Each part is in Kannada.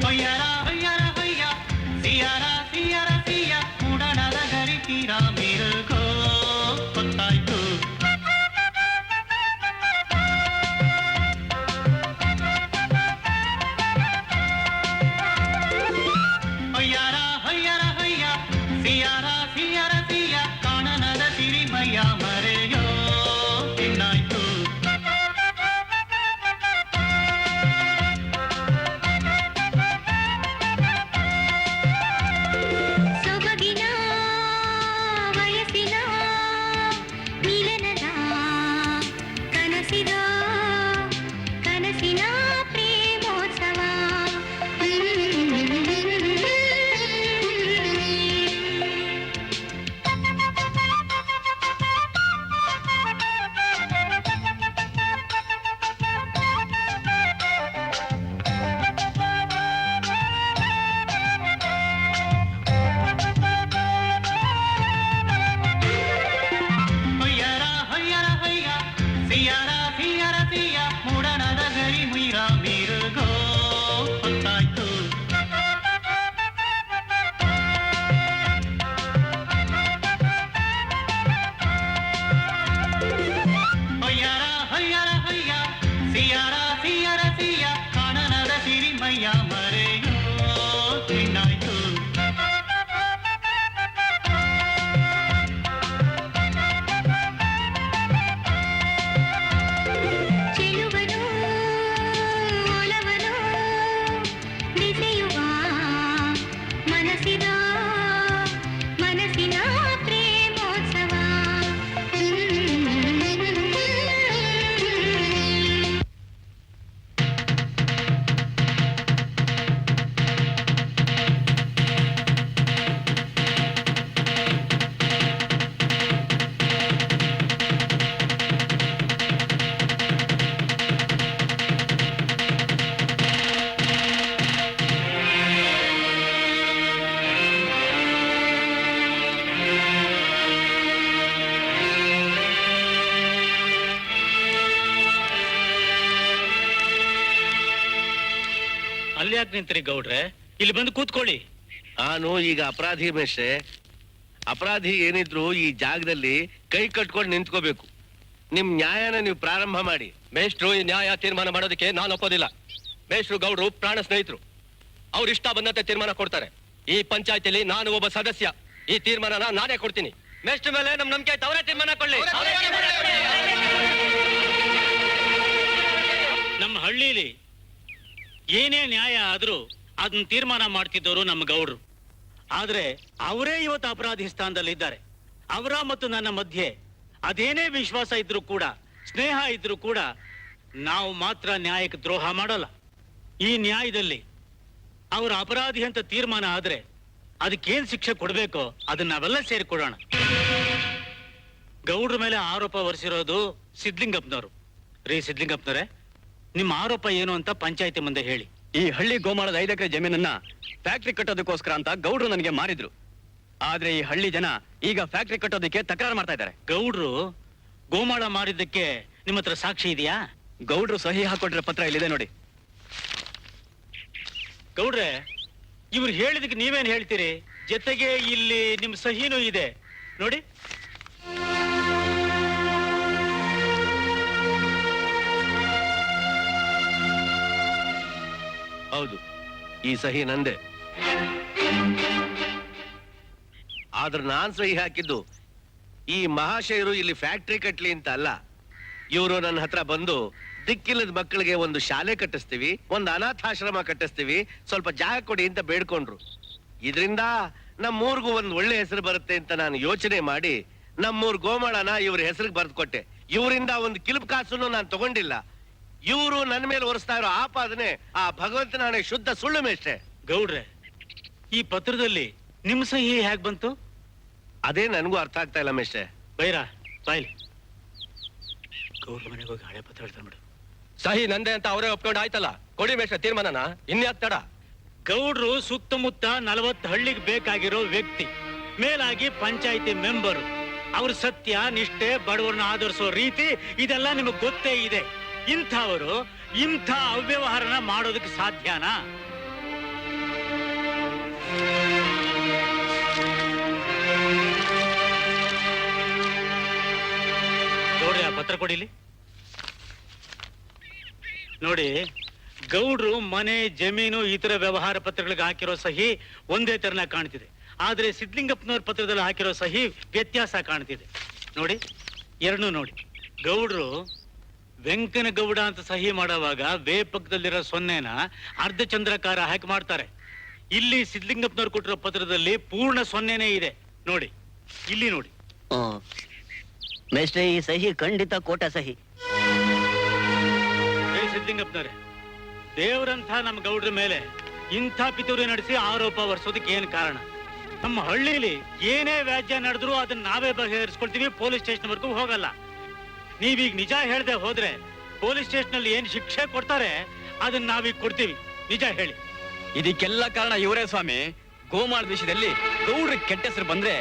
ಹೊಯ್ಯರ ಹೊಯ್ಯರ ಹೊಯ್ಯ ಸಿಯರ ಸಿಯರ ಸಿಯ ಮೂಡಣದ ಗರಿ ತೀರ ಮಿರುಗೋ ಗೊತ್ತಾಯ್ತು. ಹೊಯ್ಯರ ಹೊಯ್ಯರ ಹೊಯ್ಯ ಸಿಯರ ಸಿಯರ ಸಿಯ ಕಾಣನದ ಸಿರಿಮಯ್ಯ ಮರೆಯೋ ತಿನ್ನಾಯ್ತು. ಅಲ್ಯಾಕ್ ನಿಂತ್ರಿ ಗೌಡ್ರೆ, ಇಲ್ಲಿ ಬಂದು ಕೂತ್ಕೊಳ್ಳಿ. ನಾನು ಈಗ ಅಪರಾಧಿ ಮೇಷ್ಟ್ರೆ. ಅಪರಾಧಿ ಏನಿದ್ರು ಈ ಜಾಗದಲ್ಲಿ ಕೈ ಕಟ್ಕೊಂಡು ನಿಂತ್ಕೋಬೇಕು. ನಿಮ್ ನ್ಯಾಯನ ನೀವು ಪ್ರಾರಂಭ ಮಾಡಿ. ಮೇಷ್ಟ್ರು ಈ ನ್ಯಾಯ ತೀರ್ಮಾನ ಮಾಡೋದಕ್ಕೆ ನಾನು ಒಪ್ಪೋದಿಲ್ಲ. ಮೇಷ್ಟ್ರು ಗೌಡ್ರು ಪ್ರಾಣ ಸ್ನೇಹಿತರು, ಅವ್ರು ಇಷ್ಟ ಬಂದಂತೆ ತೀರ್ಮಾನ ಕೊಡ್ತಾರೆ. ಈ ಪಂಚಾಯತಿಲಿ ನಾನು ಒಬ್ಬ ಸದಸ್ಯ, ಈ ತೀರ್ಮಾನ ನಾನೇ ಕೊಡ್ತೀನಿ. ಮೇಷ್ಟ್ರ ಮೇಲೆ ನಮ್ ನಂಬಿಕೆ ಐತೆ, ಅವರೇ ತೀರ್ಮಾನ ಕೊಡ್ಲಿ. ನಮ್ಮ ಹಳ್ಳಿಲಿ ಏನೇ ನ್ಯಾಯ ಆದ್ರೂ ಅದನ್ನ ತೀರ್ಮಾನ ಮಾಡ್ತಿದ್ದವರು ನಮ್ಮ ಗೌಡ್ರು. ಆದ್ರೆ ಅವರೇ ಇವತ್ತು ಅಪರಾಧಿ ಸ್ಥಾನದಲ್ಲಿ ಇದ್ದಾರೆ. ಅವರ ಮತ್ತು ನನ್ನ ಮಧ್ಯೆ ಅದೇನೇ ವಿಶ್ವಾಸ ಇದ್ರೂ ಕೂಡ, ಸ್ನೇಹ ಇದ್ರೂ ಕೂಡ, ನಾವು ಮಾತ್ರ ನ್ಯಾಯಕ್ಕೆ ದ್ರೋಹ ಮಾಡಲ್ಲ. ಈ ನ್ಯಾಯದಲ್ಲಿ ಅವರ ಅಪರಾಧಿ ಅಂತ ತೀರ್ಮಾನ ಆದ್ರೆ ಅದಕ್ಕೇನ್ ಶಿಕ್ಷೆ ಕೊಡ್ಬೇಕೋ ಅದನ್ನ ನಾವೆಲ್ಲ ಸೇರಿಕೊಡೋಣ. ಗೌಡ್ರ ಮೇಲೆ ಆರೋಪ ಹೊರಿಸಿರೋದು ಸಿದ್ಲಿಂಗಪ್ಪನವರು. ರೀ ಸಿದ್ಲಿಂಗಪ್ಪನವರೇ, ನಿಮ್ಮ ಆರೋಪ ಏನು ಅಂತ ಪಂಚಾಯತಿ ಮುಂದೆ ಹೇಳಿ. ಈ ಹಳ್ಳಿ ಗೋಮಾಳದ 5 ಎಕರೆ ಜಮೀನನ್ನ ಫ್ಯಾಕ್ಟ್ರಿ ಕಟ್ಟೋದಕ್ಕೋಸ್ಕರ ಅಂತ ಗೌಡ್ರು ನನಗೆ ಮಾರಿದ್ರು. ಆದ್ರೆ ಈ ಹಳ್ಳಿ ಜನ ಈಗ ಫ್ಯಾಕ್ಟ್ರಿ ಕಟ್ಟೋದಕ್ಕೆ ತಕರಾರು ಮಾಡ್ತಾ ಇದ್ದಾರೆ. ಗೌಡ್ರು ಗೋಮಾಳ ಮಾರಿದ್ದಕ್ಕೆ ನಿಮ್ಮ ಹತ್ರ ಸಾಕ್ಷಿ ಇದೆಯಾ? ಗೌಡ್ರು ಸಹಿ ಹಾಕೊಟ್ರೆ ಪತ್ರ ಇಲ್ಲಿದೆ ನೋಡಿ. ಗೌಡ್ರೆ, ಇವ್ರು ಹೇಳಿದಕ್ಕೆ ನೀವೇನ್ ಹೇಳ್ತೀರಿ? ಜೊತೆಗೆ ಇಲ್ಲಿ ನಿಮ್ ಸಹಿನೂ ಇದೆ ನೋಡಿ. ಹೌದು, ಈ ಸಹಿ ನಂದೆ. ಆದ್ರೆ ನಾನ್ ಸಹಿ ಹಾಕಿದ್ದು ಈ ಮಹಾಶಯರು ಇಲ್ಲಿ ಫ್ಯಾಕ್ಟ್ರಿ ಕಟ್ಲಿ ಅಂತ ಅಲ್ಲ. ಇವರು ನನ್ನ ಹತ್ರ ಬಂದು ದಿಕ್ಕಿಲ್ಲದ ಮಕ್ಕಳಿಗೆ ಒಂದು ಶಾಲೆ ಕಟ್ಟಿಸ್ತೀವಿ, ಒಂದು ಅನಾಥಾಶ್ರಮ ಕಟ್ಟಿಸ್ತೀವಿ, ಸ್ವಲ್ಪ ಜಾಗ ಕೊಡಿ ಅಂತ ಬೇಡ್ಕೊಂಡ್ರು. ಇದರಿಂದ ನಮ್ಮೂರ್ಗೂ ಒಂದು ಒಳ್ಳೆ ಹೆಸರು ಬರುತ್ತೆ ಅಂತ ನಾನು ಯೋಚನೆ ಮಾಡಿ ನಮ್ಮೂರ್ ಗೋಮಾಳನ ಇವ್ರ ಹೆಸರಿಗೆ ಬರೆದು ಕೊಟ್ಟೆ. ಇವರಿಂದ ಒಂದು ಕಿಲುಪ್ ಕಾಸನ್ನು ನಾನು ತಗೊಂಡಿಲ್ಲ. ಇವರು ನನ್ನ ಮೇಲೆ ಹೊರಿಸ್ತಾ ಇರೋ ಆಪಾದನೆ ಆ ಭಗವಂತನ ಹಣೆ ಶುದ್ಧ ಸುಳ್ಳು ಮೇಷ್ಟ್ರೆ. ಗೌಡ್ರೆ, ಈ ಪತ್ರದಲ್ಲಿ ನಿಮ್ ಸಹಿ ಹೇಗ್ ಬಂತು? ಅದೇ ನನಗೂ ಅರ್ಥ ಆಗ್ತಾ ಇಲ್ಲ ಮೇಷ್ಟ್ರೆ. ಬೈರಾ ಬಾಯ್ಲಿ. ಗೌಡ್ರ ಮನೆಗೆ ಹೋಗಿ ಹಳೆ ಪತ್ರ ಹೇಳ್ತಾನೆ ಬಿಡು. ಸಹಿ ನಂದೆ ಅಂತ ಅವರೇ ಒಪ್ಕೊಂಡು ಆಯ್ತಲ್ಲ, ಕೊಡಿ ಮೇಷ್ಟ್ರೆ ತೀರ್ಮಾನನ. ಇನ್ಯಾಕ್ ತಡ? ಗೌಡ್ರು ಸುತ್ತಮುತ್ತ 40 ಹಳ್ಳಿಗೆ ಬೇಕಾಗಿರೋ ವ್ಯಕ್ತಿ, ಮೇಲಾಗಿ ಪಂಚಾಯಿತಿ ಮೆಂಬರ್. ಅವ್ರ ಸತ್ಯ, ನಿಷ್ಠೆ, ಬಡವರನ್ನ ಆಧರಿಸೋ ರೀತಿ ಇದೆಲ್ಲ ನಿಮಗ್ ಗೊತ್ತೇ ಇದೆ. ಇಂಥವರು ಇಂಥ ಅವ್ಯವಹಾರನ ಮಾಡೋದಕ್ಕೆ ಸಾಧ್ಯನಾ? ಪತ್ರ ಕೊಡಿಲಿ. ನೋಡಿ, ಗೌಡ್ರು ಮನೆ, ಜಮೀನು, ಇತರ ವ್ಯವಹಾರ ಪತ್ರಗಳಿಗೆ ಹಾಕಿರೋ ಸಹಿ ಒಂದೇ ತರನ ಕಾಣ್ತಿದೆ. ಆದ್ರೆ ಸಿದ್ಲಿಂಗಪ್ಪನವ್ರ ಪತ್ರದಲ್ಲಿ ಹಾಕಿರೋ ಸಹಿ ವ್ಯತ್ಯಾಸ ಕಾಣ್ತಿದೆ. ನೋಡಿ, ಎರಡನ್ನೂ ನೋಡಿ. ಗೌಡ್ರು ವೆಂಕನಗೌಡ ಅಂತ ಸಹಿ ಮಾಡುವಾಗ ವೇ ಪಕ್ಕದಲ್ಲಿರೋ ಸೊನ್ನೆನ ಅರ್ಧ ಚಂದ್ರಕಾರ ಹಾಕಿ ಮಾಡ್ತಾರೆ. ಇಲ್ಲಿ ಸಿದ್ಲಿಂಗಪ್ಪನವ್ರು ಕೊಟ್ಟಿರೋ ಪತ್ರದಲ್ಲಿ ಪೂರ್ಣ ಸೊನ್ನೆನೇ ಇದೆ. ನೋಡಿ, ಇಲ್ಲಿ ನೋಡಿ. ಮೇಷ್ಟ್ರೆ, ಈ ಸಹಿ ಖಂಡಿತ ಕೋಟ ಸಹಿ. ಸಿದ್ಲಿಂಗಪ್ಪನವ್ರೆ, ದೇವರಂಥ ನಮ್ಮ ಗೌಡ್ರ ಮೇಲೆ ಇಂಥ ಪಿತೂರಿ ನಡೆಸಿ ಆರೋಪ ಹೊರಿಸೋದಕ್ಕೆ ಏನ್ ಕಾರಣ? ನಮ್ಮ ಹಳ್ಳಿಲಿ ಏನೇ ವ್ಯಾಜ್ಯ ನಡೆದ್ರು ಅದನ್ನ ನಾವೇ ಬಗೆಹರಿಸ್ಕೊಳ್ತೀವಿ, ಪೊಲೀಸ್ ಸ್ಟೇಷನ್ ವರ್ಗೂ ಹೋಗಲ್ಲ. ನೀವೀಗ ನಿಜ ಹೇಳ್ದೆ ಹೋದ್ರೆ ಪೊಲೀಸ್ ಸ್ಟೇಷನ್ ಅಲ್ಲಿ ಏನ್ ಶಿಕ್ಷೆ ಕೊಡ್ತಾರೆ ಅದನ್ನ ನಾವೀಗ ಕೊಡ್ತೀವಿ. ನಿಜ ಹೇಳಿ. ಇದಕ್ಕೆಲ್ಲ ಕಾರಣ ಇವರೇ ಸ್ವಾಮಿ. ಗೋಮಾಳ ವಿಷಯದಲ್ಲಿ ಗೌಡ್ರಿಗೆ ಕೆಟ್ಟ ಹೆಸರು ಬಂದ್ರೆ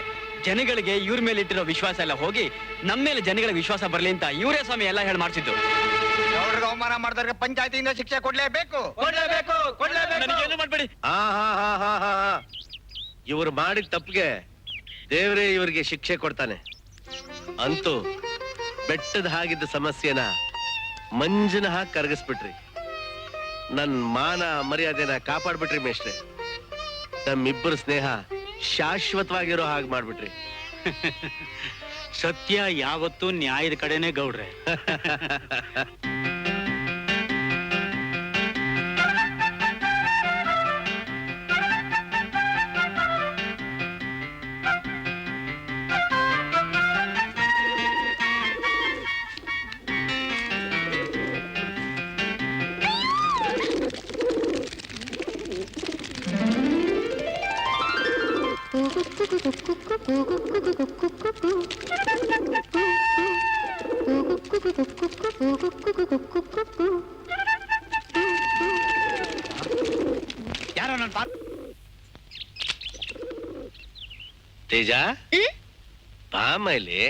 ಜನಗಳಿಗೆ ಇವ್ರ ಮೇಲೆ ಇಟ್ಟಿರೋ ವಿಶ್ವಾಸ ಎಲ್ಲ ಹೋಗಿ ನಮ್ಮ ಮೇಲೆ ಜನಗಳಿಗೆ ವಿಶ್ವಾಸ ಬರ್ಲಿ ಅಂತ ಇವರೇ ಸ್ವಾಮಿ ಎಲ್ಲ ಹೇಳಿ ಮಾಡ್ಸಿದ್ದು. ಗೌಡ್ರಿಗೆ ಅವಮಾನ ಮಾಡಿದ್ರೆ ಪಂಚಾಯತಿಯಿಂದ ಶಿಕ್ಷೆ ಕೊಡ್ಲೇಬೇಕು. ನನಗೇನು ಮಾಡ್ಬೇಡಿ. ಇವ್ರು ಮಾಡಿದ ತಪ್ಪಿಗೆ ದೇವರೇ ಇವರಿಗೆ ಶಿಕ್ಷೆ ಕೊಡ್ತಾನೆ. ಅಂತೂ ಬೆಟ್ಟದ ಹಾಗಿದ್ದ ಸಮಸ್ಯೆನ ಮಂಜನ ಹಾಕಿ ಕರಗಿಸ್ಬಿಟ್ರಿ. ನನ್ ಮಾನ ಮರ್ಯಾದೆನ ಕಾಪಾಡ್ಬಿಟ್ರಿ ಮೇಷ್ಟ್ರೆ. ನಮ್ಮಿಬ್ಬರ ಸ್ನೇಹ ಶಾಶ್ವತವಾಗಿರೋ ಹಾಗೆ ಮಾಡ್ಬಿಟ್ರಿ. ಸತ್ಯ ಯಾವತ್ತೂ ನ್ಯಾಯದ ಕಡೆನೇ ಗೌಡ್ರೆ. ಯಾರೋ ನನ್ನ ತೇಜ, ಬಾಮ ಇಲ್ಲಿ.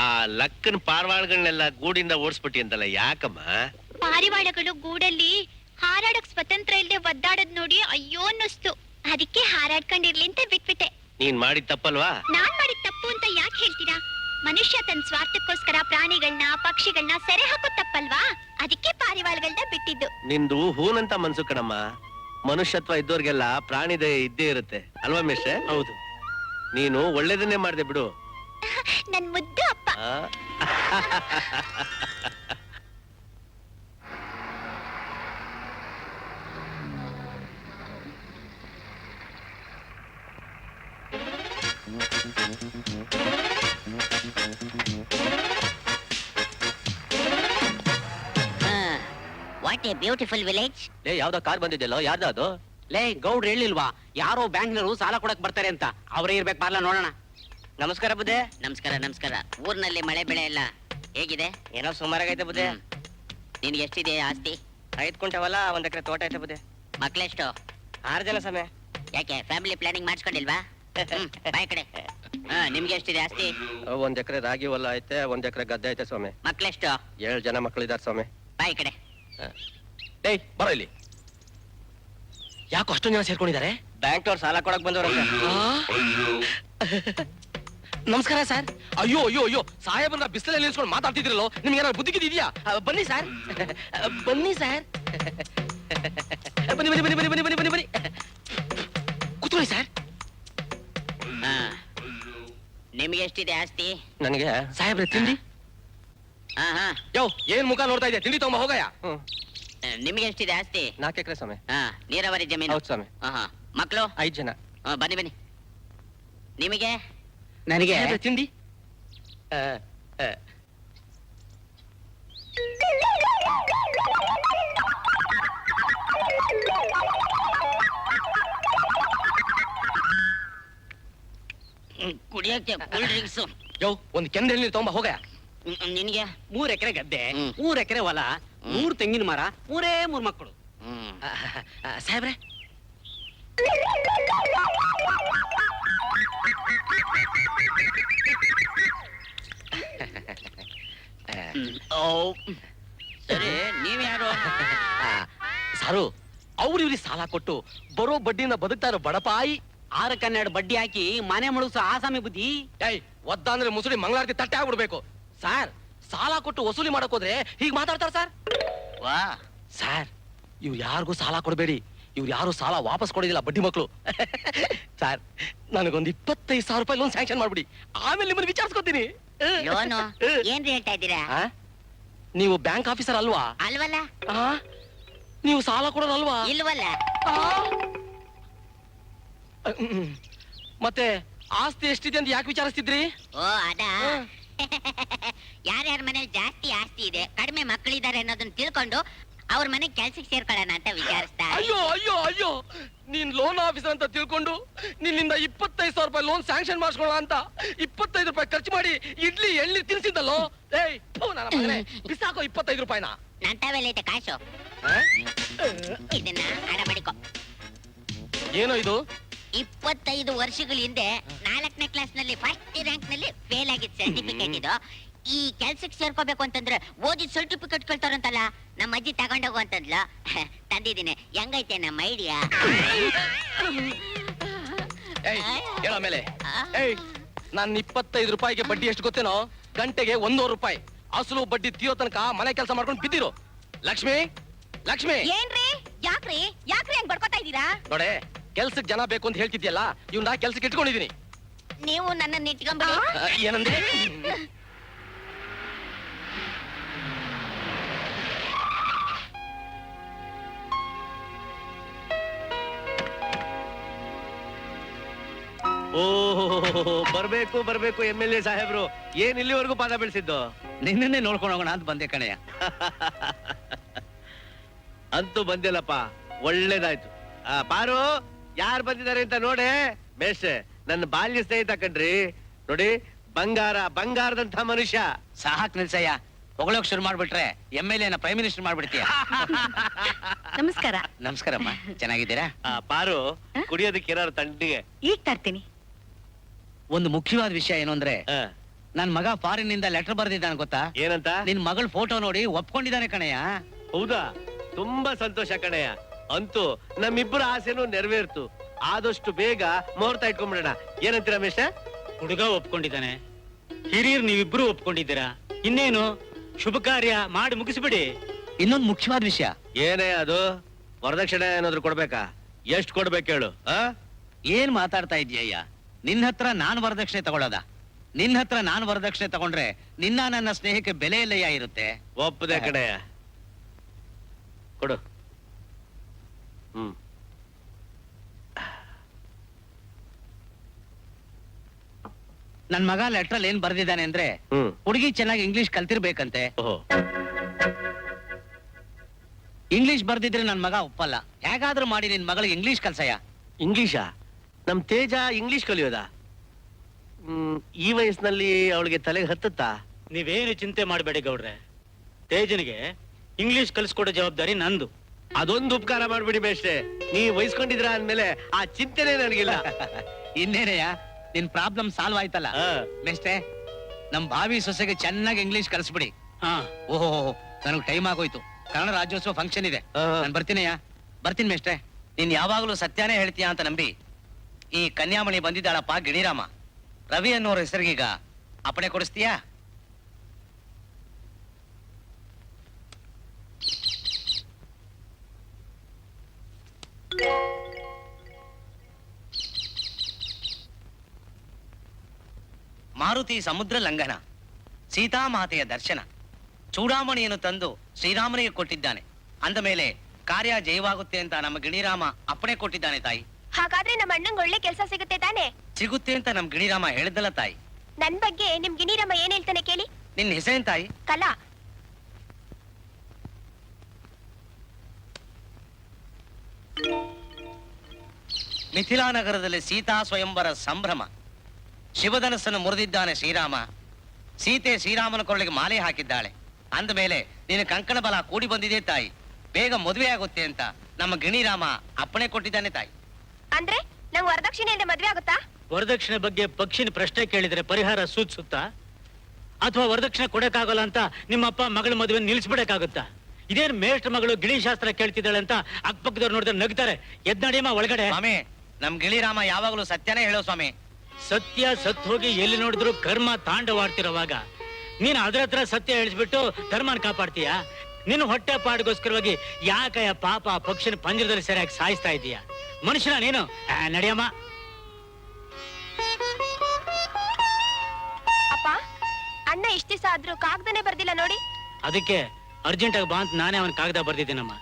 ಆ ಲಕ್ಕನ್ ಪಾರ್ವಾಳಗಳನ್ನೆಲ್ಲ ಗೂಡಿಂದ ಓಡಿಸ್ಬಿಟ್ಟಿ ಅಂತಲ್ಲ, ಯಾಕಮ್ಮ? ಪಾರಿವಾಳಗಳು ಗೂಡಲ್ಲಿ ಹಾರಾಡಕ್ ಸ್ವತಂತ್ರ ಇಲ್ಲದೆ ಒದ್ದಾಡದ್ ನೋಡಿ ಅಯ್ಯೋ ಅನ್ನಿಸ್ತು. ಅದಕ್ಕೆ ಹಾರಾಡ್ಕೊಂಡಿರ್ಲಿ ಅಂತ ಬಿಟ್ಬಿಟ್ಟೆ. ನೀನ್ ಮಾಡಿದ ತಪ್ಪಲ್ವಾ? ನಾನ್ ಮಾಡಿದ ತಪ್ಪು ಅಂತ ಯಾಕೆ ಹೇಳ್ತೀರಾ? ಮನುಷ್ಯ ತನ್ನ ಸ್ವಾರ್ಥಕ್ಕೋಸ್ಕರ ಪ್ರಾಣಿಗಳನ್ನ, ಪಕ್ಷಿಗಳನ್ನ ಸೆರೆ ಹಾಕೋ ತಪ್ಪಲ್ವಾ? ಅದಕ್ಕೆ ಪಾರಿವಾಳಗಳನ್ನ ಬಿಟ್ಟಿದ್ದು. ನಿಂದು ಹೂನಂತ ಮನ್ಸು ಕಣಮ್ಮ. ಮನುಷ್ಯತ್ವ ಇದ್ದವ್ರಿಗೆಲ್ಲ ಪ್ರಾಣಿ ದಯೆ ಇದ್ದೇ ಇರುತ್ತೆ ಅಲ್ವಾ ಮೇಷ್ಟ್ರೆ? ಹೌದು. ನೀನು ಒಳ್ಳೇದನ್ನೇ ಮಾಡ್ದೆ ಬಿಡು. ನನ್ ಮುದ್ದು ಅಪ್ಪ. ಆ? What A beautiful village. ಲೇ, ಯಾವ್ದೋ ಕಾರ್ ಬಂದಿದ್ದೆಲ್ಲೋ, ಯಾರ್ದ ಅದು? ಲೇ, ಗೌಡ್ರು ಹೇಳಿಲ್ವಾ ಯಾರೋ ಬ್ಯಾಂಕ್ನವರು ಸಾಲ ಕೊಡಕ್ ಬರ್ತಾರೆ ಅಂತ? ಅವರೇ ಇರ್ಬೇಕು. ಬಾರ್ಲ ನೋಡೋಣ. ನಮಸ್ಕಾರ ಬುದ್ಧೆ. ನಮಸ್ಕಾರ ನಮಸ್ಕಾರ. ಊರ್ನಲ್ಲಿ ಮಳೆ ಬೆಳೆ ಎಲ್ಲ ಹೇಗಿದೆ? ಏನೋ ಸುಮಾರಾಗೈತೆ ಬುದ್ಧೆ. ನಿನ್ಗೆ ಎಷ್ಟಿದೆ ಆಸ್ತಿ? 5 ಕುಂಟವಲ್ಲ, 1 ಎಕರೆ ತೋಟ ಐತೆ ಬುದ್ಧೆ. ಮಕ್ಳೆಷ್ಟು? 6 ಜನ ಸಮಯ. ಯಾಕೆ ಫ್ಯಾಮಿಲಿ ಪ್ಲಾನಿಂಗ್ ಮಾಡಿಸ್ಕೊಂಡಿಲ್ವಾ? ಬಾಯ್ ಕಡೆ. ನಿಮ್ಗೆ ಎಷ್ಟಿದೆ ಆಸ್ತಿ? 1 ಎಕರೆ ರಾಗಿ ಹೊಲ ಐತೆ, 1 ಎಕರೆ ಗದ್ದೆ ಐತೆ ಸ್ವಾಮಿ. ಮಕ್ಳೆಷ್ಟು? 7 ಜನ ಮಕ್ಕಳಿದ್ದಾರೆ ಸ್ವಾಮಿ. ಬಾಯ್ ಕಡೆ. ಏಯ್, ಬರೋ ಇಲ್ಲಿ. ಯಾಕೋ ಅಷ್ಟೊಂದು ಜನ ಸೇರ್ಕೊಂಡಿದ್ದಾರೆ? ಬ್ಯಾಂಕ್ನವ್ರು ಸಾಲ ಕೊಡಕ್ ಬಂದವ್ರಂತೆ. ನಮಸ್ಕಾರ ಸರ್. ಅಯ್ಯೋ ಅಯ್ಯೋ ಅಯ್ಯೋ, ಸಾಹೇಬನ್ನ ಬಿಸಿಲಲ್ಲಿ ನಿಲ್ಸ್ಕೊಂಡು ಮಾತಾಡ್ತಿದ್ರಲ್ಲೋ, ನಿಮ್ಗೆ ಏನಾದ್ರು ಬುದ್ಧಿಗಿದೆಯಾ? ಬನ್ನಿ ಸರ್, ಬನ್ನಿ ಸರ್, ಬನ್ನಿ ಬನ್ನಿ ಬನ್ನಿ ಬನ್ನಿ ಬನ್ನಿ ಬನ್ನಿ ಬನ್ನಿ ಬನ್ನಿ ಕೂತ್ಕೊಳ್ಳಿ ಸರ್. ನಿಮ್ಗೆ ಎಷ್ಟಿದೆ ಆಸ್ತಿ? ನನಗೆ ಸಾಹೇಬ್ರೆ ತಿಂಡಿ. ಯೋ, ಏನ್ ಮುಖ ನೋಡ್ತಾ ಇದೆ? ತಿಂಡಿ ತಗೊಂಬ ಹೋಗಯ್ಯ. ನಿಮ್ಗೆ ಎಷ್ಟಿದೆ ಆಸ್ತಿ? 4 ಎಕರೆ ಸ್ವಾಮಿ. ನೀರಾವರಿ ಜಮೀನು? ಹೌದು ಸ್ವಾಮಿ. ಮಕ್ಕಳು? 5 ಜನ. ಬನ್ನಿ ಬನ್ನಿ. ನಿಮಗೆ? ನನಗೆ ಸಾಹೇಬ್ರೆ ತಿಂಡಿ. ಕುಡಿಯಕ್ಕೆ ಕೂಲ್ ಡ್ರಿಂಕ್ಸ್. ಯೋ, ಒಂದು ಕೆಂದ ನೀರು ತಗೊಂಬ ಹೋಗಯ್ಯ. ನಿನ್ಗೆ? 3 ಎಕರೆ ಗದ್ದೆ, ಹ್ಮ್. 3 ಎಕರೆ ಹೊಲ, 3 ತೆಂಗಿನ ಮರ, 3 ಮಕ್ಕಳು. ಸಾಹೇಬ್ರೆ, ಸರಿ, ನೀವ್ಯಾರು? ಸಾರು, ಅವ್ರು ಇವ್ರಿಗೆ ಸಾಲ ಕೊಟ್ಟು ಬರೋ ಬಡ್ಡಿನ ಬದುಕ್ತಾ ಇರೋ ಬಡಪಾಯಿ. 6 ಬಡ್ಡಿ ಹಾಕಿ ಮನೆ ಮುಳುಗ್ಸೋ ಆಸಾಮಿ ಬುದ್ಧಿ. ಏಯ್, ಒದ್ದ ಅಂದ್ರೆ ಮುಸುಳಿ ಮಂಗಳಾರತಿ ತಟ್ಟೆ ಆಗ್ಬಿಡ್ಬೇಕು. ಸರ್ ಸಾಲ ಕೊಟ್ಟು ವಸೂಲಿ ಮಾಡಕ್ ಹೋದ್ರೆ ಹೀಗ್ ಮಾತಾಡ್ತಾರ ಸರ್. ವಾ ಸರ್ ಇವ್ರು ಯಾರಿಗೂ ಸಾಲ ಕೊಡಬೇಡಿ. ಇವ್ರು ಯಾರು ಸಾಲ ವಾಪಸ್ ಕೊಡೋದಿಲ್ಲ, ಬಡ್ಡಿ ಮಕ್ಕಳು. ಸರ್ ನನಗೊಂದು 25,000 ರೂಪಾಯಿ ಲೋನ್ ಸ್ಯಾಂಕ್ಷನ್ ಮಾಡ್ಬಿಡಿ, ಆಮೇಲೆ ನಿಮ್ಮನ್ನ ವಿಚಾರಿಸ್ಕೊತೀನಿ. ಲೋನು ಏನ್ರಿ ಹೇಳ್ತಾ ಇದ್ದೀರಾ? ಆ? ನೀವು ಬ್ಯಾಂಕ್ ಆಫೀಸರ್ ಅಲ್ವಾ? ಅಲ್ವಲ್ಲ? ಆ? ನೀವು ಸಾಲ ಕೊಡೋದಲ್ವಾ? ಇಲ್ವಲ್ಲ? ಆ? ಮತ್ತೆ ಆಸ್ತಿ ಎಷ್ಟಿದೆ ಅಂತ ಯಾಕೆ ವಿಚಾರಿಸ್ತಿದ್ರಿ? ಓ ಅದಾ? ಯಾರ್ಯಾರ ಮನೇಲಿ ಜಾಸ್ತಿ ಆಸ್ತಿ ಇದೆ, ಕಡಿಮೆ ಮಕ್ಕಳಿದ್ದಾರೆ ಅನ್ನೋದನ್ನ ತಿಳ್ಕೊಂಡು ಅವ್ರ ಮನೆ ಕೆಲ್ಸಕ್ಕೆ ಸೇರ್ಕೊಳ್ಳೋಣ ಅಂತ ವಿಚಾರಿಸ್ತಾ. ಅಯ್ಯೋ ಅಯ್ಯೋ ಅಯ್ಯೋ, ನೀನ್ ಲೋನ್ ಆಫೀಸರ್ ಅಂತ ತಿಳ್ಕೊಂಡು ನಿನ್ನಿಂದ 25,000 ರೂಪಾಯಿ ಲೋನ್ ಸ್ಯಾಂಕ್ಷನ್ ಮಾಡಿಸ್ಕೊಳ್ಳೋ ಅಂತ 25 ರೂಪಾಯಿ ಖರ್ಚು ಮಾಡಿ ಇಡ್ಲಿ ಎಳ್ಳಿ ತಿನ್ಸಿದ್ದಲ್ಲೋ. ಏಯ್ ನನ್ನ ಮಗನೇ, ಬಿಸಾಕೋ 25 ರೂಪಾಯಿನ. ನಂತವೆಲ್ಲೈತೆ ಕಾಸು, ಇದನ್ನ ಹಣ ಮಾಡಿಕೊ. ಏನೋ ಇದು? 25 ವರ್ಷಗಳ ಹಿಂದೆ 4ನೇ ಕ್ಲಾಸ್ ನಲ್ಲಿ ಫಸ್ಟ್ ರ್ಯಾಂಕ್ ನಲ್ಲಿ ಫೇಲ್ ಆಗಿದ್ ಸರ್ಟಿಫಿಕೇಟ್ ಇದು. ಈ ಕೆಲ್ಸಕ್ಕೆ ಸೇರ್ಕೋಬೇಕು ಅಂತಂದ್ರೆ ಓದಿದ ಸರ್ಟಿಫಿಕೇಟ್ ಕೇಳ್ತಾರಂತಲ್ಲ, ನಮ್ಮ ಅಜ್ಜಿ ತಗೊಂಡೋಗು ಅಂತಂದ್ಲು. ತಂದಿದ್ದೀನಿ. ಹೆಂಗೈತೆ ನಮ್ಮ ಐಡಿಯಾ? ಏಯ್ ಹೇಳೋ ಮೇಲೆ. ಏಯ್ ನಾನ್ 25 ರೂಪಾಯಿಗೆ ಬಡ್ಡಿ ಎಷ್ಟು ಗೊತ್ತೇನೋ? ಗಂಟೆಗೆ 100 ರೂಪಾಯಿ. ಅಸಲು ಬಡ್ಡಿ ತೀರೋ ತನಕ ಮನೆ ಕೆಲಸ ಮಾಡ್ಕೊಂಡು ಬಿದ್ದಿರು. ಲಕ್ಷ್ಮಿ ಲಕ್ಷ್ಮಿ. ಏನ್ರಿ? ಯಾಕ್ರಿ ಹಂಗ್ ಬಡ್ಕೋತಾ ಇದೀರಾ? ನೋಡೆ, ಕೆಲ್ಸಕ್ಕೆ ಜನ ಬೇಕು ಅಂತ ಹೇಳ್ತಿದ್ಯಲ್ಲ, ಇವ್ನ ಕೆಲ್ಸಕ್ಕೆ ಇಟ್ಕೊಂಡಿದೀನಿ. ನೀವು ನನ್ನ ಇಟ್ಕೊಂಬಿಡಿ. ಏನಂದ್ರೆ? ಓಹೋ, ಬರ್ಬೇಕು ಬರ್ಬೇಕು MLA ಸಾಹೇಬ್ರು. ಏನ್ ಇಲ್ಲಿವರೆಗೂ ಪಾದ ಬೆಳೆಸಿದ್ದು? ನಿನ್ನೆ ನೋಡ್ಕೊಂಡು ಹೋಗೋಣ ಅಂತ ಬಂದೆ ಕಣಯ್ಯ. ಅಂತೂ ಬಂದಿಲ್ಲಪ್ಪ, ಒಳ್ಳೇದಾಯ್ತು. ಪಾರು, ಯಾರು ಬಂದಿದ್ದಾರೆ ಅಂತ ನೋಡೆ. ಬೇಷ್, ನನ್ನ ಬಾಲ್ಯ ಸ್ನೇಹಿತ ಕಣ್ರಿ. ನೋಡಿ, ಬಂಗಾರದಂತ ಮನುಷ್ಯ. ಸಾಕ್ ನಿಲ್ಸಯ್ಯ, ಹೊಗಳೋಕ್ ಶುರು ಮಾಡ್ಬಿಟ್ರೆ MLA ನ ಪ್ರೈಮ್ ಮಿನಿಸ್ಟರ್ ಮಾಡ್ಬಿಡ್ತೀಯ. ನಮಸ್ಕಾರ. ನಮಸ್ಕಾರಮ್ಮ, ಚೆನ್ನಾಗಿದ್ದೀರಾ? ಪಾರು, ಕುಡಿಯೋದಕ್ಕೆ ಏನಾರು ತಣ್ಣಗೆ. ಈಗ ತರ್ತೀನಿ. ಒಂದು ಮುಖ್ಯವಾದ ವಿಷಯ ಏನು ಅಂದ್ರೆ, ಆ, ನನ್ ಮಗ ಫಾರಿನ್ ನಿಂದ ಲೆಟರ್ ಬರ್ದಿದ್ದಾನೆ ಗೊತ್ತಾ? ಏನಂತ? ನಿನ್ ಮಗಳ ಫೋಟೋ ನೋಡಿ ಒಪ್ಕೊಂಡಿದ್ದಾನೆ ಕಣಯ್ಯ. ಹೌದಾ? ತುಂಬಾ ಸಂತೋಷ ಕಣಯ್ಯ. ಅಂತೂ ನಮ್ಮಿಬ್ಬರ ಆಸೆನೂ ನೆರವೇರ್ತು. ಆದಷ್ಟು ಬೇಗ ಮುಹೂರ್ತ ಇಟ್ಕೊಂಡ್ಬಿಡೋಣ. ಏನಂತೀರ ರಮೇಶ? ಹುಡುಗ ಒಪ್ಕೊಂಡಿದ್ದಾನೆ, ಹಿರಿಯರು ನೀವಿಬ್ರು ಒಪ್ಕೊಂಡಿದ್ದೀರಾ. ಇನ್ನೇನು ಶುಭ ಕಾರ್ಯ ಮಾಡಿ ಮುಗಿಸ್ಬಿಡಿ. ಇನ್ನೊಂದು ಮುಖ್ಯವಾದ ವಿಷಯ. ಏನೇ ಅದು? ವರದಕ್ಷಿಣೆ ಏನಾದ್ರು ಕೊಡ್ಬೇಕಾ? ಎಷ್ಟು ಕೊಡ್ಬೇಕು ಹೇಳು? ಏನ್ ಮಾತಾಡ್ತಾ ಇದ್ಯಯ್ಯ? ನಿನ್ನ ಹತ್ರ ನಾನ್ ವರದಕ್ಷಿಣೆ ತಗೊಳ್ಳೋದ? ನಿನ್ನ ಹತ್ರ ನಾನ್ ವರದಕ್ಷಿಣೆ ತಗೊಂಡ್ರೆ ನಿನ್ನ ನನ್ನ ಸ್ನೇಹಕ್ಕೆ ಬೆಲೆ ಇಲ್ಲಯ್ಯ ಇರುತ್ತೆ. ಒಪ್ಪದೆ ಕಣಯ್ಯ, ಕೊಡು. ನನ್ ಮಗ ಲೆಟರ್ ಏನ್ ಬರ್ದಿದ್ದಾನೆ ಅಂದ್ರೆ, ಹ್ಮ್. ಹುಡುಗಿ ಚೆನ್ನಾಗಿ ಇಂಗ್ಲಿಷ್ ಕಲ್ತಿರ್ಬೇಕಂತೆ. ಓಹೋ, ಇಂಗ್ಲಿಷ್ ಬರ್ದಿದ್ರೆ ನನ್ ಮಗ ಒಪ್ಪಲ್ಲ. ಹೇಗಾದ್ರೂ ಮಾಡಿ ನಿನ್ ಮಗಳಿಗೆ ಇಂಗ್ಲಿಷ್ ಕಲ್ಸಯ್ಯ. ಇಂಗ್ಲಿಷಾ? ನಮ್ ತೇಜ ಇಂಗ್ಲಿಷ್ ಕಲಿಯೋದಾ? ಈ ವಯಸ್ಸಿನಲ್ಲಿ ಅವಳಿಗೆ ತಲೆಗೆ ಹತ್ತತ್ತಾ? ನೀವೇನು ಚಿಂತೆ ಮಾಡಬೇಡಿ ಗೌಡ್ರೆ, ತೇಜನಿಗೆ ಇಂಗ್ಲಿಷ್ ಕಲಿಸ್ಕೊಡೋ ಜವಾಬ್ದಾರಿ ನಂದು. ಅದೊಂದು ಉಪಕಾರ ಮಾಡ್ಬಿಡಿ ಬೇಷ್ಟೆ. ನೀವ್ ವಹಿಸ್ಕೊಂಡಿದ್ರ ಅಂದ್ಮೇಲೆ ಆ ಚಿಂತೆನೆ ನನಗಿಲ್ಲ. ಇನ್ನೇನಯ್ಯ, ನಿನ್ ಪ್ರಾಬ್ಲಮ್ ಸಾಲ್ವ್ ಆಯ್ತಲ್ಲ. ಆ. ಬೆಸ್ಟೆ, ನಮ್ ಭಾವಿ ಸೊಸೆಗೆ ಚೆನ್ನಾಗಿ ಇಂಗ್ಲಿಷ್ ಕಲಿಸ್ಬಿಡಿ. ಹಾ, ಓಹೋ, ನನಗ್ ಟೈಮ್ ಆಗೋಯ್ತು. ಕನ್ನಡ ರಾಜ್ಯೋತ್ಸವ ಫಂಕ್ಷನ್ ಇದೆ, ನಾನು ಬರ್ತೀನಯ್ಯ. ಬರ್ತೀನಿ ಮೇಷ್ಟ್ರೆ. ನೀನ್ ಯಾವಾಗ್ಲೂ ಸತ್ಯಾನೇ ಹೇಳ್ತೀಯ ಅಂತ ನಂಬಿ ಈ ಕನ್ಯಾಮಣಿ ಬಂದಿದ್ದಾಳಪ್ಪ ಗಿಣಿರಾಮ. ರವಿ ಅನ್ನೋರ ಹೆಸರಿಗೀಗ ಅಪ್ಪಣೆ ಕೊಡಿಸ್ತೀಯಾ? ಮಾರುತಿ ಸಮುದ್ರ ಲಂಘನ, ಸೀತಾಮಾತೆಯ ದರ್ಶನ, ಚೂಡಾಮಣಿಯನ್ನು ತಂದು ಶ್ರೀರಾಮನಿಗೆ ಕೊಟ್ಟಿದ್ದಾನೆ. ಅಂದ ಮೇಲೆ ಕಾರ್ಯ ಜಯವಾಗುತ್ತೆ ಅಂತ ನಮ್ಮ ಗಿಣಿರಾಮ ಅಪ್ಪಣೆ ಕೊಟ್ಟಿದ್ದಾನೆ ತಾಯಿ. ಹಾಗಾದ್ರೆ ನಮ್ಮ ಅಣ್ಣಂಗ್ ಒಳ್ಳೆ ಕೆಲಸ ಸಿಗುತ್ತೆ ತಾನೆ? ಸಿಗುತ್ತೆ ಅಂತ ನಮ್ ಗಿಣಿರಾಮ ಹೇಳಿದ್ದಲ್ಲ ತಾಯಿ. ನನ್ ಬಗ್ಗೆ ನಿಮ್ ಗಿಣಿರಾಮ ಏನ್ ಹೇಳ್ತಾನೆ ಕೇಳಿ. ನಿನ್ ಹೆಸರೇನ್ ತಾಯಿ? ಕಲಾ. ಮಿಥಿಲಾ ನಗರದಲ್ಲಿ ಸೀತಾ ಸ್ವಯಂವರ ಸಂಭ್ರಮ. ಶಿವಧನಸ್ಸನ್ನು ಮುರಿದಿದ್ದಾನೆ ಶ್ರೀರಾಮ. ಸೀತೆ ಶ್ರೀರಾಮನ ಕೊರಳಿಗೆ ಮಾಲೆ ಹಾಕಿದ್ದಾಳೆ. ಅಂದ ಮೇಲೆ ನಿನ್ನ ಕಂಕಣ ಬಲ ಕೂಡಿ ಬಂದಿದೆ ತಾಯಿ. ಬೇಗ ಮದುವೆ ಆಗುತ್ತೆ ಅಂತ ನಮ್ಮ ಗಿಣಿರಾಮ ಅಪ್ಪಣೆ ಕೊಟ್ಟಿದ್ದಾನೆ ತಾಯಿ. ಅಂದ್ರೆ ನಂಗ್ ವರದಕ್ಷಿಣೆಯಿಂದ ಮದ್ವೆ ಆಗುತ್ತಾ? ವರದಕ್ಷಿಣೆ ಬಗ್ಗೆ ಪಕ್ಷಿನ ಪ್ರಶ್ನೆ ಕೇಳಿದ್ರೆ ಪರಿಹಾರ ಸೂಚಿಸುತ್ತಾ? ಅಥವಾ ವರದಕ್ಷಿಣೆ ಕೊಡಕ್ಕಾಗಲ್ಲ ಅಂತ ನಿಮ್ಮಪ್ಪ ಮಗಳ ಮದುವೆ ನಿಲ್ಸ್ಬಿಡಕ್ಕಾಗುತ್ತಾ? ಇದೇನ್ ಮೇಷ್ಟ್ರ ಮಗಳು ಗಿಳಿ ಶಾಸ್ತ್ರ ಕೇಳ್ತಿದ್ದಾಳೆ ಅಂತ ಅಕ್ಕಪಕ್ಕದವ್ರು ನೋಡಿದ್ರೆ ನಗ್ತಾರೆ. ಎದ್ನಡಿಯಮ್ಮ ಒಳಗಡೆ. ಸ್ವಾಮಿ, ನಮ್ ಗಿಳಿರಾಮ ಯಾವಾಗಲೂ ಸತ್ಯನೇ ಹೇಳೋ ಸ್ವಾಮಿ. ಸತ್ಯ ಸತ್ ಹೋಗಿ ಎಲ್ಲಿ ನೋಡಿದ್ರು ಕರ್ಮ ತಾಂಡವಾಡ್ತಿರುವಾಗ ನೀನು ಅದ್ರ ಹತ್ರ ಸತ್ಯ ಹೇಳಿಸ್ಬಿಟ್ಟು ಧರ್ಮನ ಕಾಪಾಡ್ತೀಯಾ? ನಿನ್ನ ಹೊಟ್ಟೆ ಪಾಡಿಗೋಸ್ಕರವಾಗಿ ಯಾಕಯ್ಯ ಪಾಪ ಆ ಪಕ್ಷಿನ ಪಂಜರದಲ್ಲಿ ಸರಿಯಾಗಿ ಸಾಯಿಸ್ತಾ ಇದೀಯಾ? ಮನುಷ್ಯನ ನೀನು? ನಡಿಯಮ್ಮ. ಅಪ್ಪ, ಅಣ್ಣ ಇಷ್ಟ ದಿವಸ ಆದ್ರೂ ಕಾಗ್ದನೇ ಬರ್ದಿಲ್ಲ ನೋಡಿ. ಅದಕ್ಕೆ ಅರ್ಜೆಂಟ್ ಆಗಿ ಬಾ ಅಂತ ನಾನೇ ಅವನ ಕಾಗದ ಬರ್ದಿದ್ದೀನಮ್ಮ.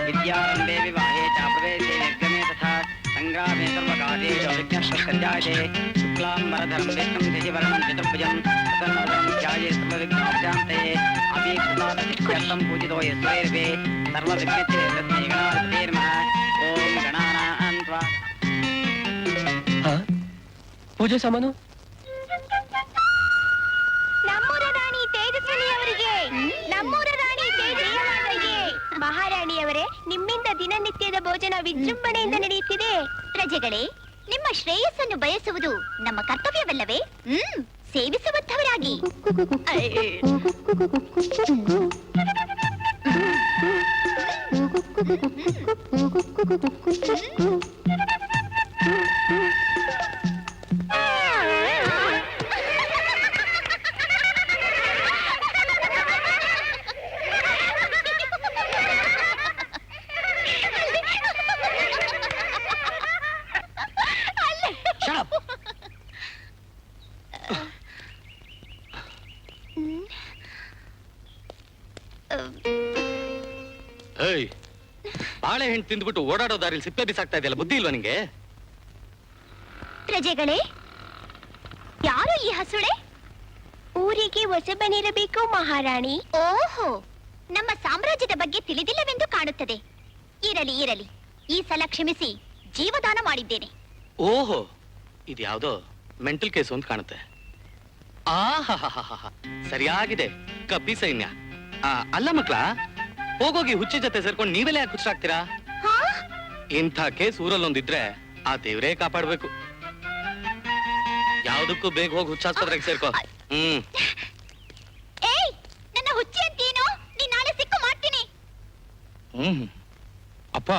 विद्यारंभे विवाहे च प्रवेशे निर्गमे तथा संग्रामे सर्वकार्येषु विघ्नश्चर्याये शुक्लाम्बरधरं विष्णुं शशिवर्णं चतुर्भुजं प्रसन्नवदनं ध्याये सर्वविघ्नोपशान्तये अभीष्टदानसिद्ध्यर्थं पूजितो यस्वैर्वे सर्वविघ्नस्य तस्मै गणाधिपते नमः। ओम गणानां त्वा ಪೂಜೆ ಸಾಮಾನು ನಮ್ಮೂರ ರಾಣಿ ತೇಜಸ್ವಿನಿ ಅವರಿಗೆ, ನಮ್ಮೂರ ರಾಣಿ ತೇಜಸ್ವಿನಿ ಅವರಿಗೆ. ಮಹಾರಾಣಿಯವರೇ, ನಿಮ್ಮಿಂದ ದಿನನಿತ್ಯದ ಭೋಜನ ವಿಜೃಂಭಣೆಯಿಂದ ನಡೆಯುತ್ತಿದೆ. ಪ್ರಜೆಗಳೇ, ನಿಮ್ಮ ಶ್ರೇಯಸ್ಸನ್ನು ಬಯಸುವುದು ನಮ್ಮ ಕರ್ತವ್ಯವಲ್ಲವೇ? ಸೇವಿಸುವಂತವರಾಗಿ. ಏಯ್, ಬಾಳೆಹಣ್ಣು ತಿಂದ್ಬಿಟ್ಟು ಓಡಾಡೋ ದಾರಿಲಿ ಸಿಪ್ಪೆ ಬಿಸಾಕ್ತಾ ಇದೆಯಲ್ಲ, ಬುದ್ಧಿ ಇಲ್ವಾ ನಿಂಗೆ? ಪ್ರಜೆಗಳೇ, ಯಾರು ಈ ಹಸುಳೆ? ಊರಿಗೆ ಹೊಸಬನಿರಬೇಕು ಮಹಾರಾಣಿ. ಓಹೋ, ನಮ್ಮ ಸಾಮ್ರಾಜ್ಯದ ಬಗ್ಗೆ ತಿಳಿದಿಲ್ಲವೆಂದು ಕಾಣುತ್ತದೆ. ಇರಲಿ ಇರಲಿ, ಈ ಸಲ ಕ್ಷಮಿಸಿ ಜೀವದಾನ ಮಾಡಿದ್ದೇನೆ. ಓಹೋ, ಇದ್ಯಾವುದೋ ಮೆಂಟಲ್ ಕೇಸು ಅಂತ ಕಾಣುತ್ತೆ. ಆಹಾ, ಸರಿಯಾಗಿದೆ, ಕಪ್ಪಿ ಸೈನ್ಯ. ಅಲ್ಲ ಮಕ್ಳ, ಹೋಗೋಗಿ ಹುಚ್ಚಿ ಜೊತೆ ಸೇರ್ಕೊಂಡು ನೀವೆಲ್ಲ ಯಾಕೆ ಹುಚ್ಚಾಗ್ತೀರಾ? ಇಂಥ ಕೇಸ್ ಊರಲ್ಲೊಂದಿದ್ರೆ ಆ ದೇವ್ರೇ ಕಾಪಾಡ್ಬೇಕು. ಯಾವ್ದಕ್ಕೂ ಬೇಗ ಹೋಗಿ ಹುಚ್ಚಾಸ್ಪತ್ರೆಗೆ ಸೇರ್ಕೋ. ಏಯ್, ನನ್ನ ಹುಚ್ಚಿ ಅಂತೇನು? ನೀನ್ ನಾಳೆ ಸಿಕ್ಕು ಮಾಡ್ತೀನಿ. ಅಪ್ಪ,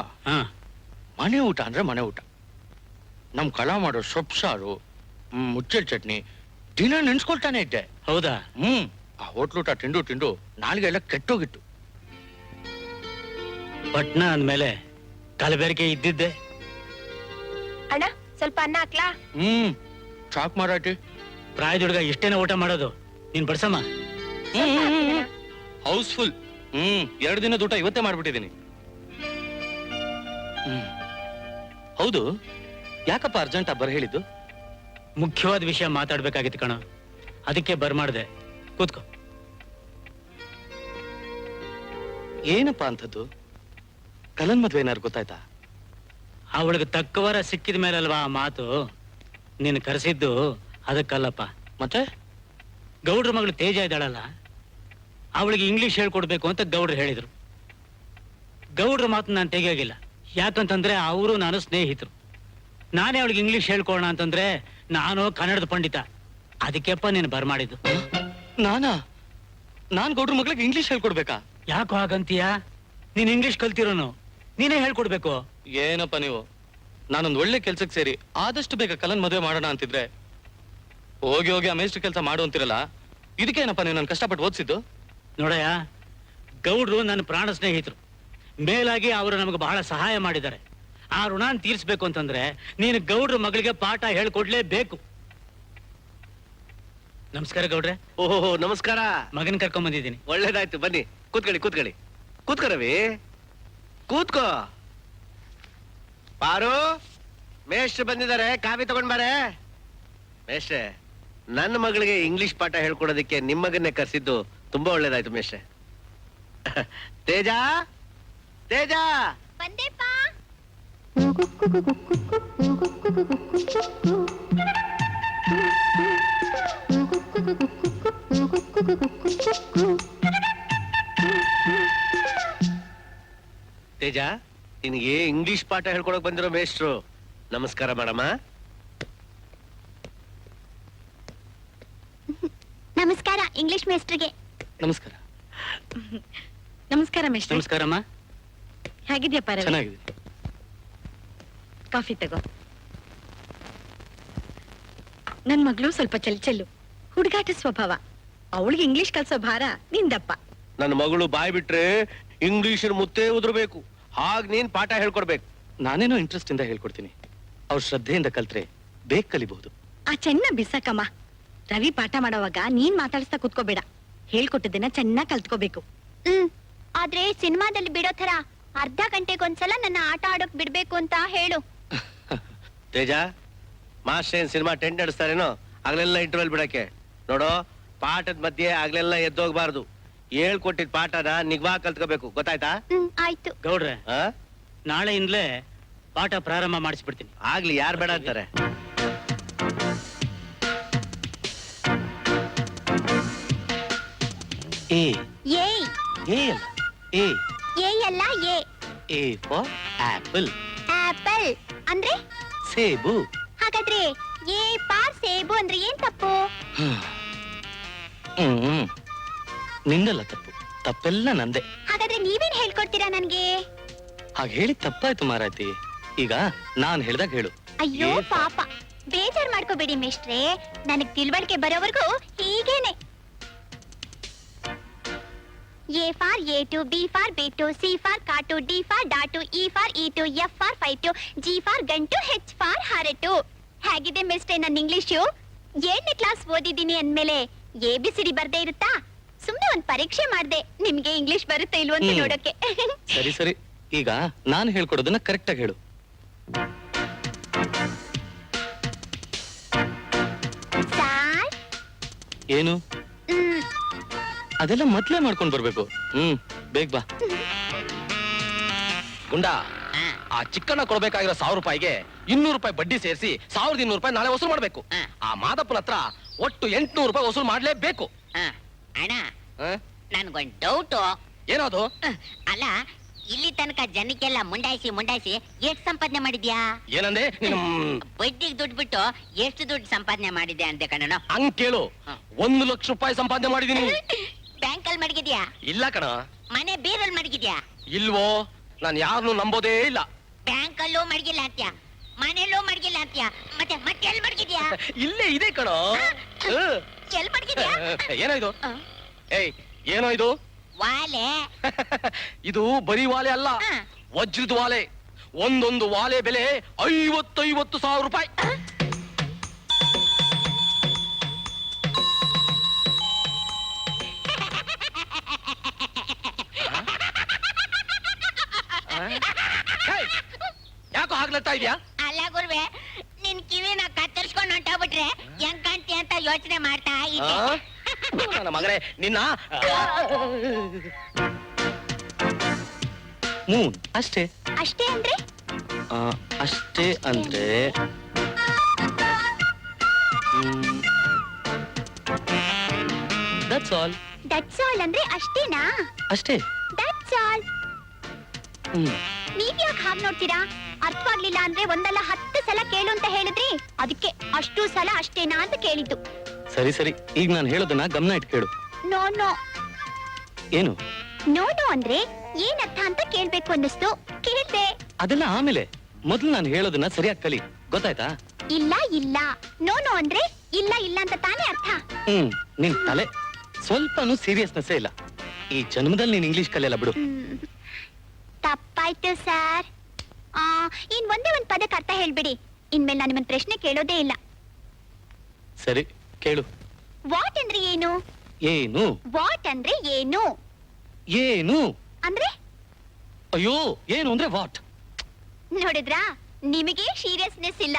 ಮನೆ ಊಟ ಅಂದ್ರೆ ಮನೆ ಊಟ. ನಮ್ ಕಳ ಮಾಡೋ ಸೊಪ್ಪು ಸಾರು, ಮುಚ್ಚಲ್ ಚಟ್ನಿ ದಿನ ನೆನ್ಸ್ಕೊಳ್ತಾನೆ ಇದ್ದೆ. ಹೌದಾ? ಆ ಹೋಟ್ಲೂಟ ತಿಂಡು ತಿಂಡು ನಾಲ್ಗೆ ಎಲ್ಲ ಕೆಟ್ಟೋಗಿತ್ತು. ಪಟ್ನ ಅಂದ್ಮೇಲೆ ಕಲಬೆರಕೆ ಇದ್ದಿದ್ದೆ. ಅಣ್ಣ, ಸ್ವಲ್ಪ ಅನ್ನ ಹಾಕ್ಲಾ? ಚಾಕ್ ಮಾರಾಟಿ. ಪ್ರಾಯದ ಹುಡುಗ ಇಷ್ಟೇನ ಊಟ ಮಾಡೋದು? ನೀನ್ ಬಡ್ಸಮ್ಮ. ಹೌಸ್ಫುಲ್. 2 ದಿನದ ಊಟ ಇವತ್ತೇ ಮಾಡ್ಬಿಟ್ಟಿದ್ದೀನಿ. ಹೌದು, ಯಾಕಪ್ಪ ಅರ್ಜೆಂಟ್ ಬರ ಹೇಳಿದ್ದು? ಮುಖ್ಯವಾದ ವಿಷಯ ಮಾತಾಡ್ಬೇಕಾಗಿತ್ತು ಕಣ, ಅದಕ್ಕೆ ಬರ್ಮಾಡ್ದೆ. ಕೂತ್ಕೋ. ಏನಪ್ಪ ಅಂತದ್ದು? ಕಲನ್ ಮದ್ವೆ ಏನಾರು ಗೊತ್ತಾಯ್ತಾ? ಅವಳಿಗೆ ತಕ್ಕವರ ಸಿಕ್ಕಿದ ಮೇಲಲ್ವಾ ಆ ಮಾತು. ನೀನು ಕರೆಸಿದ್ದು ಅದಕ್ಕಲ್ಲಪ್ಪ. ಮತ್ತೆ ಗೌಡ್ರ ಮಗಳು ತೇಜ ಇದ್ದಾಳಲ್ಲ, ಅವಳಿಗೆ ಇಂಗ್ಲಿಷ್ ಹೇಳ್ಕೊಡ್ಬೇಕು ಅಂತ ಗೌಡ್ರು ಹೇಳಿದ್ರು. ಗೌಡ್ರ ಮಾತು ನಾನು ತೆಗಿಯೋಗಿಲ್ಲ, ಯಾಕಂತಂದ್ರೆ ಅವರು ನಾನು ಸ್ನೇಹಿತರು. ನಾನೇ ಅವಳಿಗೆ ಇಂಗ್ಲಿಷ್ ಹೇಳ್ಕೊಡೋಣ ಅಂತಂದ್ರೆ ನಾನು ಕನ್ನಡದ ಪಂಡಿತ. ಅದಕ್ಕೆಪ್ಪ ನೀನು ಬರ್ಮಾಡಿದ್ದು. ನಾನ್ ಗೌಡ್ರ ಮಗಳಿಗೆ ಇಂಗ್ಲಿಷ್ ಹೇಳ್ಕೊಡ್ಬೇಕಾ? ಯಾಕೋ ಹಾಗಂತೀಯ? ನೀನ್ ಇಂಗ್ಲಿಷ್ ಕಲ್ತಿರೋನು, ನೀನೇ ಹೇಳ್ಕೊಡ್ಬೇಕು. ಏನಪ್ಪ ನೀವು, ನಾನೊಂದು ಒಳ್ಳೆ ಕೆಲ್ಸಕ್ಕೆ ಸೇರಿ ಆದಷ್ಟು ಬೇಗ ಕಲನ್ ಮದುವೆ ಮಾಡೋಣ ಅಂತಿದ್ರೆ ಹೋಗಿ ಹೋಗಿ ಆ ಮೇಷ್ಟ್ರ ಕೆಲಸ ಮಾಡು ಅಂತಿರಲ್ಲ, ಇದಕ್ಕೇನಪ್ಪ ನೀವು ನಾನು ಕಷ್ಟಪಟ್ಟು ಓದಿಸಿದ್ದು? ನೋಡಯ್ಯ, ಗೌಡ್ರು ನನ್ನ ಪ್ರಾಣ ಸ್ನೇಹಿತರು. ಮೇಲಾಗಿ ಅವರು ನಮಗೆ ಬಹಳ ಸಹಾಯ ಮಾಡಿದ್ದಾರೆ. ಆ ಋಣಾನ್ ತೀರ್ಸ್ಬೇಕು ಅಂತಂದ್ರೆ ನೀನು ಗೌಡ್ರ ಮಗಳಿಗೆ ಪಾಠ ಹೇಳ್ಕೊಡ್ಲೇಬೇಕು. ನಮಸ್ಕಾರ ಗೌಡ್ರೆ. ಓಹೋ ನಮಸ್ಕಾರ. ಮಗನ್ ಕರ್ಕೊಂಡ್ ಬಂದಿದ್ದೀನಿ. ಒಳ್ಳೇದಾಯ್ತು, ಬನ್ನಿ ಕೂತ್ಕೊಳ್ಳಿ ಕೂತ್ಕೊಳ್ಳಿ. ಕೂತ್ಕೋ ರವಿ, ಕೂತ್ಕೋ. ಪಾರು, ಮೇಷ್ಟ್ರು ಬಂದಿದ್ದಾರೆ, ಕಾಫಿ ತಗೊಂಡ್ ಬಾರೆ. ಮೇಷ್ಟ್ರೆ, ನನ್ನ ಮಗಳಿಗೆ ಇಂಗ್ಲಿಷ್ ಪಾಠ ಹೇಳ್ಕೊಡೋದಕ್ಕೆ ನಿಮ್ಮ ಮಗನ್ನೇ ಕರ್ಸಿದ್ದು ತುಂಬಾ ಒಳ್ಳೇದಾಯ್ತು ಮೇಷ್ಟ್ರೆ. ತೇಜ, ತೇಜ, ಬಂದೇಪಾ. ತೇಜ, ನಿನಗೆ ಇಂಗ್ಲಿಷ್ ಪಾಠ ಹೇಳ್ಕೊಡಕ್ ಬಂದಿರೋ ಮೇಷ್ಟ್ರು. ನಮಸ್ಕಾರ ಮೇಡಮ. ನಮಸ್ಕಾರ ಇಂಗ್ಲಿಷ್ ಮೇಸ್ಟ್ರಿಗೆ. ನಮಸ್ಕಾರ. ನಮಸ್ಕಾರ ಮಿಸ್ಟರ್. ನಮಸ್ಕಾರಮ್ಮ. ಹೇಗಿದ್ಯಪ್ಪ ರವಿ? ಚೆನ್ನಾಗಿದೆ. ಕಾಫಿ ತಗೋ. ನನ್ ಮಗಳು ಸ್ವಲ್ಪ ಚೆಲ್ಲು, ಹುಡುಗಾಟ ಸ್ವಭಾವ. ಅವಳಿಗೆ ಇಂಗ್ಲಿಷ್ ಕಲ್ಸೋ ಭಾರ ನಿಂದಪ್ಪ. ನನ್ನ ಮಗಳು ಬಾಯ್ ಬಿಟ್ರೆ ಇಂಗ್ಲಿಷ್ ಮುತ್ತೇ ಉದುರ್ಬೇಕು. ಹಾಗ್ ನೀನ್ ಪಾಠ ಹೇಳ್ಕೊಡ್ಬೇಕು. ನಾನೇನೋ ಇಂಟ್ರೆಸ್ಟ್ ಇಂದ ಹೇಳ್ಕೊಡ್ತೀನಿ. ಅವ್ರ ಶ್ರದ್ಧೆಯಿಂದ ಕಲ್ತ್ರೆ ಬೇಗ ಕಲಿಬಹುದು. ಆ ಚೆನ್ನ ಬಿಸಾಕಮ್ಮ. ರವಿ ಪಾಠ ಮಾಡೋವಾಗ ನೀನ್ ಮಾತಾಡಿಸ್ತಾ ಕುತ್ಕೋಬೇಡ. ಹೇಳ್ಕೊಟ್ಟದನ್ನ ಚೆನ್ನಾಗ್ ಕಲ್ತ್ಕೋಬೇಕು. ಆದ್ರೆ ಸಿನಿಮಾದಲ್ಲಿ ಬಿಡೋ ತರ ಅರ್ಧ ಗಂಟೆಗೊಂದ್ಸಲ ನನ್ನ ಆಟ ಆಡೋಕ್ ಬಿಡ್ಬೇಕು ಅಂತ ಹೇಳು. ತೇಜ, ಮಾಸ್ಟರ್ ಏನ್ ಸಿನಿಮಾ ಟೆಂಟ್ ನಡೆಸ್ತಾರೇನೋ ಆಗ್ಲೆಲ್ಲ ಇಂಟರ್ವೆಲ್ ಬಿಡಕ್ಕೆ. ನೋಡೋ, ಪಾಠದ ಮಧ್ಯೆ ಆಗ್ಲೆಲ್ಲ ಎದ್ದೋಗ್ಬಾರ್ದು. ಹೇಳ್ಕೊಟ್ಟಿದ್ ಪಾಠನ ನಿಗ್ವಾ ಕಲ್ತ್ಕೋಬೇಕು, ಗೊತ್ತಾಯ್ತಾ? ಆಯ್ತು. ಗೌಡ್ರೆ, ಆ? ನಾಳೆಯಿಂದಲೇ ಪಾಠ ಪ್ರಾರಂಭ ಮಾಡಿಸ್ಬಿಡ್ತೀನಿ. ಆಗ್ಲಿ, ಯಾರು ಬೇಡ ಅಂತಾರೆ? ಎ ಏಯ್ ಎ ಅಲ್ಲ, ಎ. ಏ ಅಲ್ಲ A. A for apple. Apple ಅಂದ್ರೆ ಸೇಬು. ಹಾಗಾದ್ರೆ ಏ ಪಾರ್ ಸೇಬು ಅಂದ್ರೆ ಏನ್ ತಪ್ಪು? ನಿಂದಲ್ಲ ತಪ್ಪು, ತಪ್ಪೆಲ್ಲ ನಂದೆ. ಹಾಗಾದ್ರೆ ನೀವೇನ್ ಹೇಳ್ಕೊಡ್ತೀರಾ ನನ್ಗೆ? ಹಾಗೆ ಹೇಳಿ ತಪ್ಪಾಯ್ತು ಮಾರಾಯ್ತಿ. ಈಗ ನಾನ್ ಹೇಳ್ದಾಗ ಹೇಳು. ಅಯ್ಯೋ ಏ ಪಾಪ, ಬೇಜಾರ್ ಮಾಡ್ಕೋಬೇಡಿ ಮೇಷ್ಟ್ರೆ. ನನಗ್ ತಿಳುವಳಿಕೆ ಬರೋವರೆಗೂ ಹೀಗೇನೆ. A for A2, B for B2, C for K2, D for D2, E for E2, F for F2, G for ಗಂಟು, H for ಹರಟು. ಹೇಗಿದೆ ಮಿಸ್ಟರ್ ನನ್ನ ಇಂಗ್ಲಿಷು? 7ನೇ ಕ್ಲಾಸ್ ಓದಿದ್ದೀನಿ ಅಂದ್ಮೇಲೆ ABCD ಬರ್ದೇ ಇರುತ್ತಾ? ಸುಮ್ನೆ ಒಂದ್ ಪರೀಕ್ಷೆ ಮಾಡ್ದೆ, ನಿಮ್ಗೆ ಇಂಗ್ಲಿಷ್ ಬರುತ್ತೆ ಇಲ್ವೋ ಅಂತ ನೋಡಕ್ಕೆ. ಸರಿ ಸರಿ, ಈಗ ನಾನು ಹೇಳ್ಕೊಡೋದನ್ನ ಕರೆಕ್ಟ್ ಆಗಿ ಹೇಳು. ಸಾರ್, ಏನು? ಅದೆಲ್ಲ ಮೊದ್ಲೇ ಮಾಡ್ಕೊಂಡ್ ಬರ್ಬೇಕು. ಬೇಗ ಬಾ. ಗುಂಡ, ಆ ಚಿಕ್ಕಣ್ಣ ಕೊಡ್ಬೇಕಾಗಿರೋ 1000 ರೂಪಾಯಿಗೆ 200 ರೂಪಾಯಿ ಬಡ್ಡಿ ಸೇರಿಸಿ 1200 ರೂಪಾಯಿ ನಾಳೆ ವಸೂಲ್ ಮಾಡ್ಬೇಕು. ಆ ಮಾದಪ್ಪನ ಹತ್ರ ಒಟ್ಟು 800 ರೂಪಾಯಿ ವಸೂಲ್ ಮಾಡ್ಲೇಬೇಕು. ಅಣ್ಣ, ನನ್ಗೊಂದ್ ಡೌಟು. ಏನದು? ಅಲ್ಲ, ಇಲ್ಲಿ ತನಕ ಜನಕ್ಕೆಲ್ಲ ಮುಂಡಾಯಿಸಿ ಎಷ್ಟು ಸಂಪಾದನೆ ಮಾಡಿದ್ಯಾ? ಏನಂದೆ? ಬಡ್ಡಿಗೆ ದುಡ್ಡು ಬಿಟ್ಟು ಎಷ್ಟು ದುಡ್ಡು ಸಂಪಾದನೆ ಮಾಡಿದ್ಯಾ ಅಂತೆ ಕಣೋ. ಹಂಗ್ ಕೇಳು. 1 ಲಕ್ಷ ರೂಪಾಯಿ ಸಂಪಾದನೆ ಮಾಡಿದೀನಿ. ಬ್ಯಾಂಕ್ ಅಲ್ಲಿ ಮಡಗಿದ್ಯಾ? ಇಲ್ಲ ಕಣ. ಮನೆ ಬೀರಲ್ಲಿ ಮಡಗಿದ್ಯಾ? ಇಲ್ವೋ, ನಾನು ಯಾರನ್ನು ನಂಬೋದೇ ಇಲ್ಲ. ಬ್ಯಾಂಕ್ ಅಲ್ಲೂ ಮಡಗಿಲ್ಲ ಅಂತ್ಯ, ಮನೆಯಲ್ಲೂ ಮಡಗಿಲ್ಲ ಅಂತ್ಯ, ಮತ್ತೆ ಎಲ್ಲಿ ಮಡಗಿದ್ಯಾ? ಇಲ್ಲೇ ಇದೆ ಕಣ. ಎಲ್ಲಿ ಮಡಗಿದ್ಯಾ? ಏನೋ ಇದು? ಏಯ್, ಏನೋ ಇದು? ವಾಲೆ. ಇದು ಬರೀ ವಾಲೆ ಅಲ್ಲ, ವಜ್ರದ ವಾಲೆ. ಒಂದೊಂದು ವಾಲೆ ಬೆಲೆ 50,000 ರೂಪಾಯಿ. ಯಾಕೋ ಹಾಗ್ಲತ್ತಾ ಇದ್ಯಾ? ಅಲ್ಲ ಗುರುವೆ, ನಿನ್ ಕಿವಿನ ಕತ್ತರಿಸ್ಕೊಂಡು ಹೊಂಟೋಗ್ಬಿಟ್ರೆ ಹೆಂಗ್ ಕಾಣ್ತೀಯ ಅಂತ ಯೋಚನೆ ಮಾಡ್ತಾ ಇದ್ದೆ. ನನ್ನ ಮಗನೇ, ನಿನ್ನ ಮೂನ್ ಅಷ್ಟೇ. ಅಷ್ಟೇ ಅಂದ್ರೆ? ಅಷ್ಟೇ ಅಂದ್ರೆ ದಟ್ಸ್ ಆಲ್. ದಟ್ಸ್ ಆಲ್ ಅಂದ್ರೆ ಅಷ್ಟೇನಾ? ಅಷ್ಟೇ. That's all. ನೀವ್ ಯಾಕೆ ಹಾಗೆ ನೋಡ್ತೀರಾ? ಅರ್ಥವಾಗ್ಲಿಲ್ಲ ಅಂದ್ರೆ ಒಂದಲ್ಲ 10 ಸಲ ಕೇಳು ಅಂತ ಹೇಳಿದ್ರಿ, ಅದಕ್ಕೆ ಅಷ್ಟು ಸಲ ಅಷ್ಟೇನಾ ಅಂತ ಕೇಳಿದ್ದು. ಸರಿ ಸರಿ, ಈಗ ನಾನು ಹೇಳೋದನ್ನ ಗಮನ ಇಟ್ಟು ಕೇಳು. No no. ಏನು? ನೋ ನೋ ಅಂದ್ರೆ ಏನರ್ಥ ಅಂತ ಕೇಳ್ಬೇಕು ಅನ್ನಿಸ್ತು, ಕೇಳ್ದೆ. ಅದೆಲ್ಲ ಆಮೇಲೆ, ಮೊದಲು ನಾನು ಹೇಳೋದನ್ನ ಸರಿಯಾಗಿ ಕಲಿ, ಗೊತ್ತಾಯ್ತಾ? ಇಲ್ಲ ಇಲ್ಲ, ನೋ ನೋ ಅಂದ್ರೆ ಇಲ್ಲ ಇಲ್ಲ ಅಂತ ತಾನೇ ಅರ್ಥ. ನಿನ್ ತಲೆ ಸ್ವಲ್ಪನೂ ಸೀರಿಯಸ್ನೆಸ್ ಇಲ್ಲ. ಈ ಜನ್ಮದಲ್ಲಿ ನೀನ್ ಇಂಗ್ಲಿಷ್ ಕಲಿಯಲ್ಲ ಬಿಡು. ತಪ್ಪಾಯ್ತು ಸರ್. ಇನ್ ಒಂದೇ ಒಂದ್ ಪದಕ್ಕೆ ಅರ್ಥ ಹೇಳ್ಬಿಡಿ. ಇನ್ಮೇಲೆ ನಾನು ನಿಮ್ಮನ್ ಪ್ರಶ್ನೆ ಕೇಳೋದೇ ಇಲ್ಲ. ಸರಿ ಕೇಳು. ವಾಟ್ ಅಂದ್ರೆ ಏನು? ಏನು? ವಾಟ್ ಅಂದ್ರೆ ಏನು? ಏನು ಅಂದ್ರೆ ಅಯ್ಯೋ ಏನು ಅಂದ್ರೆ ವಾಟ್? ನೋಡಿದ್ರಾ, ನಿಮಗೆ ಸೀರಿಯಸ್ನೆಸ್ ಇಲ್ಲ.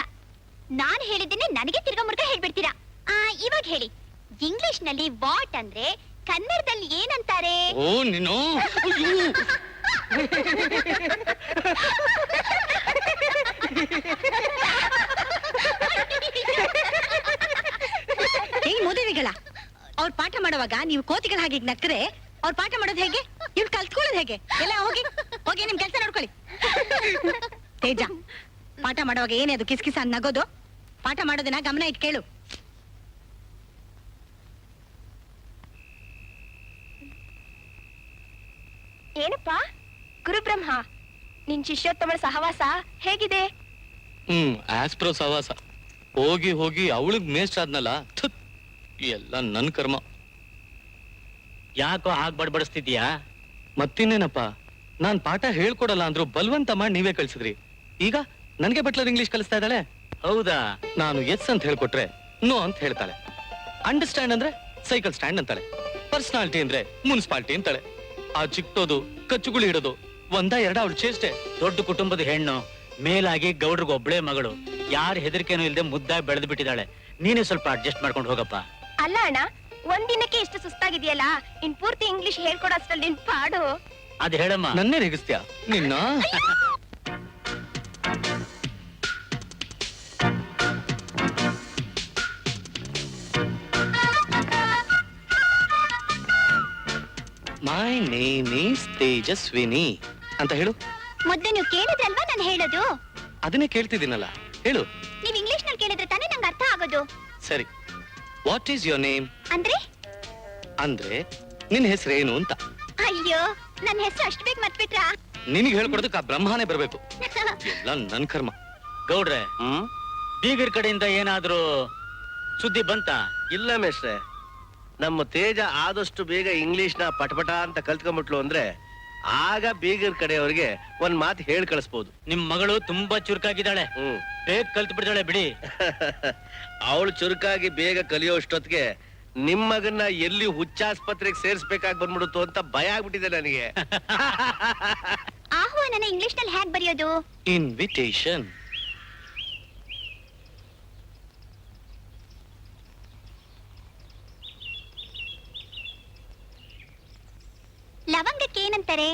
ನಾನ್ ಹೇಳಿದ್ದೇನೆ ನನಗೆ ತಿರ್ಗಾ ಮುರ್ಗ ಹೇಳ್ಬಿಡ್ತೀರಾ. ಇವಾಗ ಹೇಳಿ, ಇಂಗ್ಲಿಷ್ ನಲ್ಲಿ ವಾಟ್ ಅಂದ್ರೆ ಕನ್ನಡದಲ್ಲಿ ಏನಂತಾರೆ? ಓ ನೀನು ಏಯ್ ಮೋದೇವಿಗಳ, ಅವ್ರ ಪಾಠ ಮಾಡುವಾಗ ನೀವು ಕೋತಿಗಳ ಹಾಗೆ ನಕ್ಕರೆ ಅವ್ರ ಪಾಠ ಮಾಡೋದು ಹೇಗೆ? ಇವ್ರು ಕಲ್ತ್ಕೊಳ್ಳೋದು ಹೇಗೆ? ಎಲ್ಲ ಹೋಗಿ ಹೋಗಿ ನಿಮ್ ಕೆಲಸ ನೋಡ್ಕೊಳ್ಳಿ. ತೇಜ, ಪಾಠ ಮಾಡುವಾಗ ಏನೇ ಅದು ಕಿಸ್ಕಿಸ ನಗೋದು? ಪಾಠ ಮಾಡೋದನ್ನ ಗಮನ ಇಟ್ಟು ಕೇಳು. ಏನಪ್ಪ ಗುರುಬ್ರಹ್ಮ, ನಿನ್ ಶಿಷ್ಯೋತ್ತಮಳ ಸಹವಾಸ ಹೇಗಿದೆ? ಆಸ್ಪ್ರೋ ಸವಾಸ ಹೋಗಿ ಹೋಗಿ ಅವಳಿಗೆ ಮೇಸ್ಟ್ ಆದ್ನಲ್ಲ, ಎಲ್ಲ ನನ್ ಕರ್ಮ. ಯಾಕೋ ಹಾಗೆ ಬಡ್ಬಡಿಸ್ತಿದ್ಯಾ? ಮತ್ತಿನ್ನೇನಪ್ಪ, ನಾನ್ ಪಾಠ ಹೇಳ್ಕೊಡಲ್ಲ ಅಂದ್ರು ಬಲ್ವಂತ ಮಾಡಿ ನೀವೇ ಕಳ್ಸಿದ್ರಿ. ಈಗ ನನ್ಗೆ ಬಟ್ಲರ್ ಇಂಗ್ಲಿಷ್ ಕಲಿಸ್ತಾ ಇದ್ದಾಳೆ. ಹೌದಾ? ನಾನು ಎಸ್ ಅಂತ ಹೇಳ್ಕೊಟ್ರೆ ನೋ ಅಂತ ಹೇಳ್ತಾಳೆ. ಅಂಡರ್ಸ್ಟ್ಯಾಂಡ್ ಅಂದ್ರೆ ಸೈಕಲ್ ಸ್ಟ್ಯಾಂಡ್ ಅಂತಾಳೆ. ಪರ್ಸನಾಲಿಟಿ ಅಂದ್ರೆ ಮುನ್ಸಿಪಾಲಿಟಿ ಅಂತಾಳೆ. ಆ ಚಿಕ್ಟೋದು ಕಚ್ಚುಗುಳಿ ಇಡೋದು ಒಂದ ಎರಡ ಅವಳು ಚೇಷ್ಟೆ. ದೊಡ್ಡ ಕುಟುಂಬದ ಹೆಣ್ಣು, ಮೇಲಾಗಿ ಗೌಡ್ರಿಗೆ ಒಬ್ಳೆ ಮಗಳು, ಯಾರ ಹೆದರಿಕೆನೂ ಇಲ್ಲದೆ ಮುದ್ದಾಗಿ ಬೆಳೆದು ಬಿಟ್ಟಿದ್ದಾಳೆ. ನೀನೇ ಸ್ವಲ್ಪ ಅಡ್ಜಸ್ಟ್ ಮಾಡ್ಕೊಂಡು ಹೋಗಪ್ಪ. ಅಲ್ಲ ಅಣ್ಣ, ಒಂದಿನಕ್ಕೆ ಇಷ್ಟು ಸುಸ್ತಾಗಿದೆಯಲ್ಲ, ಇನ್ ಪೂರ್ತಿ ಇಂಗ್ಲಿಷ್ ಹೇಳ್ಕೊಡೋ ಅಷ್ಟ್ರಲ್ಲಿ ನಿನ್ ಪಾಡು. ಅದ್ ಹೇಳಮ್ಮ. ನನ್ನೇ ರೇಗಿಸ್ತೀಯ ನಿನ್ನ? ಮೈ ನೇಮ್ ಈಸ್ ತೇಜಸ್ವಿನಿ ಅಂತ ಹೇಳು. ಮೊದ್ಲು ನೀವು ಕೇಳಿದ್ರಲ್ವಾ ನಾನು ಹೇಳೋದು? ಅದನ್ನೇ ಕೇಳ್ತಿದ್ದೀನಲ್ಲ, ಹೇಳು. ನೀವ್ ಇಂಗ್ಲಿಷ್ ನಲ್ಲಿ ಕೇಳಿದ್ರೆ ತಾನೇ ನಂಗೆ ಅರ್ಥ ಆಗೋದು. ಸರಿ, ವಾಟ್ ಈಸ್ ಯೋರ್ ನೇಮ್? ಅಂದ್ರೆ ಅಂದ್ರೆ ನಿನ್ ಹೆಸರೇನು ಅಂತ. ಅಯ್ಯೋ, ನನ್ನ ಹೆಸರು ಅಷ್ಟು ಬೇಗ ಮರ್ತ್ಬಿಟ್ರಾ? ನಿನಗೆ ಹೇಳ್ಕೊಡೋದಕ್ಕೆ ಆ ಬ್ರಹ್ಮನೇ ಬರ್ಬೇಕು. ಎಲ್ಲ ನನ್ ಕರ್ಮ. ಗೌಡ್ರೆ, ಬೀಗರ್ ಕಡೆಯಿಂದ ಏನಾದ್ರೂ ಸುದ್ದಿ ಬಂತ? ಇಲ್ಲ ಮೇಷ್ಟ್ರೆ, ನಮ್ಮ ತೇಜ ಆದಷ್ಟು ಬೇಗ ಇಂಗ್ಲಿಷ್ ನ ಪಟಪಟ ಅಂತ ಕಲ್ತ್ಕೊಂಡ್ಬಿಟ್ಲು ಅಂದ್ರೆ ಆಗ ಬೀಗರ್ ಕಡೆಯವ್ರಿಗೆ ಒಂದ್ ಮಾತು ಹೇಳಿ ಕಳಿಸ್ಬೋದು. ನಿಮ್ ಮಗಳು ತುಂಬಾ ಚುರುಕಾಗಿದ್ದಾಳೆ, ಬೇಗ ಕಲ್ತು ಬಿಡ್ತಾಳೆ ಬಿಡಿ. ಅವಳು ಚುರುಕಾಗಿ ಬೇಗ ಕಲಿಯೋಷ್ಟೊತ್ತಿಗೆ ನಿಮ್ ಮಗನ್ನ ಎಲ್ಲಿ ಹುಚ್ಚಾಸ್ಪತ್ರೆಗೆ ಸೇರ್ಸ್ಬೇಕಾಗಿ ಬಂದ್ಬಿಡುತ್ತು ಅಂತ ಭಯ ಆಗ್ಬಿಟ್ಟಿದೆ ನನಗೆ. ಆಹ್ವಾನನ ಇಂಗ್ಲಿಷ್ ನಲ್ಲಿ ಹೇಗ್ ಬರೆಯೋದು? ಇನ್ವಿಟೇಷನ್. ಲವಂಗಕ್ಕೆ ಏನಂತಾರೆ?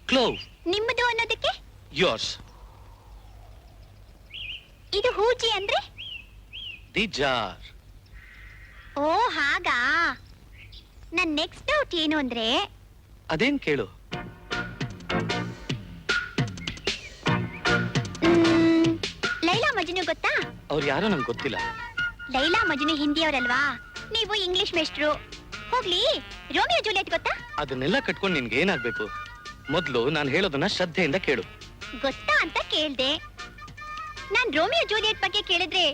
ಕ್ಲೋವ್. ನಿಮ್ಮದು ಅನ್ನೋದಕ್ಕೆ? ಯೋರ್ಸ್. ಇದು ಹೂಜಿ ಅಂದ್ರೆ? The jar. ಓ ಹಾಗಾ. ನನ್ ನೆಕ್ಸ್ಟ್ ಡೌಟ್ ಏನು ಅಂದ್ರೆ, ಅದೇನ್ ಕೇಳು. ಲೈಲಾ ಮಜ್ನು ಗೊತ್ತಾ? ಅವ್ರು ಯಾರೋ ನಂಗೆ ಗೊತ್ತಿಲ್ಲ. ಲೈಲಾ ಮಜ್ನು ಹಿಂದಿಯವರಲ್ವಾ? ನೀವು ಇಂಗ್ಲಿಷ್ ಮೇಷ್ಟ್ರು. ಹೋಗ್ಲಿ, ರೋಮಿಯೋ ಜೂಲಿಯಟ್ ಗೊತ್ತಾ? ಅದನ್ನೆಲ್ಲ ಕಟ್ಕೊಂಡು ನಿನ್ಗೆ ಏನಾಗ್ಬೇಕು? ಮೊದ್ಲು ನಾನು ಹೇಳೋದನ್ನ ಶ್ರದ್ಧೆಯಿಂದ ಕೇಳು. ಗೊತ್ತಾ ಅಂತ ಕೇಳ್ದೆ. ನಾನ್ ರೋಮಿಯೋ ಜೂಲಿಯಟ್ ಬಗ್ಗೆ ಕೇಳಿದ್ರೆ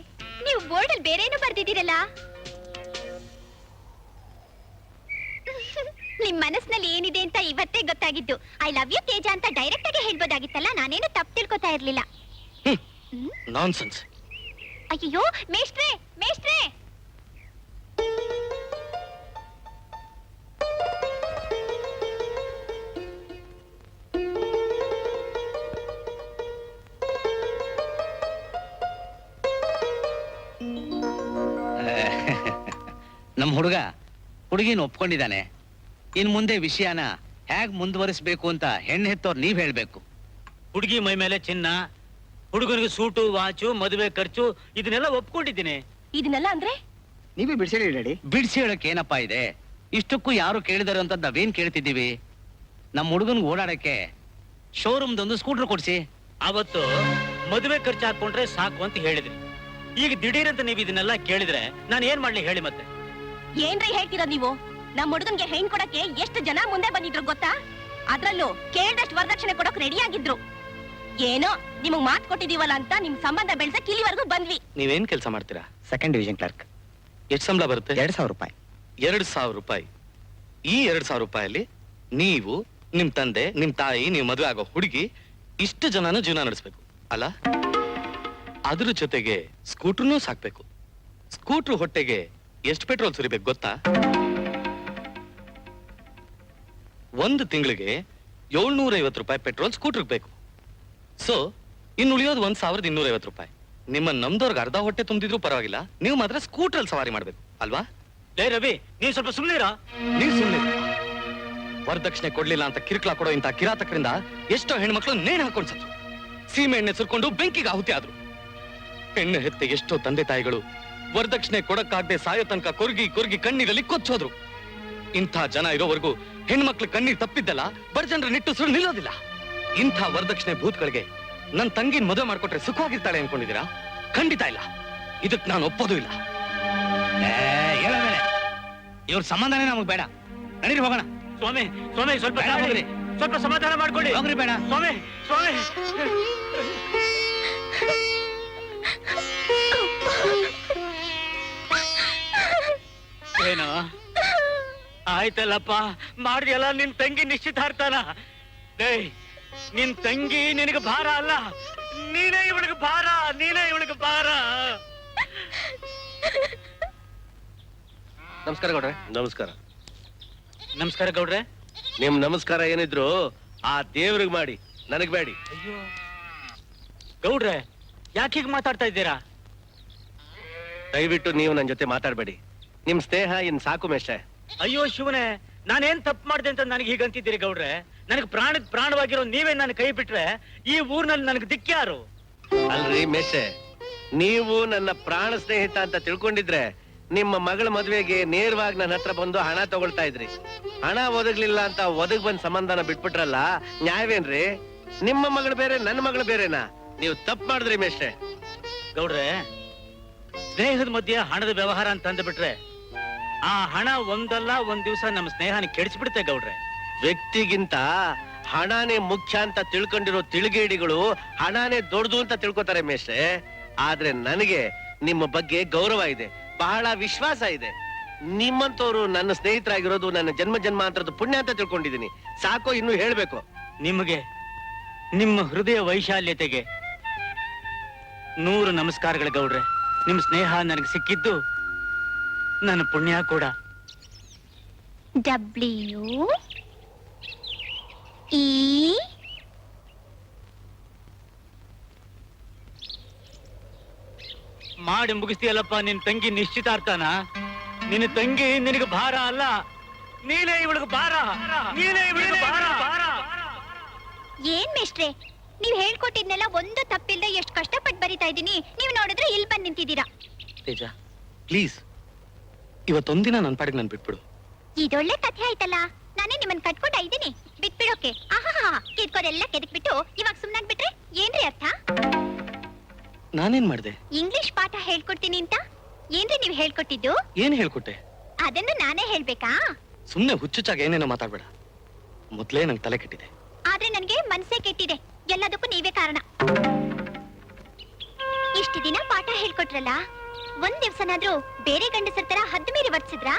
ನೀವು ಬೋರ್ಡ್ ಅಲ್ಲಿ ಬೇರೇನು ಬರ್ದಿದ್ದೀರಲ್ಲ. ನಿಮ್ ಮನಸ್ನಲ್ಲಿ ಏನಿದೆ ಅಂತ ಇವತ್ತೇ ಗೊತ್ತಾಗಿದ್ದು. ಐ ಲವ್ ಯು ತೇಜ ಅಂತ ಡೈರೆಕ್ಟ್ ಆಗಿ ಹೇಳ್ಬೋದಾಗಿತ್ತಲ್ಲ, ನಾನೇನು ತಪ್ಪು ತಿಳ್ಕೊತಾ ಇರ್ಲಿಲ್ಲ. ನಾನ್ಸೆನ್ಸ್. ಅಯ್ಯೋ ಮೇಷ್ಟ್ರೇ, ಮೇಷ್ಟ್ರೇ. ನಮ್ ಹುಡುಗಿನ ಒಪ್ಕೊಂಡಿದ್ದಾನೆ. ಇನ್ ಮುಂದೆ ವಿಷಯನ ಹೇಗ್ ಮುಂದುವರಿಸಬೇಕು ಅಂತ ಹೆಣ್ಣು ಹೆತ್ತೋರ್ ನೀವ್ ಹೇಳ್ಬೇಕು. ಹುಡುಗಿ ಮೈ ಮೇಲೆ ಚಿನ್ನ, ಹುಡುಗನಿಗೆ ಸೂಟು, ವಾಚು, ಮದುವೆ ಖರ್ಚು, ಇದನ್ನೆಲ್ಲ ಒಪ್ಕೊಂಡಿದ್ದೀನಿ. ಇದನ್ನೆಲ್ಲ ಅಂದ್ರೆ ನೀವೇ ಬಿಡಿಸಿ ರೆಡಿ. ಬಿಡಿಸಿ ಹೇಳಕ್ ಏನಪ್ಪ ಇದೆ? ಇಷ್ಟಕ್ಕೂ ಯಾರು ಕೇಳಿದಾರೆ ಅಂತ ನಾವೇನ್ ಕೇಳ್ತಿದ್ದೀವಿ? ನಮ್ ಹುಡುಗನ್ಗೆ ಓಡಾಡಕ್ಕೆ ಶೋರೂಮ್ದೊಂದು ಸ್ಕೂಟರ್ ಕೊಡ್ಸಿ. ಅವತ್ತು ಮದುವೆ ಖರ್ಚು ಹಾಕೊಂಡ್ರೆ ಸಾಕು ಅಂತ ಹೇಳಿದ್ರಿ. ಈಗ ದಿಢೀರಂತ ನೀವು ಇದನ್ನೆಲ್ಲ ಕೇಳಿದ್ರೆ ನಾನು ಏನ್ ಮಾಡ್ಲಿ ಹೇಳಿ? ಮತ್ತೆ ಏನ್ರಿ ಹೇಳ್ತೀರ ನೀವು? ನಮ್ ಹುಡುಗನ್ಗೆ ಹೆಣ್ ಕೊಡಕ್ಕೆ ಎಷ್ಟು ಜನ ಮುಂದೆ ಬಂದಿದ್ರು ಗೊತ್ತಾ? ಅದ್ರಲ್ಲೂ ಕೇಳ್ದಷ್ಟು ವರದಕ್ಷಿಣೆ ಕೊಡಕ್ ರೆಡಿ ಆಗಿದ್ರು. ಏನೋ ನಿಮಗ್ ಮಾತ್ ಕೊಟ್ಟಿದೀವಲ್ಲ ಅಂತ ನಿಮ್ ಸಂಬಂಧ ಬೆಳ್ಸಕ್ ಇಲ್ಲಿವರೆಗೂ ಬಂದ್ವಿ. ನೀವೇನ್ ಕೆಲಸ ಮಾಡ್ತೀರಾ? Second division clerk. ಎಷ್ಟು ಸಂಬಳ ಬರುತ್ತೆ? 2,000 ರೂಪಾಯಿ. 2,000 ರೂಪಾಯಿ. ಈ 2,000 ರೂಪಾಯಲ್ಲಿ ನೀವು, ನಿಮ್ ತಂದೆ, ನಿಮ್ ತಾಯಿ, ನೀವು ಮದುವೆ ಆಗೋ ಹುಡುಗಿ ಇಷ್ಟು ಜನನು ಜೀವನ ನಡೆಸ್ಬೇಕು ಅಲ್ಲ? ಅದ್ರ ಜೊತೆಗೆ ಸ್ಕೂಟ್ರನ್ನೂ ಸಾಕ್ಬೇಕು. ಸ್ಕೂಟ್ರ್ ಹೊಟ್ಟೆಗೆ ಎಷ್ಟು ಪೆಟ್ರೋಲ್ ಸುರಿಬೇಕು ಗೊತ್ತಾ? ಒಂದು ತಿಂಗಳಿಗೆ 750 ರೂಪಾಯಿ ಪೆಟ್ರೋಲ್ ಸ್ಕೂಟ್ರಿಗೆ ಬೇಕು. ಸೊ ಇನ್ನು ಉಳಿಯೋದು 1250 ರೂಪಾಯಿ. ನಿಮ್ಮ ನಮ್ದವ್ರಿಗೆ ಅರ್ಧ ಹೊಟ್ಟೆ ತುಂಬಿದ್ರು ಪರವಾಗಿಲ್ಲ, ನೀವು ಮಾತ್ರ ಸ್ಕೂಟ್ರಲ್ಲಿ ಸವಾರಿ ಮಾಡ್ಬೇಕು ಅಲ್ವಾ? ಲೇ ರವಿ, ನೀವ್ ಸ್ವಲ್ಪ ಸುಮ್ಮನಿರಾ? ನೀವು ಸುಮ್ಮನೆ ವರದಕ್ಷಿಣೆ ಕೊಡ್ಲಿಲ್ಲ ಅಂತ ಕಿರುಕುಳ ಕೊಡೋ ಇಂಥ ಕಿರಾತಕರಿಂದ ಎಷ್ಟೋ ಹೆಣ್ಮಕ್ಳು ನೇಣು ಹಾಕೊಂಡು ಸತ್ರು, ಸೀಮೆ ಎಣ್ಣೆ ಸುರ್ಕೊಂಡು ಬೆಂಕಿಗೆ ಆಹುತಿ ಆದ್ರು. ಹೆಣ್ಣು ಹೆತ್ತೆ ಎಷ್ಟೋ ತಂದೆ ತಾಯಿಗಳು ವರದಕ್ಷಿಣೆ ಕೊಡಕ್ಕಾಗದೆ ಸಾಯೋ ತನಕ ಕೊರ್ಗಿ ಕಣ್ಣೀರಲ್ಲಿ ಕೊಚ್ಚೋದ್ರು. ಇಂಥ ಜನ ಇರೋವರೆಗೂ ಹೆಣ್ಮಕ್ಳು ಕಣ್ಣೀರ್ ತಪ್ಪಿದ್ದಲ್ಲ, ಬಡಜನರ ನಿಟ್ಟುಸಿರು ನಿಲ್ಲೋದಿಲ್ಲ. ಇಂಥ ವರದಕ್ಷಿಣೆ ಭೂತ್ಗಳಿಗೆ ನನ್ ತಂಗಿನ ಮದುವೆ ಮಾಡ್ಕೊಟ್ರೆ ಸುಖವಾಗಿರ್ತಾಳೆ ಅನ್ಕೊಂಡಿದ್ದೀರಾ? ಖಂಡಿತ ಇಲ್ಲ. ಇದಕ್ ನಾನು ಒಪ್ಪೋದು ಇಲ್ಲ. ಇವ್ರ ಸಂಬಂಧನೇ ನಮಗ್ ಬೇಡ. ನಡೀರಿ ಹೋಗೋಣ. ಸ್ವಾಮಿ ಸ್ವಾಮಿ ಸ್ವಲ್ಪ ಬೇಡ ಹೋಗ್ರಿ. ಸ್ವಲ್ಪ ಸಮಾಧಾನ ಮಾಡ್ಕೊಳ್ಳಿ. ಹೋಗ್ರಿ ಬೇಡ. ಸ್ವಾಮಿ ಸ್ವಾಮಿ ಏನು ಆಯ್ತಲ್ಲಪ್ಪ, ಮಾಡಿದ್ಯಲ್ಲ ನಿನ್ ತಂಗಿ ನಿಶ್ಚಿತಾರ್ಥನ. ಡೇಯ್, ನಿನ್ ತಂಗಿ ನಿನಗೆ ಭಾರ ಅಲ್ಲ, ನೀನೇ ಇವಳಿಗೆ ಭಾರ, ನೀನೇ ಇವಳಿಗೆ ಭಾರ. ನಮಸ್ಕಾರ ಗೌಡ್ರೆ. ನಮಸ್ಕಾರ. ನಮಸ್ಕಾರ ಗೌಡ್ರೆ. ನಿಮ್ ನಮಸ್ಕಾರ ಏನಿದ್ರು ಆ ದೇವ್ರಿಗೆ ಮಾಡಿ, ನನಗ್ ಬೇಡಿ. ಅಯ್ಯೋ ಗೌಡ್ರೆ, ಯಾಕೆ ಹೀಗೆ ಮಾತಾಡ್ತಾ ಇದ್ದೀರಾ? ದಯವಿಟ್ಟು ನೀವು ನನ್ನ ಜೊತೆ ಮಾತಾಡ್ಬೇಡಿ. ನಿಮ್ ಸ್ನೇಹ ಇನ್ ಸಾಕು ಮೇಷ್ಟ್ರೆ. ಅಯ್ಯೋ ಶಿವನೇ, ನಾನೇನ್ ತಪ್ಪು ಮಾಡ್ದೆ ಅಂತ ನನಗೆ ಹೀಗಂತಿದ್ದೀರಿ ಗೌಡ್ರೆ? ನನಗೆ ಪ್ರಾಣವಾಗಿರೋ ನೀವೇ ನನ್ನ ಕೈ ಬಿಟ್ರೆ ಈ ಊರ್ನಲ್ಲಿ ನನಗೆ ದಿಕ್ಕ್ಯಾರು? ಅಲ್ರಿ ಮೇಷ್ಟ್ರೆ, ನೀವು ನನ್ನ ಪ್ರಾಣ ಸ್ನೇಹಿತ ಅಂತ ತಿಳ್ಕೊಂಡಿದ್ರೆ ನಿಮ್ಮ ಮಗಳ ಮದ್ವೆಗೆ ನೇರವಾಗಿ ನನ್ನ ಹತ್ರ ಬಂದು ಹಣ ತಗೊಳ್ತಾ ಇದ್ರಿ. ಹಣ ಒದಗ್ಲಿಲ್ಲ ಅಂತ ಒದಗ್ ಬಂದ್ ಸಂಬಂಧನ ಬಿಟ್ಬಿಟ್ರಲ್ಲ, ನ್ಯಾಯವೇನ್ರಿ? ನಿಮ್ಮ ಮಗಳು ಬೇರೆ, ನನ್ನ ಮಗಳು ಬೇರೆನಾ? ನೀವು ತಪ್ಪು ಮಾಡಿದ್ರಿ ಮೇಷ್ಟ್ರೆ. ಗೌಡ್ರೆ, ಸ್ನೇಹದ ಮಧ್ಯೆ ಹಣದ ವ್ಯವಹಾರ ಅಂತ ಅಂದ್ಬಿಟ್ರೆ ಆ ಹಣ ಒಂದಲ್ಲ ಒಂದ್ ದಿವಸ ನಮ್ಮ ಸ್ನೇಹನ ಕೆಡಿಸ್ಬಿಡುತ್ತೆ ಗೌಡ್ರೆ. ವ್ಯಕ್ತಿಗಿಂತ ಹಣನೇ ಮುಖ್ಯ ಅಂತ ತಿಳ್ಕೊಂಡಿರೋ ತಿಳಿಗೇಡಿಗಳು ಹಣನೇ ದೊಡ್ಡದು ಅಂತ ತಿಳ್ಕೊತಾರೆ ಮೇಷ್ಟ್ರೆ. ಆದ್ರೆ ನನಗೆ ನಿಮ್ಮ ಬಗ್ಗೆ ಗೌರವ ಇದೆ, ಬಹಳ ವಿಶ್ವಾಸ ಇದೆ. ನಿಮ್ಮಂತವ್ರು ನನ್ನ ಸ್ನೇಹಿತರಾಗಿರೋದು ನನ್ನ ಜನ್ಮ ಜನ್ಮಾಂತರದ ಪುಣ್ಯ ಅಂತ ತಿಳ್ಕೊಂಡಿದ್ದೀನಿ. ಸಾಕೋ ಇನ್ನು ಹೇಳ್ಬೇಕು? ನಿಮಗೆ, ನಿಮ್ಮ ಹೃದಯ ವೈಶಾಲ್ಯತೆಗೆ 100 ನಮಸ್ಕಾರಗಳು ಗೌಡ್ರೆ. ನಿಮ್ ಸ್ನೇಹ ನನಗೆ ಸಿಕ್ಕಿದ್ದು ನನ್ನ ಪುಣ್ಯ ಕೂಡ. W E ಮಾಡಿ ಮುಗಿಸ್ತೀಯಲ್ಲಪ್ಪ ನಿನ್ ತಂಗಿ ನಿಶ್ಚಿತಾರ್ಥನ. ನಿನ್ನ ತಂಗಿ ನಿನಗೆ ಭಾರ ಅಲ್ಲ, ನೀನೇ ಇವಳಿಗೆ ಭಾರ, ನೀನೇ ಇವಳಿಗೆ ಭಾರ. ಏನ್ ಮೇಷ್ಟ್ರೆ, ನೀವ್ ಹೇಳ್ಕೊಟ್ಟಿದ್ನೆಲ್ಲ ಒಂದು ತಪ್ಪಿಲ್ದೆ ಎಷ್ಟು ಕಷ್ಟಪಟ್ಟು ಬರಿತಾ ಇದೀನಿ. ನೀವ್ ನೋಡಿದ್ರೆ ಇಲ್ಲಿ ಬಂದ್ ನಿಂತಿದ್ದೀರಾ. ತೇಜ ಪ್ಲೀಸ್, ಇವತ್ತೊಂದಿನ ನನ್ನ ಪಾಡಿಗೆ ನಾನು ಬಿಟ್ಬಿಡು. ಇದೊಳ್ಳೆ ಕಥೆ ಆಯ್ತಲ್ಲ. ನಾನೇ ನಿಮ್ಮನ್ ಕಟ್ಕೊಂಡ ಇದ್ದೀನಿ ಬಿಟ್ಬಿಡೋಕೆ. ಆಹಾ, ಕಿತ್ಕೋದೆಲ್ಲ ಕೆದಕ್ಬಿಟ್ಟು ಇವಾಗ ಸುಮ್ನಾಗ್ಬಿಟ್ರೆ ಏನ್ರಿ ಅರ್ಥ? ನಾನೇನ್ ಮಾಡ್ದೆ? ಇಂಗ್ಲಿಷ್ ಪಾಠ ಹೇಳ್ಕೊಡ್ತೀನಿ ಅಂತ ಏನ್ರಿ ನೀವ್ ಹೇಳ್ಕೊಟ್ಟಿದ್ದು? ಏನ್ ಹೇಳ್ಕೊಟ್ಟೆ? ಅದನ್ನು ನಾನೇ ಹೇಳ್ಬೇಕಾ? ಸುಮ್ನೆ ಹುಚ್ಚುಚ್ಚಾಗ ಏನೇನೋ ಮಾತಾಡ್ಬೇಡ. ಮೊದ್ಲೇ ನಂಗೆ ತಲೆ ಕೆಟ್ಟಿದೆ. ಆದ್ರೆ ನನ್ಗೆ ಮನ್ಸೇ ಕೆಟ್ಟಿದೆ. ಎಲ್ಲದಕ್ಕೂ ನೀವೇ ಕಾರಣ. ಇಷ್ಟು ದಿನ ಪಾಠ ಹೇಳ್ಕೊಟ್ರಲ್ಲ, ಒಂದ್ ದಿವ್ಸನಾದ್ರೂ ಬೇರೆ ಗಂಡಸರ ತರ ಹದ್ದು ಮೀರಿ ವರ್ತಿಸಿದ್ರಾ?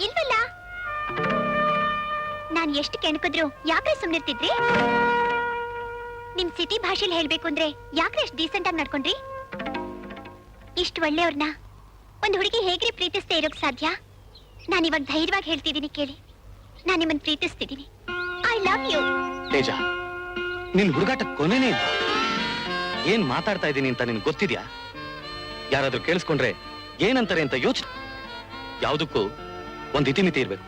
ಇಲ್ವಲ್ಲ. ನಾನ್ ಎಷ್ಟು ಕೆಣಕಿದ್ರು ಯಾಕ್ರೆ ಸುಮ್ನಿರ್ತಿದ್ರಿ? ನಿಮ್ ಸಿಟಿ ಭಾಷೆಲಿ ಹೇಳ್ಬೇಕು ಅಂದ್ರೆ ಯಾಕ್ರೆ ಅಷ್ಟು ಡೀಸೆಂಟ್ ಆಗಿ ನಡ್ಕೊಂಡ್ರಿ? ಇಷ್ಟು ಒಳ್ಳೆಯವ್ರನ್ನ ಒಂದ್ ಹುಡುಗಿ ಹೇಗ್ರಿ ಪ್ರೀತಿಸ್ತಾ ಇರೋಕ್ ಸಾಧ್ಯ? ನಾನಿವಾಗ ಧೈರ್ಯವಾಗಿ ಹೇಳ್ತಿದ್ದೀನಿ ಕೇಳಿ, ನಾನ್ ನಿಮ್ಮನ್ ಪ್ರೀತಿಸ್ತಿದ್ದೀನಿ. I love you. ತೇಜ, ನಿನ್ ಹುಡುಗಾಟ ಕೊನೆನೇ ಇಲ್ಲ. ಏನ್ ಮಾತಾಡ್ತಾ ಇದ್ದೀನಿ ಅಂತ ನಿನ್ ಗೊತ್ತಿದ್ಯಾ? ಯಾರಾದ್ರೂ ಕೇಳಿಸ್ಕೊಂಡ್ರೆ ಏನಂತಾರೆ ಅಂತ ಯೋಚನೆ. ಯಾವುದಕ್ಕೂ ಒಂದ್ ಇತಿಮಿತಿ ಇರ್ಬೇಕು.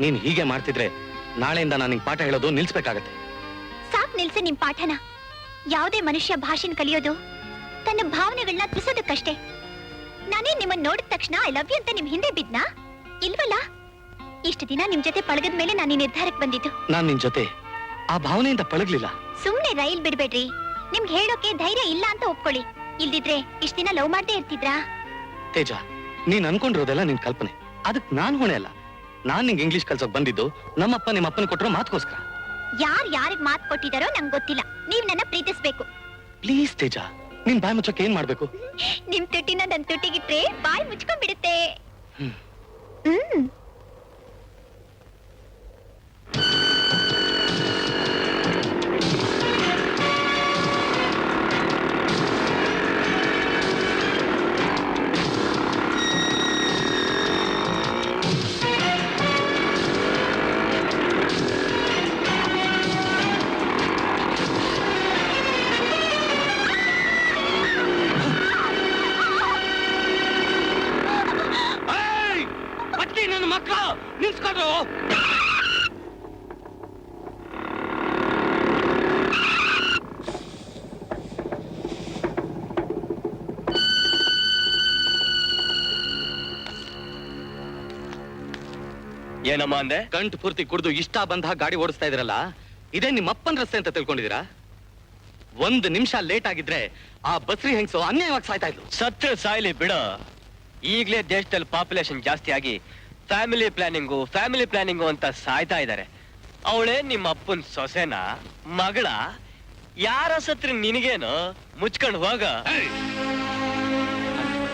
ನೀನ್ ಹೀಗೆ ಮಾಡ್ತಿದ್ರೆ ನಾಳೆಯಿಂದ ನಾನು ನಿಂಗೆ ಪಾಠ ಹೇಳೋದು ನಿಲ್ಸ್ಬೇಕಾಗತ್ತೆ. ಸಾಕ್ ನಿಲ್ಸಿ ನಿಮ್ ಪಾಠನ. ಯಾವುದೇ ಮನುಷ್ಯ ಭಾಷೆನ ಕಲಿಯೋದು ತನ್ನ ಭಾವನೆಗಳನ್ನ ತಿಳಿಸೋದಕ್ಕಷ್ಟೇ. ನಾನೇ ನಿಮ್ಮನ್ನ ನೋಡಿದ ತಕ್ಷಣ ಐ ಲವ್ ಯು ಅಂತ ನಿಮ್ ಹಿಂದೆ ಬಿದ್ನಾ? ಇಲ್ವಲ್ಲ. ಇಷ್ಟು ದಿನ ನಿಮ್ ಜೊತೆ ಪಳಗದ ಮೇಲೆ ನಾನು ಈ ನಿರ್ಧಾರಕ್ಕೆ ಬಂದಿದ್ದು. ನಾನ್ ನಿನ್ ಜೊತೆ ಆ ಭಾವನೆಯಿಂದ ಪಳಗ್ಲಿಲ್ಲ. ಸುಮ್ನೆ ರೈಲ್ ಬಿಡ್ಬೇಡ್ರಿ. ನಿಮ್ಗೆ ಹೇಳೋಕೆ ಧೈರ್ಯ ಇಲ್ಲ ಅಂತ ಒಪ್ಕೊಳ್ಳಿ. ಇಲ್ದಿದ್ರೆ ಇಷ್ಟ ದಿನ ಲವ್ ಮಾಡದೇ ಇರ್ತಿದ್ರಾ? ತೇಜ, ನೀನ್ ಅನ್ಕೊಂಡಿರೋದೆಲ್ಲ ನಿನ್ ಕಲ್ಪನೆ. ಅದಕ್ ನಾನ್ ಹೊಣೆ ಅಲ್ಲ. ನಾನ್ ನಿಂಗೆ ಇಂಗ್ಲಿಷ್ ಕಲ್ಸೋಕ್ ಬಂದಿದ್ದು ನಮ್ಮಪ್ಪ ನಿಮ್ಮಪ್ಪನ ಕೊಟ್ಟಿರೋ ಮಾತ್ಕೋಸ್ಕರ. ಯಾರಿಗ್ ಮಾತ್ ಕೊಟ್ಟಿದಾರೋ ನಂಗೆ ಗೊತ್ತಿಲ್ಲ. ನೀವ್ ನನ್ನ ಪ್ರೀತಿಸ್ಬೇಕು. ಪ್ಲೀಸ್ ತೇಜ, ನಿನ್ ಬಾಯ್ ಮುಚ್ಚೋಕೆ ಏನ್ ಮಾಡ್ಬೇಕು? ನಿಮ್ ತುಟಿನ ನನ್ ತುಟಿಗಿಟ್ರೆ ಬಾಯಿ ಮುಚ್ಕೊಂಡ್ಬಿಡುತ್ತೆ. ಹ್ಮ್. ರೌಡಿ ನನ್ನ ಮಕ್ಕಳು ನಿಲ್ಸ್ಕೊಡ್ರು. ಏನಮ್ಮ ಅಂದೆ? ಗಂಟು ಪೂರ್ತಿ ಕುಡಿದು ಇಷ್ಟ ಬಂದ ಗಾಡಿ ಓಡಿಸ್ತಾ ಇದ್ರಲ್ಲ, ಇದೇ ನಿಮ್ಮ ಅಪ್ಪನ ರಸ್ತೆ ಅಂತ ತಿಳ್ಕೊಂಡಿದ್ದೀರಾ? 1 ನಿಮಿಷ ಲೇಟ್ ಆಗಿದ್ರೆ ಆ ಬಸ್ರಿ ಹೆಂಗ್ಸು ಅನ್ಯಾಯವಾಗಿ ಸಾಯ್ತಾ ಇದ್ಲು. ಸತ್ರ ಸಾಯ್ಲಿ ಬಿಡ. ಈಗಲೇ ದೇಶದಲ್ಲಿ ಪಾಪ್ಯುಲೇಷನ್ ಜಾಸ್ತಿ ಆಗಿ ಫ್ಯಾಮಿಲಿ ಪ್ಲಾನಿಂಗು ಅಂತ ಸಾಯ್ತಾ ಇದ್ದಾರೆ. ಅವಳೇ ನಿಮ್ಮ ಅಪ್ಪನ ಸೊಸೆನ ಮಗಳ? ಯಾರ ಸತ್ರ ನಿನಗೇನು? ಮುಚ್ಕೊಂಡು ಹೋಗ.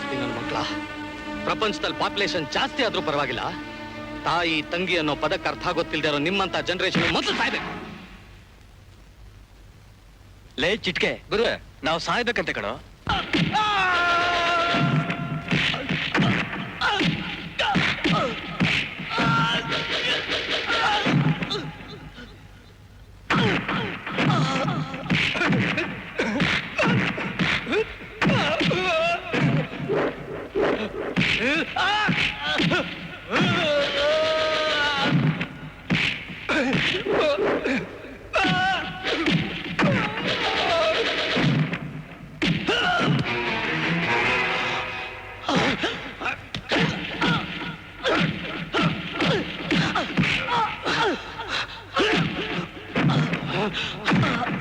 ನನ್ನ ಮಕ್ಕಳ, ಪ್ರಪಂಚದಲ್ಲಿ ಪಾಪ್ಯುಲೇಷನ್ ಜಾಸ್ತಿ ಆದ್ರೂ ಪರವಾಗಿಲ್ಲ, ತಾಯಿ ತಂಗಿ ಅನ್ನೋ ಪದಕ್ಕೆ ಅರ್ಥ ಗೊತ್ತಿಲ್ದೇ ಇರೋ ನಿಮ್ಮಂತ ಜನರೇಷನ್ ಮೊದಲು ಸಾಯ್ಬೇಕು. ಲೇ ಚಿಟ್ಕೆ ಗುರುವೆ, ನಾವು ಸಾಯ್ಬೇಕಂತೆ ಕಣೋ.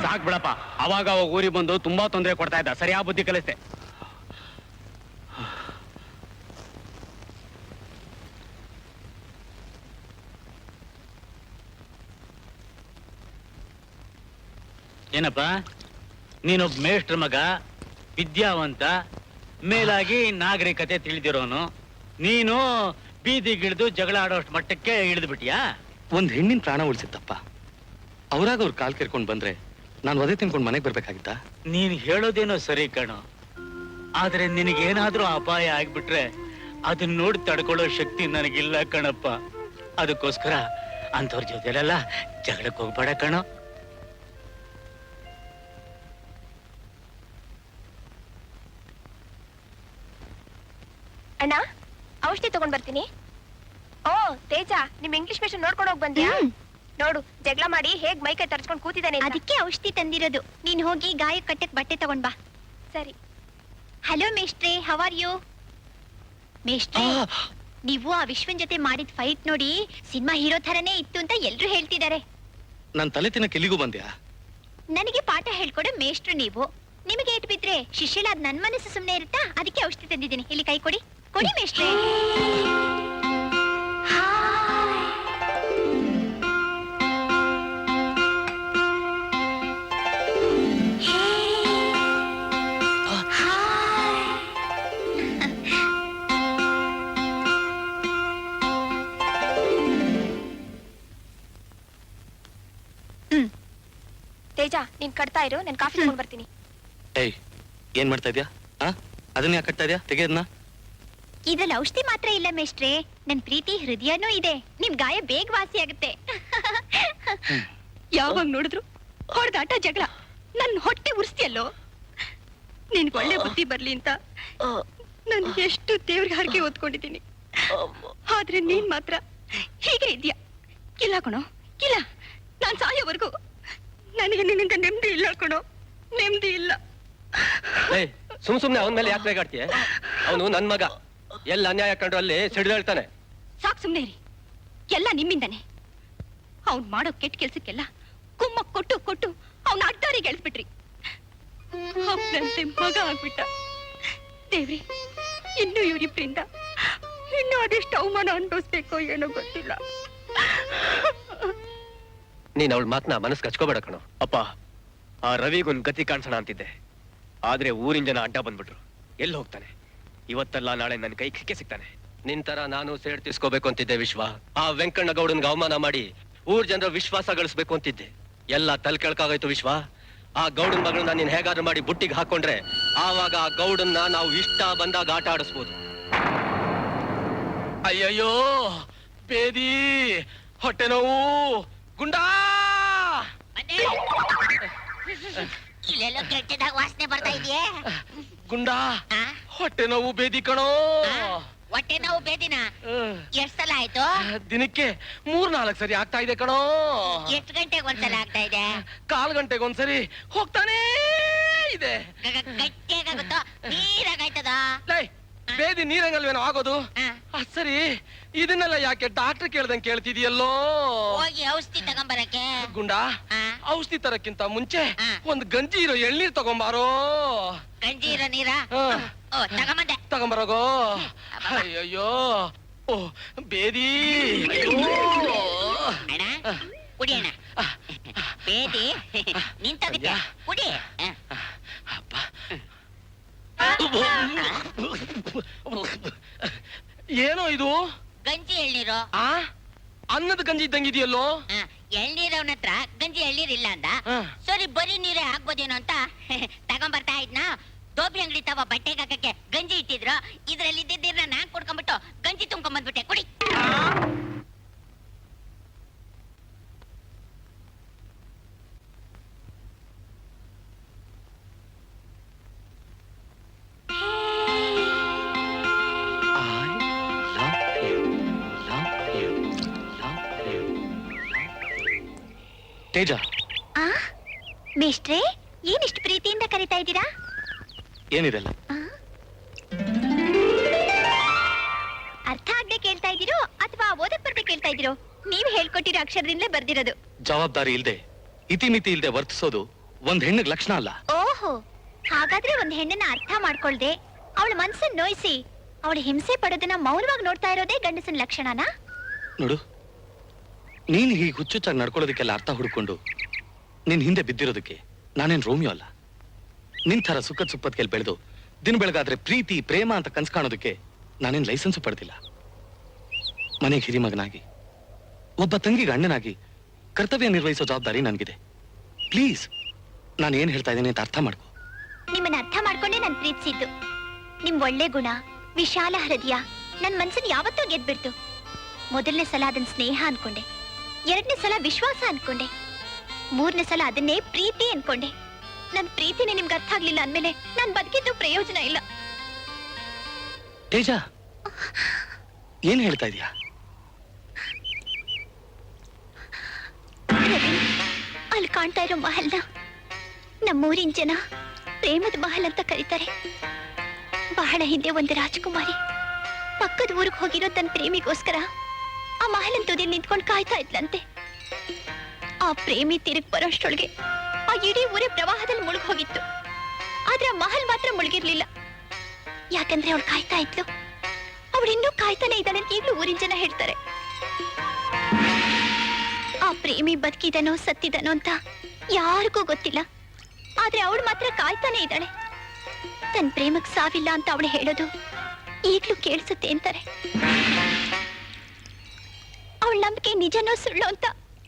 ಸಾಕ್ ಬಿಡಪ್ಪ, ಅವಾಗ ಊರಿಗೆ ಬಂದು ತುಂಬಾ ತೊಂದರೆ ಕೊಡ್ತಾ ಇದ್ದ. ಸರಿಯಾದ ಬುದ್ಧಿ ಕಲಿಸ್ತೆ. ಏನಪ್ಪ, ನೀನೊಬ್ಬ ಮೇಷ್ಟ್ರ ಮಗ, ವಿದ್ಯಾವಂತ, ಮೇಲಾಗಿ ನಾಗರಿಕತೆ ತಿಳಿದಿರೋನು, ನೀನು ಬೀದಿಗಿಳಿದು ಜಗಳ ಆಡೋಷ್ಟು ಮಟ್ಟಕ್ಕೆ ಇಳಿದು ಬಿಟ್ಟಿಯಾ? ಒಂದ್ ಹೆಣ್ಣಿನ ಪ್ರಾಣ ಉಳಿಸಿತ್ತಪ್ಪ. ಅವ್ರಾಗ ಅವ್ರ ಕಾಲ್ ಕೇರ್ಕೊಂಡ್ ಬಂದ್ರೆ ನಾನು ಒದೆ ತಿನ್ಕೊಂಡು ಮನೆಗೆ ಬರ್ಬೇಕಾಗಿತ್ತ? ನೀನ್ ಹೇಳೋದೇನೋ ಸರಿ ಕಣೋ, ಆದ್ರೆ ನಿನಗೇನಾದ್ರೂ ಅಪಾಯ ಆಗ್ಬಿಟ್ರೆ ಅದನ್ನ ನೋಡಿ ತಡ್ಕೊಳ್ಳೋ ಶಕ್ತಿ ನನಗಿಲ್ಲ ಕಣಪ್ಪ. ಅದಕ್ಕೋಸ್ಕರ ಅಂತವ್ರ ಜೊತೆಲೆಲ್ಲ ಜಗಳಕ್ಕೆ ಹೋಗ್ಬೇಡ ಕಣೋ. ಅಣ್ಣ, ಔಷಧಿ ತಗೊಂಡ್ ಬರ್ತೀನಿ. ಓ ತೇಜ, ನಿಮ್ ಇಂಗ್ಲಿಷ್ ಪೇಷಂಟ್ ನೋಡ್ಕೊಂಡು ಹೋಗ್ ಬಂದ್ಯಾ? ನೋಡು, ಜಗಳ ಮಾಡಿ ಹೇಗ್ ಮೈಕೈ ತರ್ಸ್ಕೊಂಡ್ ಕೂತಿದ್ದಾನೆ. ಅದಕ್ಕೆ ಔಷಧಿ ತಂದಿರೋದು. ನೀನ್ ಹೋಗಿ ಗಾಯ ಕಟ್ಟಕ್ ಬಟ್ಟೆ ತಗೊಂಡ್ ಬಾ. ಸರಿ. ಹಲೋ ಮೇಷ್ಟ್ರೆ, ಹೌ ಆರ್ ಯು? ಮೇಷ್ಟ್ರೆ, ನೀವು ಆ ವಿಶ್ವನ್ ಜೊತೆ ಮಾಡಿದ ಫೈಟ್ ನೋಡಿ ಸಿನಿಮಾ ಹೀರೋ ಥರನೇ ಇತ್ತು ಅಂತ ಎಲ್ರು ಹೇಳ್ತಿದ್ದಾರೆ. ನನ್ ತಲೆ ತಿನ್ನಕ್ಕೆ ಇಲ್ಲಿಗೂ ಬಂದ್ಯಾ? ನನಗೆ ಪಾಠ ಹೇಳ್ಕೊಡು ಮೇಷ್ಟ್ರು ನೀವು. ನಿಮಗೆ ಏಟ್ ಬಿದ್ರೆ ಶಿಷ್ಯಳಾದ ನನ್ ಮನಸ್ಸು ಸುಮ್ನೆ ಇರುತ್ತಾ? ಅದಕ್ಕೆ ಔಷಧಿ ತಂದಿದ್ದೀನಿ. ಇಲ್ಲಿ ಕೈ ಕೊಡಿ. ಕೊಡಿ ಮೇಷ್ಟ್ರೆ. ತೇಜ, ನೀನ್ ಕಟ್ತಾ ಇರು, ನಾನು ಕಾಫಿ ತಗೊಂಡ್ ಬರ್ತೀನಿ. ಏಯ್, ಏನ್ ಮಾಡ್ತಾ ಇದ್ಯಾ? ಅದನ್ನ ಯಾಕೆ ಕಟ್ತಾ ಇದ್ಯಾ? ತೆಗೆಯದ್ನ. ಇದ್ರಲ್ಲಿ ಔಷಧಿ ಮಾತ್ರ ಇಲ್ಲ ಮೇಷ್ಟ್ರೆ, ನನ್ ಪ್ರೀತಿ ಹೃದಯನೂ ಇದೆ. ನಿಮ್ ಗಾಯ ಬೇಗ ವಾಸಿ ಆಗುತ್ತೆ. ಯಾವಾಗ ನೋಡಿದ್ರು ಹೊಡೆದಾಟ ಜಗಳ, ನನ್ ಹೊಟ್ಟೆ ಉರ್ಸ್ತಿಯಲ್ಲೋ. ನಿನ್ಗೆ ಒಳ್ಳೆ ಬುದ್ಧಿ ಬರ್ಲಿ ಅಂತ ನಾನು ಎಷ್ಟು ದೇವ್ರಿಗೆ ಹರಕೆ ಓದ್ಕೊಂಡಿದ್ದೀನಿ. ಆದ್ರೆ ನೀನ್ ಮಾತ್ರ ಹೀಗೆ ಇದ್ಯಾ. ಇಲ್ಲ ಕಣೋ, ಇಲ್ಲ. ನಾನ್ ಸಾಯೋವರೆಗೂ ನನಗೆ ನಿನ್ನಿಂದ ನೆಮ್ಮದಿ ಇಲ್ಲ ಕಣೋ, ನೆಮ್ಮದಿ ಇಲ್ಲ. ಸುಮ್ನೆ ಅವನ ಮೇಲೆ ಯಾಕೆ ರೇಗಾಡ್ತೀಯ? ಅವನು ನನ್ ಮಗ. ಎಲ್ಲ ಅನ್ಯಾಯ ಕಂಡ್ರು ಅಲ್ಲಿ ಸಿಡಿದೇಳ್ತಾನೆ. ಸಾಕ್, ಸುಮ್ನೆ ಇರಿ. ಎಲ್ಲ ನಿಮ್ಮಿಂದಾನೆ. ಅವ್ನ್ ಮಾಡೋ ಕೆಟ್ಟ ಕೆಲ್ಸಕ್ಕೆಲ್ಲ ಕುಮ್ಮ ಕೊಟ್ಟು ಕೊಟ್ಟು ಅವ್ನ ಅಡ್ಡಾರಿಗೆ ಎಳ್ಸ್ಬಿಟ್ರಿ. ಅವನಂತೆ ಮಗ ಆಗ್ಬಿಟ್ಟ. ದೇವ್ರಿ, ಇನ್ನು ಇವರಿಬ್ರಿಂದ ಇನ್ನು ಅದೆಷ್ಟು ಅವಮಾನ ಅನ್ಭವಿಸ್ಬೇಕೋ ಏನೋ ಗೊತ್ತಿಲ್ಲ. ನೀನ್ ಅವಳ ಮಾತನ್ನ ಮನಸ್ಸು ಕಚ್ಕೋಬೇಡ ಕಣೋ. ಅಪ್ಪ, ಆ ರವಿಗೊಂದ್ ಗತಿ ಕಾಣಿಸೋಣ ಅಂತಿದ್ದೆ, ಆದ್ರೆ ಊರಿನ ಜನ ಅಡ್ಡ ಬಂದ್ಬಿಟ್ರು. ಎಲ್ಲಿ ಹೋಗ್ತಾನೆ? ಇವತ್ತಲ್ಲ ನಾಳೆ ನನ್ನ ಕೈ ಸಿಗ್ತಾನೆ. ನಿನ್ ತರ ನಾನು ಸೇಡ್ ತಿಸ್ಕೋಬೇಕು ಅಂತಿದ್ದೆ ವಿಶ್ವ. ಆ ವೆಂಕಣ್ಣ ಗೌಡನ್ಗೆ ಅವಮಾನ ಮಾಡಿ ಊರ್ ಜನರ ವಿಶ್ವಾಸ ಗಳಿಸ್ಬೇಕು ಅಂತಿದ್ದೆ. ಎಲ್ಲ ತಲೆ ಕೆಳಕಾಗೋಯ್ತು ವಿಶ್ವ. ಆ ಗೌಡನ್ ಮಗಳನ್ನ ನೀನ್ ಹೇಗಾದ್ರೂ ಮಾಡಿ ಬುಟ್ಟಿಗೆ ಹಾಕೊಂಡ್ರೆ ಆವಾಗ ಆ ಗೌಡನ್ನ ನಾವು ಇಷ್ಟ ಬಂದಾಗ ಆಟ ಆಡಿಸ್ಬೋದು. ಅಯ್ಯಯ್ಯೋ, ಬೇದಿ, ಹೊಟ್ಟೆ ನೋವು, ಗುಂಡಾ. ಇಲ್ಲೆಲ್ಲೋ ಕೆಟ್ಟದಾಗ ವಾಸನೆ ಬರ್ತಾ ಇದೆಯೇ? ಗುಂಡಾ, ಹೊಟ್ಟೆ ನೋವು, ಬೇದಿ ಕಣೋ. ಹೊಟ್ಟೆ ನೋವು ಬೇದಿನ ಎಷ್ಟ್ ಸಲ ಆಯ್ತು? ದಿನಕ್ಕೆ 3-4 ಸರಿ ಆಗ್ತಾ ಇದೆ ಕಣೋ. ಎಷ್ಟು ಗಂಟೆಗೆ ಒಂದ್ಸಲ ಆಗ್ತಾ ಇದೆ? 1/4 ಗಂಟೆಗೆ ಒಂದ್ಸರಿ ಹೋಗ್ತಾನೇ ಇದೆ. ಗಟ್ಟಿಯಾಗುತ್ತೋ ನೀರಾಗಾಯ್ತದ? ಲೈ, ಬೇದಿ ನೀರಂಗಲ್ವೇನೋ ಆಗೋದು. ಅದ್ ಸರಿ, ಇದನ್ನೆಲ್ಲ ಯಾಕೆ ಡಾಕ್ಟರ್ ಕೇಳ್ದಂಗೆ ಕೇಳ್ತಿದೀಯಲ್ಲೋ? ಹೋಗಿ ಔಷಧಿ ತಗೊಂಬರಕ್ಕೆ. ಗುಂಡಾ, ಆ. ಔಷಧಿ ತರಕ್ಕಿಂತ ಮುಂಚೆ ಆ. ಒಂದ್ ಗಂಜಿ ಇರೋ ಎಳ್ನೀರ್ ತಗೊಂಬಾರೋ. ಗಂಜಿ ಇರೋ ನೀರ ಆ. ತಗೊಂಬಂದೆ. ತಗೊಂಬರೋಗೋ. ಅಯ್ಯಯ್ಯೋ, ಓ ಬೇದಿ. ಅಯ್ಯೋ. ಅಣ್ಣ ಕುಡಿ ಅಣ್ಣ. ಬೇದಿ ನಿಂತೋಗುತ್ತೆ, ಕುಡಿ. ಅಪ್ಪ. ಏನೋ ಇದು? ಗಂಜಿ ಎಳ್ನೀರು. ಆ ಅನ್ನದ ಗಂಜಿ ಇದ್ದಂಗಿದೆಯಲ್ಲೋ. ಎಳ್ನೀರವನ ಹತ್ರ ಗಂಜಿ ಎಳ್ನೀರಿಲ್ಲ ಅಂದ. ಆ. ಸರಿ ಬರೀ ನೀರೇ ಆಗ್ಬೋದೇನೋ ಅಂತ ತಗೊಂಬರ್ತಾ ಇದ್ನ. ದೋಬಿ ಅಂಗಡಿ ತವ ಬಟ್ಟೆಗೆ ಹಾಕಕ್ಕೆ ಗಂಜಿ ಇಟ್ಟಿದ್ರು. ಇದ್ರಲ್ಲಿ ಇದ್ದಿದ್ದೀರ್ನ ನಾನ್ ಕುಡ್ಕೊಂಡ್ಬಿಟ್ಟು ಗಂಜಿ ತುಂಬ್ಕೊಂಡ್ಬಂದ್ಬಿಟ್ಟೆ. ಕುಡಿ. ತೇಜ, ಆ ಮೇಷ್ಟ್ರೆ, ಏನಿಷ್ಟು ಪ್ರೀತಿಯಿಂದ ಕರಿತಾ ಇದ್ದೀರಾ? ಏನಿದೆಲ್ಲ? ಅರ್ಥ ಆಗದೆ ಕೇಳ್ತಾ ಇದ್ದೀರೋ ಅಥವಾ ಓದಕ್ ಬರ್ದೆ ಕೇಳ್ತಾ ಇದ್ದೀರೋ? ನೀವ್ ಹೇಳ್ಕೊಟ್ಟಿರೋ ಅಕ್ಷರದಿಂದಲೇ ಬರ್ದಿರೋದು. ಜವಾಬ್ದಾರಿ ಇಲ್ದೆ, ಇತಿಮಿತಿ ಇಲ್ದೆ ವರ್ತಿಸೋದು ಒಂದ್ ಹೆಣ್ಣಿಗೆ ಲಕ್ಷಣ ಅಲ್ಲ. ಓಹೋ, ಹಾಗಾದ್ರೆ ಒಂದ್ ಹೆಣ್ಣನ್ನ ಅರ್ಥ ಮಾಡ್ಕೊಳ್ದೆ ಅವಳ ಮನ್ಸನ್ ನೋಯಿಸಿ ಅವಳ ಹಿಂಸೆ ಪಡೋದನ್ನ ಮೌನವಾಗಿ ನೋಡ್ತಾ ಇರೋದೇ ಗಂಡಸನ ಲಕ್ಷಣನಾ? ನೋಡು, ನೀನ್ ಹೀಗೆ ಹುಚ್ಚುಚ್ಚಾಗಿ ನಡ್ಕೊಳ್ಳೋದಕ್ಕೆಲ್ಲ ಅರ್ಥ ಹುಡ್ಕೊಂಡು ನಿನ್ ಹಿಂದೆ ಬಿದ್ದಿರೋದಕ್ಕೆ ನಾನೇನ್ ರೋಮಿಯೋ ಅಲ್ಲ. ನಿನ್ ಥರ ಸುಖದ್ ಸುಪ್ಪತ್ಗೆಲ್ ಬೆಳೆದು ದಿನ ಬೆಳಗಾದ್ರೆ ಪ್ರೀತಿ ಪ್ರೇಮ ಅಂತ ಕನ್ಸ್ ಕಾಣೋದಕ್ಕೆ ನಾನೇನ್ ಲೈಸೆನ್ಸು ಪಡೆದಿಲ್ಲ. ಮನೆಗೆ ಹಿರಿಮಗನಾಗಿ, ಒಬ್ಬ ತಂಗಿಗೆ ಅಣ್ಣನಾಗಿ ಕರ್ತವ್ಯ ನಿರ್ವಹಿಸೋ ಜವಾಬ್ದಾರಿ ನನ್ಗಿದೆ. ಪ್ಲೀಸ್, ನಾನು ಏನ್ ಹೇಳ್ತಾ ಇದ್ದೀನಿ ಅಂತ ಅರ್ಥ ಮಾಡ್ಕೊ. ನಿಮ್ಮನ್ನ ಅರ್ಥ ಮಾಡ್ಕೊಂಡೆ ನಾನ್ ಪ್ರೀತಿಸಿದ್ದು. ನಿಮ್ ಒಳ್ಳೆ ಗುಣ, ವಿಶಾಲ ಹೃದಯ ನನ್ ಮನ್ಸನ್ ಯಾವತ್ತೂ ಗೆದ್ಬಿಡ್ತು. ಮೊದಲನೇ ಸಲ ಅದನ್ನ ಸ್ನೇಹ ಅನ್ಕೊಂಡೆ, 2ನೇ ಸಲ ವಿಶ್ವಾಸ ಅನ್ಕೊಂಡೆ, 3ನೇ ಸಲ ಅದನ್ನೇ ಪ್ರೀತಿ ಅನ್ಕೊಂಡೆ. ನನ್ ಪ್ರೀತಿನೇ ನಿಮ್ಗೆ ಅರ್ಥ ಆಗ್ಲಿಲ್ಲ ಅಂದ್ಮೇಲೆ ನಾನ್ ಬದುಕಿದ್ದು ಪ್ರಯೋಜನ ಇಲ್ಲ. ತೇಜ, ಏನ್ ಹೇಳ್ತಾ ಇದೀಯಾ? ರವಿ, ಅಲ್ಲಿ ಕಾಣ್ತಾ ಇರೋ ಮಹಲ್ನ ನಮ್ಮೂರಿನ ಜನ ಪ್ರೇಮದ ಮಹಲ್ ಅಂತ ಕರೀತಾರೆ. ಬಹಳ ಹಿಂದೆ ಒಂದು ರಾಜಕುಮಾರಿ ಪಕ್ಕದ ಊರಿಗೆ ಹೋಗಿರೋ ತನ್ನ ಪ್ರೇಮಿಗೋಸ್ಕರ ಆ ಮಹಲನ್ ತುದಿಯಲ್ಲಿ ನಿಂತ್ಕೊಂಡು ಕಾಯ್ತಾ ಇದ್ಲಂತೆ. ಆ ಪ್ರೇಮಿ ತಿರುಗ್ ಬರೋಷ್ಟೊಳಗೆ ಆ ಇಡೀ ಊರೇ ಪ್ರವಾಹದಲ್ಲಿ ಮುಳುಗ್ ಹೋಗಿತ್ತು. ಆದ್ರೆ ಆ ಮಹಲ್ ಮಾತ್ರ ಮುಳುಗಿರ್ಲಿಲ್ಲ. ಯಾಕಂದ್ರೆ ಅವಳು ಕಾಯ್ತಾ ಇದ್ಲು. ಅವಳು ಇನ್ನೂ ಕಾಯ್ತಾನೆ ಇದ್ದಾಳೆ ಅಂತ ಈಗಲೂ ಊರಿನ ಜನ ಹೇಳ್ತಾರೆ. ಆ ಪ್ರೇಮಿ ಬದುಕಿದನೋ ಸತ್ತಿದನೋ ಅಂತ ಯಾರಿಗೂ ಗೊತ್ತಿಲ್ಲ. ಆದ್ರೆ ಅವಳು ಮಾತ್ರ ಕಾಯ್ತಾನೆ ಇದ್ದಾಳೆ. ತನ್ನ ಪ್ರೇಮಕ್ ಸಾವಿಲ್ಲ ಅಂತ ಅವಳು ಹೇಳೋದು ಈಗ್ಲೂ ಕೇಳಿಸುತ್ತೆ ಅಂತಾರೆ. ಅವಳ ನಂಬಿಕೆ ನಿಜನೋ ಸುಳ್ಳು ಅಂತ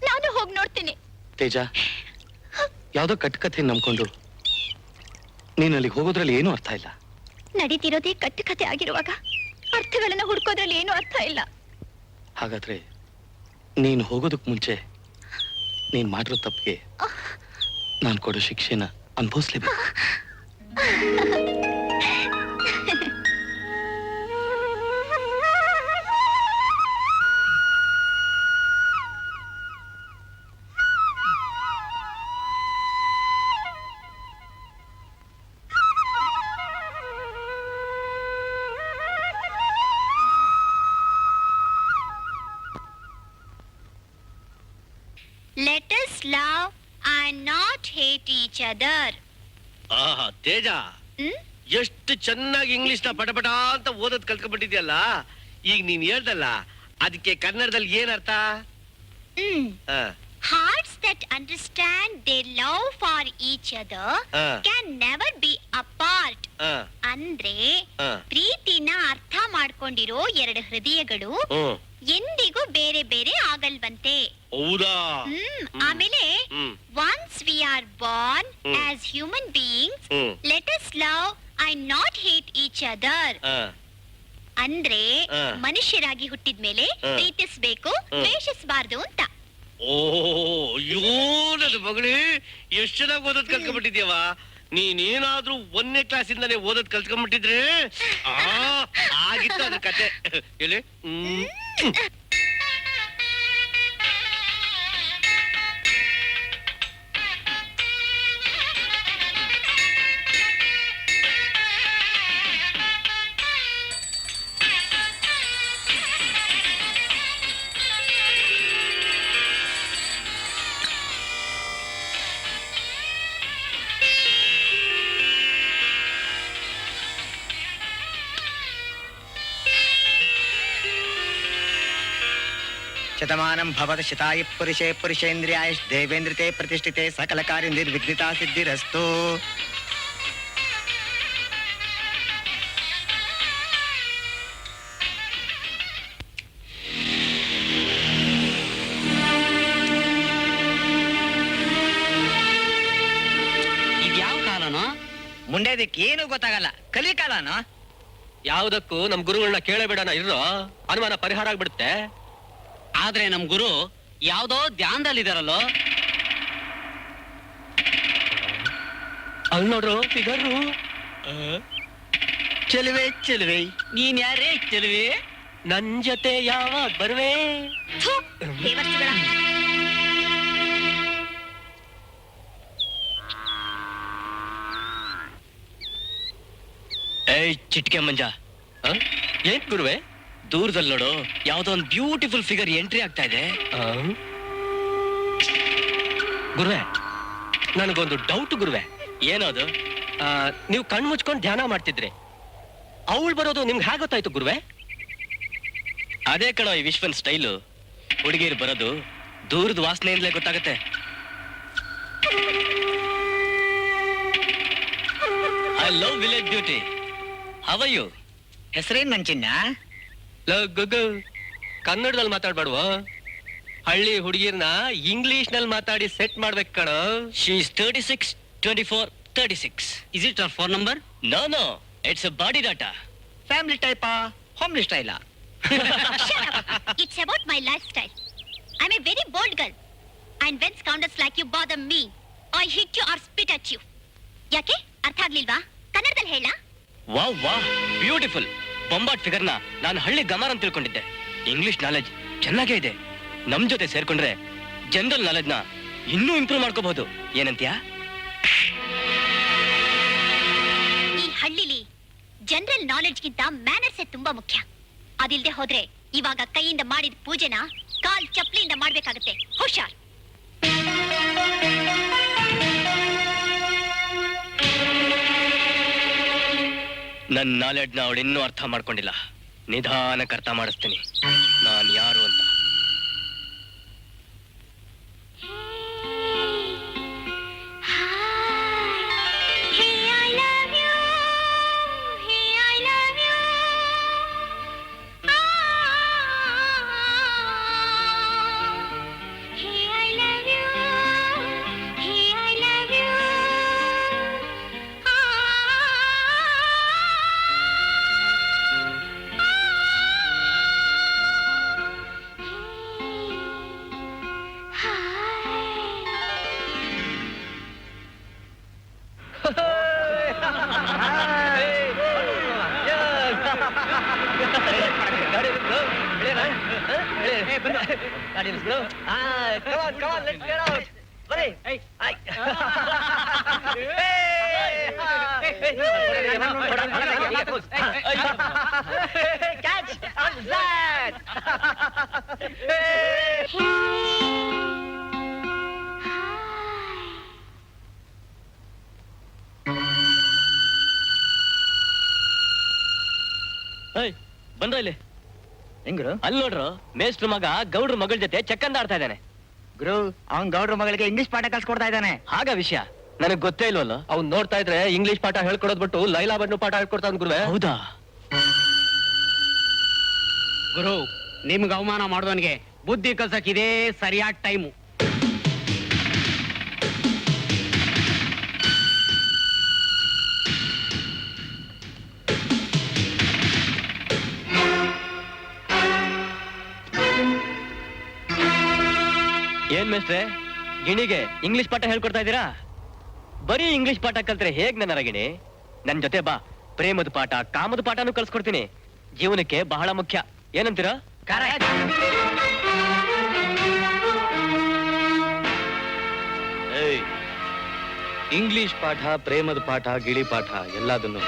ನಾನು ಹೋಗಿ ನೋಡ್ತೀನಿ. ತೇಜ, ಯಾವ್ದೋ ಕಟ್ಟುಕಥೆ ನಂಬ್ಕೊಂಡು ನೀನ್ ಅಲ್ಲಿಗೆ ಹೋಗೋದ್ರಲ್ಲಿ ಏನೂ ಅರ್ಥ ಇಲ್ಲ. ನಡೀತಿರೋದೇ ಕಟ್ಟುಕತೆ ಆಗಿರುವಾಗ ಅರ್ಥಗಳನ್ನ ಹುಡ್ಕೋದ್ರಲ್ಲಿ ಏನೂ ಅರ್ಥ ಇಲ್ಲ. ಹಾಗಾದ್ರೆ ನೀನ್ ಹೋಗೋದಕ್ ಮುಂಚೆ ನೀನ್ ಮಾಡಿರೋ ತಪ್ಪಿಗೆ ನಾನ್ ಕೊಡೋ ಶಿಕ್ಷೆನ ಅನುಭವಿಸ್ಲೇಬೇಕು. Let us love and not hate each other. ಆಹಾ, ತೇಜ, ಹ್ಮ್? ಎಷ್ಟು ಚೆನ್ನಾಗಿ ಇಂಗ್ಲಿಷ್ ನ ಪಟಪಟ ಅಂತ ಓದೋದ್ ಕಲ್ತ್ಕೊಂಡ್ಬಿಟ್ಟಿದ್ಯಲ್ಲ. ಈಗ ನೀನ್ ಹೇಳ್ದಲ್ಲ, ಅದಕ್ಕೆ ಕನ್ನಡದಲ್ಲಿ ಏನ್ ಅರ್ಥ? ಆ, Hearts that understand their love for each other ಆ, can never be apart. ಆ, ಅಂದ್ರೆ ಆ. ಪ್ರೀತಿನ ಅರ್ಥ ಮಾಡ್ಕೊಂಡಿರೋ 2 ಹೃದಯಗಳು ಹ್ಮ್. ಎಂದಿಗೂ ಬೇರೆ ಬೇರೆ ಆಗಲ್ವಂತೆ. ಹೌದಾ? ಆಮೇಲೆ ಹ್ಮ್. once we are born hmm. as human beings, hmm. let us love and not hate each other. ಆ, ಅಂದ್ರೆ ಆ. ಮನುಷ್ಯರಾಗಿ ಹುಟ್ಟಿದ್ಮೇಲೆ ಆ. ಪ್ರೀತಿಸ್ಬೇಕು, ದ್ವೇಷಿಸಬಾರ್ದು ಅಂತ. ಓ, ಅಯ್ಯೋ ನನ್ನ ಮಗಳೇ, ಎಷ್ಟು ಚೆನ್ನಾಗಿ ಓದೋದ್ ಕಲ್ತ್ಕೊಂಡ್ಬಿಟ್ಟಿದ್ಯವ. ನೀನೇನಾದ್ರೂ 1ನೇ ಕ್ಲಾಸಿಂದಲೇ ಓದೋದ್ ಕಲ್ತ್ಕೊಂಡ್ಬಿಟ್ಟಿದ್ರೆ ಆಗಿತ್ತು ಅದ್ರ ಕತೆ. ಹೇಳಿ. ಶತಮಾನಂ ಭವತ ಶತಾಯ ಪುರುಷೇ ಪುರುಷೇಂದ್ರಿಯಾಯ ದೇವೇಂದ್ರಿತೆ ಪ್ರತಿಷ್ಠಿತೆ ಸಕಲ ಕಾರ್ಯ ನಿರ್ವಿಘ್ನಿತಾ ಸಿದ್ಧಿರಸ್ತು. ಇದ್ಯಾವ ಕಾಲನೋ? ಮುಂಡೆದಕ್ಕೆ ಏನು ಗೊತ್ತಾಗಲ್ಲ, ಕಲಿಕಾಲನೋ. ಯಾವುದಕ್ಕೂ ನಮ್ ಗುರುಗಳನ್ನ ಕೇಳಬೇಡಣ ಇರೋ, ಅನುಮಾನ ಪರಿಹಾರ ಆಗ್ಬಿಡುತ್ತೆ. ಆದ್ರೆ ನಮ್ ಗುರು ಯಾವ್ದೋ ಧ್ಯಾನದಲ್ಲಿದಾರಲ್ಲೋ. ಅಲ್ಲಿ ನೋಡ್ರು ಫಿಗರು. ಚೆಲುವೆ ಚೆಲುವೆ ನೀನ್ ಯಾರೇ ಚೆಲುವೆ? ನನ್ ಜೊತೆ ಯಾವಾಗ ಬರ್ವೆ? ಏಯ್ ಚಿಟ್ಕೆ ಮಂಜ, ಏನ್ ಗುರುವೆ? ದೂರದಲ್ಲಿ ನೋಡು, ಯಾವ್ದೋ ಒಂದು ಬ್ಯೂಟಿಫುಲ್ ಫಿಗರ್ ಎಂಟ್ರಿ ಆಗ್ತಾ ಇದೆ. ಗುರುವೆ, ನನಗೊಂದು ಡೌಟ್ ಗುರುವೆ. ಏನದು? ನೀವು ಕಣ್ಣು ಮುಚ್ಕೊಂಡು ಧ್ಯಾನ ಮಾಡ್ತಿದ್ರಿ, ಅವಳು ಬರೋದು ನಿಮ್ಗೆ ಹೇಗೆ ಗೊತ್ತಾಯ್ತು ಗುರುವೆ? ಅದೇ ಕಣೋ ಈ ವಿಶ್ವನ್ ಸ್ಟೈಲು. ಹುಡುಗಿರು ಬರೋದು ದೂರದ ವಾಸನೆಯಿಂದಲೇ ಗೊತ್ತಾಗತ್ತೆ. I love village beauty. How are you? ಹೆಸರೇನ್ ನನ್ ಚಿನ್ನ? ಕನ್ನಡದಲ್ಲಿ ಮಾತಾಡ್ಬೇಡುವ, ಹಳ್ಳಿ ಹುಡುಗಿರ್ನ ಇಂಗ್ಲಿಷ್ ನಲ್ಲಿ ಮಾತಾಡಿ ಸೆಟ್ ಮಾಡ್ಬೇಕು ಕಣ. She is 36, 24, 36. Is it her phone number? No, no. It's a body data. Family ಟೈಪಾ, ಹೋಮ್ಲಿ ಸ್ಟೈಲಾ? It's about my lifestyle. I'm a very bold girl. And when scoundrels like you bother me, I hit you or spit at you. ಯಾಕೆ ಅರ್ಥ ಆಗ್ಲಿಲ್ವಾ? ಕನ್ನಡದಲ್ಲಿ ಹೇಳ. ವಾವ್ ವಾವ್, ಬ್ಯೂಟಿಫುಲ್ ಬೊಂಬಾಟ್ ಫಿಗರ್ನ ನಾನು ಹಳ್ಳಿ ಗಮಾರ್ ಅಂತ ತಿಳ್ಕೊಂಡಿದ್ದೆ. ಇಂಗ್ಲಿಷ್ ನಾಲೆಜ್ ಚೆನ್ನಾಗೇ ಇದೆ. ನಮ್ ಜೊತೆ ಸೇರ್ಕೊಂಡ್ರೆ ಜನರಲ್ ನಾಲೆಜ್ನ ಇನ್ನೂ ಇಂಪ್ರೂವ್ ಮಾಡ್ಕೋಬಹುದು. ಏನಂತ್ಯಾ? ಈ ಹಳ್ಳಿಲಿ ಜನರಲ್ ನಾಲೆಡ್ಜ್ಗಿಂತ ಮ್ಯಾನರ್ಸೇ ತುಂಬಾ ಮುಖ್ಯ. ಅದಿಲ್ದೆ ಹೋದ್ರೆ ಇವಾಗ ಕೈಯಿಂದ ಮಾಡಿದ ಪೂಜೆನ ಕಾಲ್ ಚಪ್ಲಿಯಿಂದ ಮಾಡ್ಬೇಕಾಗತ್ತೆ. ಹುಷಾರ್. ನನ್ನ ನಾಲೆಡ್ನ ಅವಳು ಇನ್ನೂ ಅರ್ಥ ಮಾಡ್ಕೊಂಡಿಲ್ಲ. ನಿಧಾನಕ್ಕೆ ಅರ್ಥ ಮಾಡಿಸ್ತೀನಿ ನಾನು ಯಾರು ಅಂತ. ಬಂದ್ರ ಇಲ್ಲಿ ಹೆಂಗ್ರು? ಅಲ್ಲಿ ನೋಡ್ರು, ಮೇಷ್ಟ್ರ ಮಗ ಗೌಡ್ರ ಮಗಳ ಜೊತೆ ಚೆಕ್ಕಂದ ಆಡ್ತಾ ಇದ್ದಾನೆ. ಗುರು, ಅವನ್ ಗೌಡ್ರ ಮಗಳಿಗೆ ಇಂಗ್ಲಿಷ್ ಪಾಠ ಕಲ್ಸ್ಕೊಡ್ತಾ ಇದ್ದಾನೆ. ಹಾಗ ವಿಷಯ ನನಗ್ ಗೊತ್ತೇ ಇಲ್ವಲ್ಲ. ಅವ್ನ್ ನೋಡ್ತಾ ಇದ್ರೆ ಇಂಗ್ಲಿಷ್ ಪಾಠ ಹೇಳ್ಕೊಡೋದ್ ಬಿಟ್ಟು ಲೈಲಾ ಬನ್ನು ಪಾಠ ಹೇಳ್ಕೊಡ್ತಾವ್ ಗುರುವೆ. ಹೌದಾ? ಗುರು, ನಿಮ್ಗೆ ಅವಮಾನ ಮಾಡೋದನ್ಗೆ ಬುದ್ಧಿ ಕಲ್ಸಕ್ ಇದೇ ಸರಿಯಾದ ಟೈಮು. ಏನ್ ಮೇಷ್ಟ್ರೆ, ಗಿಣಿಗೆ ಇಂಗ್ಲಿಷ್ ಪಾಠ ಹೇಳ್ಕೊಡ್ತಾ ಇದ್ದೀರಾ? ಬರೀ ಇಂಗ್ಲಿಷ್ ಪಾಠ ಕಲ್ತ್ರೆ ಹೇಗ್ ನನ್ನ ರಗಿಣಿ? ನನ್ ಜೊತೆ ಬಾ, ಪ್ರೇಮದ ಪಾಠ ಕಾಮದ ಪಾಠನೂ ಕಲ್ಸ್ಕೊಡ್ತೀನಿ. ಜೀವನಕ್ಕೆ ಬಹಳ ಮುಖ್ಯ, ಏನಂತೀರ? ಏಯ್, ಇಂಗ್ಲಿಷ್ ಪಾಠ, ಪ್ರೇಮದ ಪಾಠ, ಗಿಳಿ ಪಾಠ ಎಲ್ಲದನ್ನು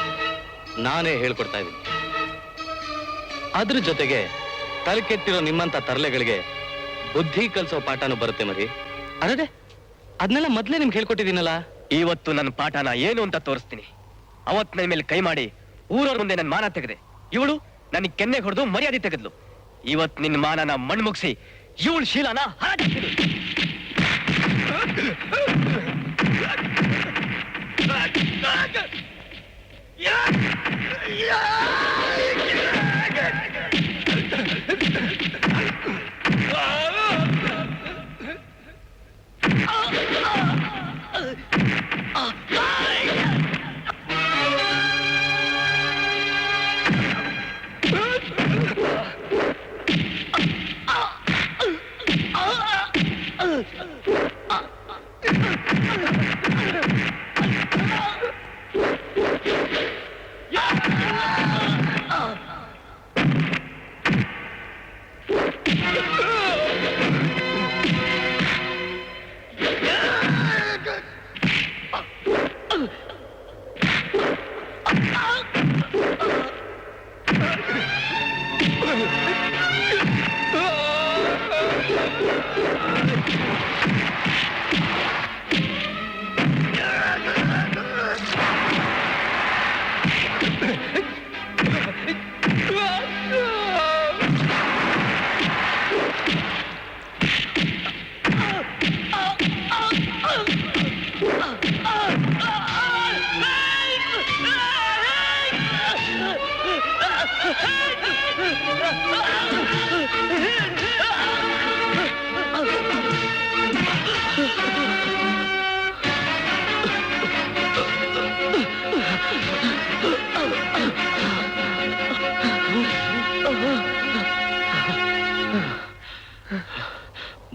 ನಾನೇ ಹೇಳ್ಕೊಡ್ತಾ ಇದ್ದೀನಿ. ಅದ್ರ ಜೊತೆಗೆ ತಲೆಕೆಟ್ಟಿರೋ ನಿಮ್ಮಂತ ತರಲೆಗಳಿಗೆ ಬುದ್ಧಿ ಕಲ್ಸೋ ಪಾಠನೂ ಬರುತ್ತೆ ಮರಿ. ಅದೇ ಅದನ್ನೆಲ್ಲ ಮೊದ್ಲೇ ನಿಮ್ಗೆ ಹೇಳ್ಕೊಟ್ಟಿದ್ದೀನಲ್ಲ. ಇವತ್ತು ನನ್ನ ಪಾಠನ ಏನು ಅಂತ ತೋರಿಸ್ತೀನಿ. ಅವತ್ ನನ್ನ ಮೇಲೆ ಕೈ ಮಾಡಿ ಊರವ್ರ ಮುಂದೆ ನನ್ನ ಮಾನ ತೆಗೆದೆ. ಇವಳು ನನಗೆ ಕೆನ್ನೆ ಹೊಡೆದು ಮರ್ಯಾದೆ ತೆಗೆದ್ಲು. ಇವತ್ ನಿನ್ನ ಮಾನನ ಮಣ್ಣು ಮುಗಿಸಿ ಇವಳು ಶೀಲನ ಹರಾಜಾಕ್ತೀನಿ.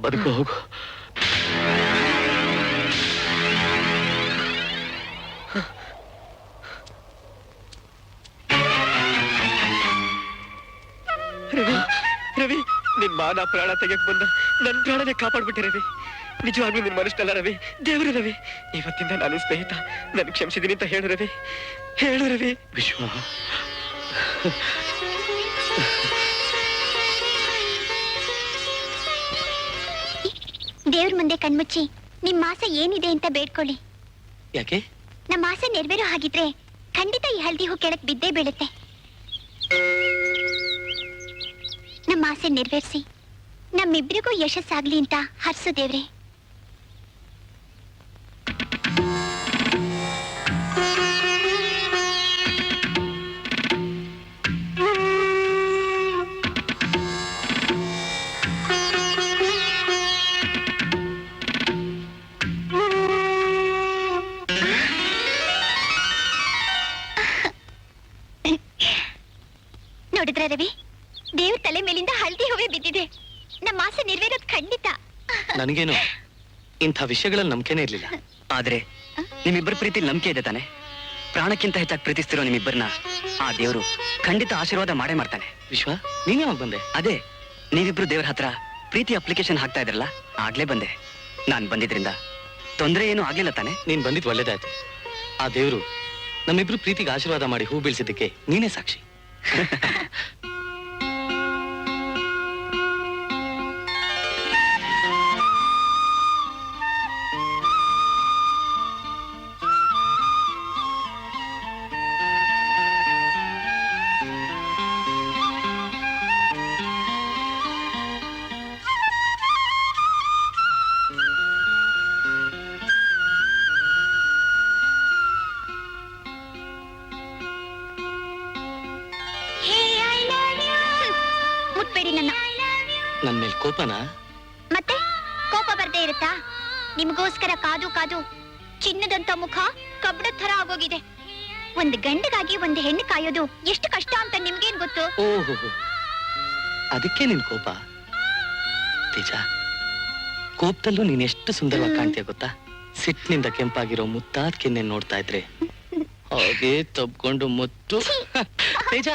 ಬದುಕು ಹೋಗು. ರವಿ, ನಿನ್ ಮಾನ ಪ್ರಾಣ ತೆಗೆಕ್ ಬಂದ ನನ್ ಪ್ರಾಣನೇ ಕಾಪಾಡ್ಬಿಟ್ಟೆ ರವಿ. ನಿಜವಾಗ್ಲೂ ನಿನ್ ಮನುಷ್ಯನಲ್ಲ ರವಿ, ದೇವರು ರವಿ. ಇವತ್ತಿಂದ ನಾನು ಸ್ನೇಹಿತ, ನನ್ ಕ್ಷಮಿಸಿದೀನಿ ಅಂತ ಹೇಳು ರವಿ, ಹೇಳು ರವಿ. ವಿಶ್ವ, ದೇವ್ರ ಮುಂದೆ ಕಣ್ಮುಚ್ಚಿ ನಿಮ್ ಆಸೆ ಏನಿದೆ ಅಂತ ಬೇಡ್ಕೊಳ್ಳಿ. ಯಾಕೆ? ನಮ್ಮ ಆಸೆ ನೆರವೇರೋ ಹಾಗಿದ್ರೆ ಖಂಡಿತ ಈ ಹಳದಿ ಹೂ ಕೆಳಕ್ ಬಿದ್ದೇ ಬೀಳುತ್ತೆ. ನಮ್ಮ ಆಸೆ ನೆರವೇರಿಸಿ ನಮ್ಮಿಬ್ರಿಗೂ ಯಶಸ್ಸಾಗ್ಲಿ ಅಂತ ಹರ್ಸು ದೇವ್ರೆ. ನೋಡಿದ್ರ ರವಿ, ದೇವ್ರ ತಲೆ ಮೇಲಿಂದ ಹಳದಿ ಹೂವೇ ಬಿದ್ದಿದೆ. ನಮ್ಮ ಆಸೆ ನೆರವೇರೋದು ಖಂಡಿತ. ನನಗೇನು ಇಂಥ ವಿಷಯಗಳಲ್ಲಿ ನಂಬಿಕೆನೇ ಇರ್ಲಿಲ್ಲ. ಆದ್ರೆ ನಿಮ್ಮಿಬ್ಬರ ಪ್ರೀತಿ ನಂಬಿಕೆ ಇದೆ ತಾನೆ? ಪ್ರಾಣಕ್ಕಿಂತ ಹೆಚ್ಚಾಗಿ ಪ್ರೀತಿಸ್ತಿರೋ ನಿಮ್ಮಿಬ್ಬರನ್ನ ಆ ದೇವರು ಖಂಡಿತ ಆಶೀರ್ವಾದ ಮಾಡೇ ಮಾಡ್ತಾನೆ. ವಿಶ್ವ, ನೀನ್ ಯಾವಾಗ ಬಂದೆ? ಅದೇ ನೀವಿಬ್ರು ದೇವ್ರ ಹತ್ರ ಪ್ರೀತಿ ಅಪ್ಲಿಕೇಶನ್ ಹಾಕ್ತಾ ಇದ್ರಲ್ಲ, ಆಗ್ಲೇ ಬಂದೆ. ನಾನ್ ಬಂದಿದ್ರಿಂದ ತೊಂದರೆ ಏನು ಆಗ್ಲಿಲ್ಲ ತಾನೆ? ನೀನ್ ಬಂದಿದ್ ಒಳ್ಳೇದಾಯ್ತು. ಆ ದೇವ್ರು ನಮ್ಮಿಬ್ರು ಪ್ರೀತಿಗೆ ಆಶೀರ್ವಾದ ಮಾಡಿ ಹೂ ಬೀಳ್ಸಿದ್ದಕ್ಕೆ ನೀನೇ ಸಾಕ್ಷಿ. ಮುಟ್ಬೇಡಿ ನನ್ನ. ನನ್ ಮೇಲೆ ಕೋಪನಾ? ಮತ್ತೆ ಕೋಪ ಬರ್ದೇ ಇರುತ್ತಾ? ನಿಮಗೋಸ್ಕರ ಕಾದು ಕಾದು ಚಿನ್ನದಂತ ಮುಖ ಕಬ್ಬಡ ತರ ಆಗೋಗಿದೆ. ಒಂದು ಗಂಡಗಾಗಿ ಒಂದು ಹೆಣ್ಣು ಕಾಯೋದು ಎಷ್ಟು ಕಷ್ಟ ಅಂತ ನಿಮ್ಗೇನ್ ಗೊತ್ತು? ಓಹೋ, ಅದಕ್ಕೆ ನಿನ್ ಕೋಪ? ತೇಜ, ಕೋಪದಲ್ಲೂ ನೀನ್ ಎಷ್ಟು ಸುಂದರವಾಗಿ ಕಾಣ್ತೀಯ ಗೊತ್ತಾ? ಸಿಟ್ಟಿನಿಂದ ಕೆಂಪಾಗಿರೋ ಮುತ್ತಾದ ಕೆನ್ನೆ ನೋಡ್ತಾ ಇದ್ರೆ ಹಾಗೆ ತಬ್ಕೊಂಡು ಮುತ್ತು ತೇಜ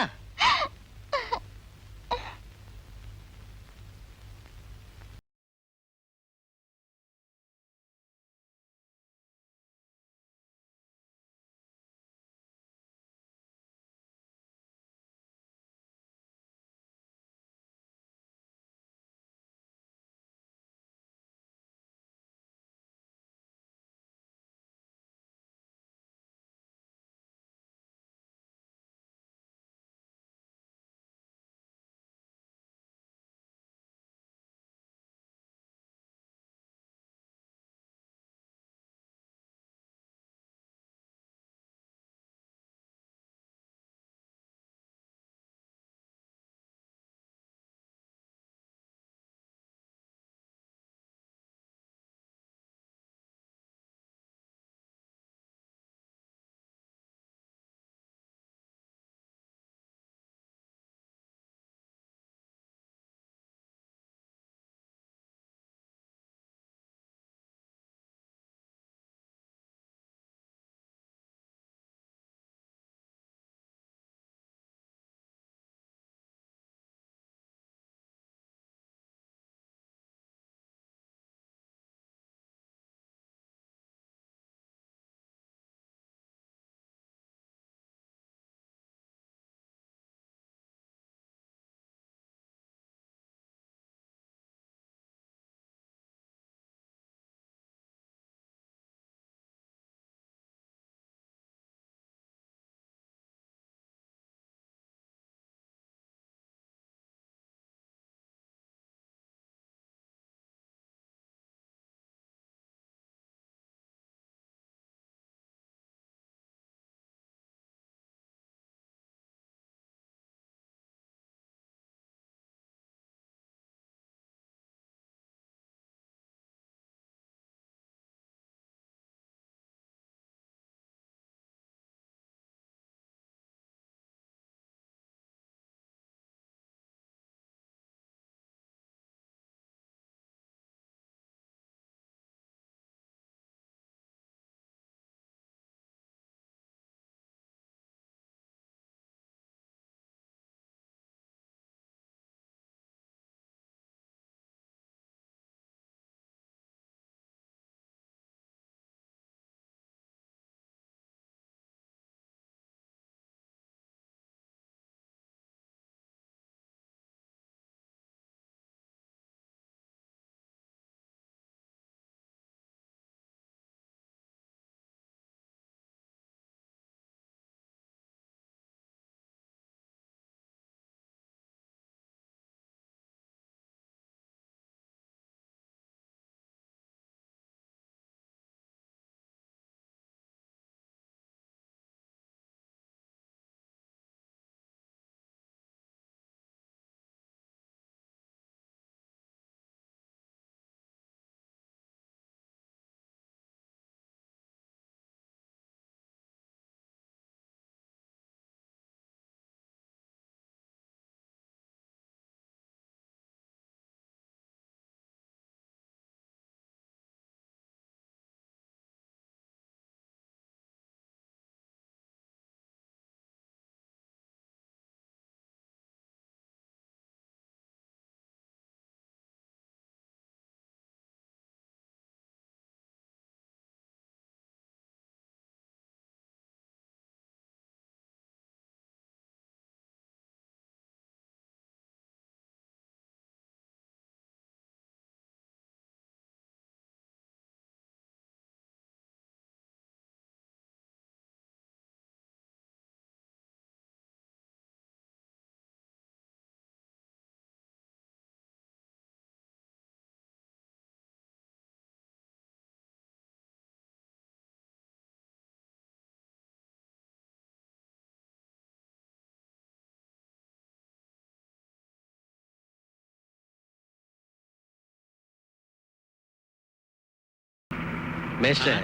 ಮೇಷ್ಟ್ರೆ,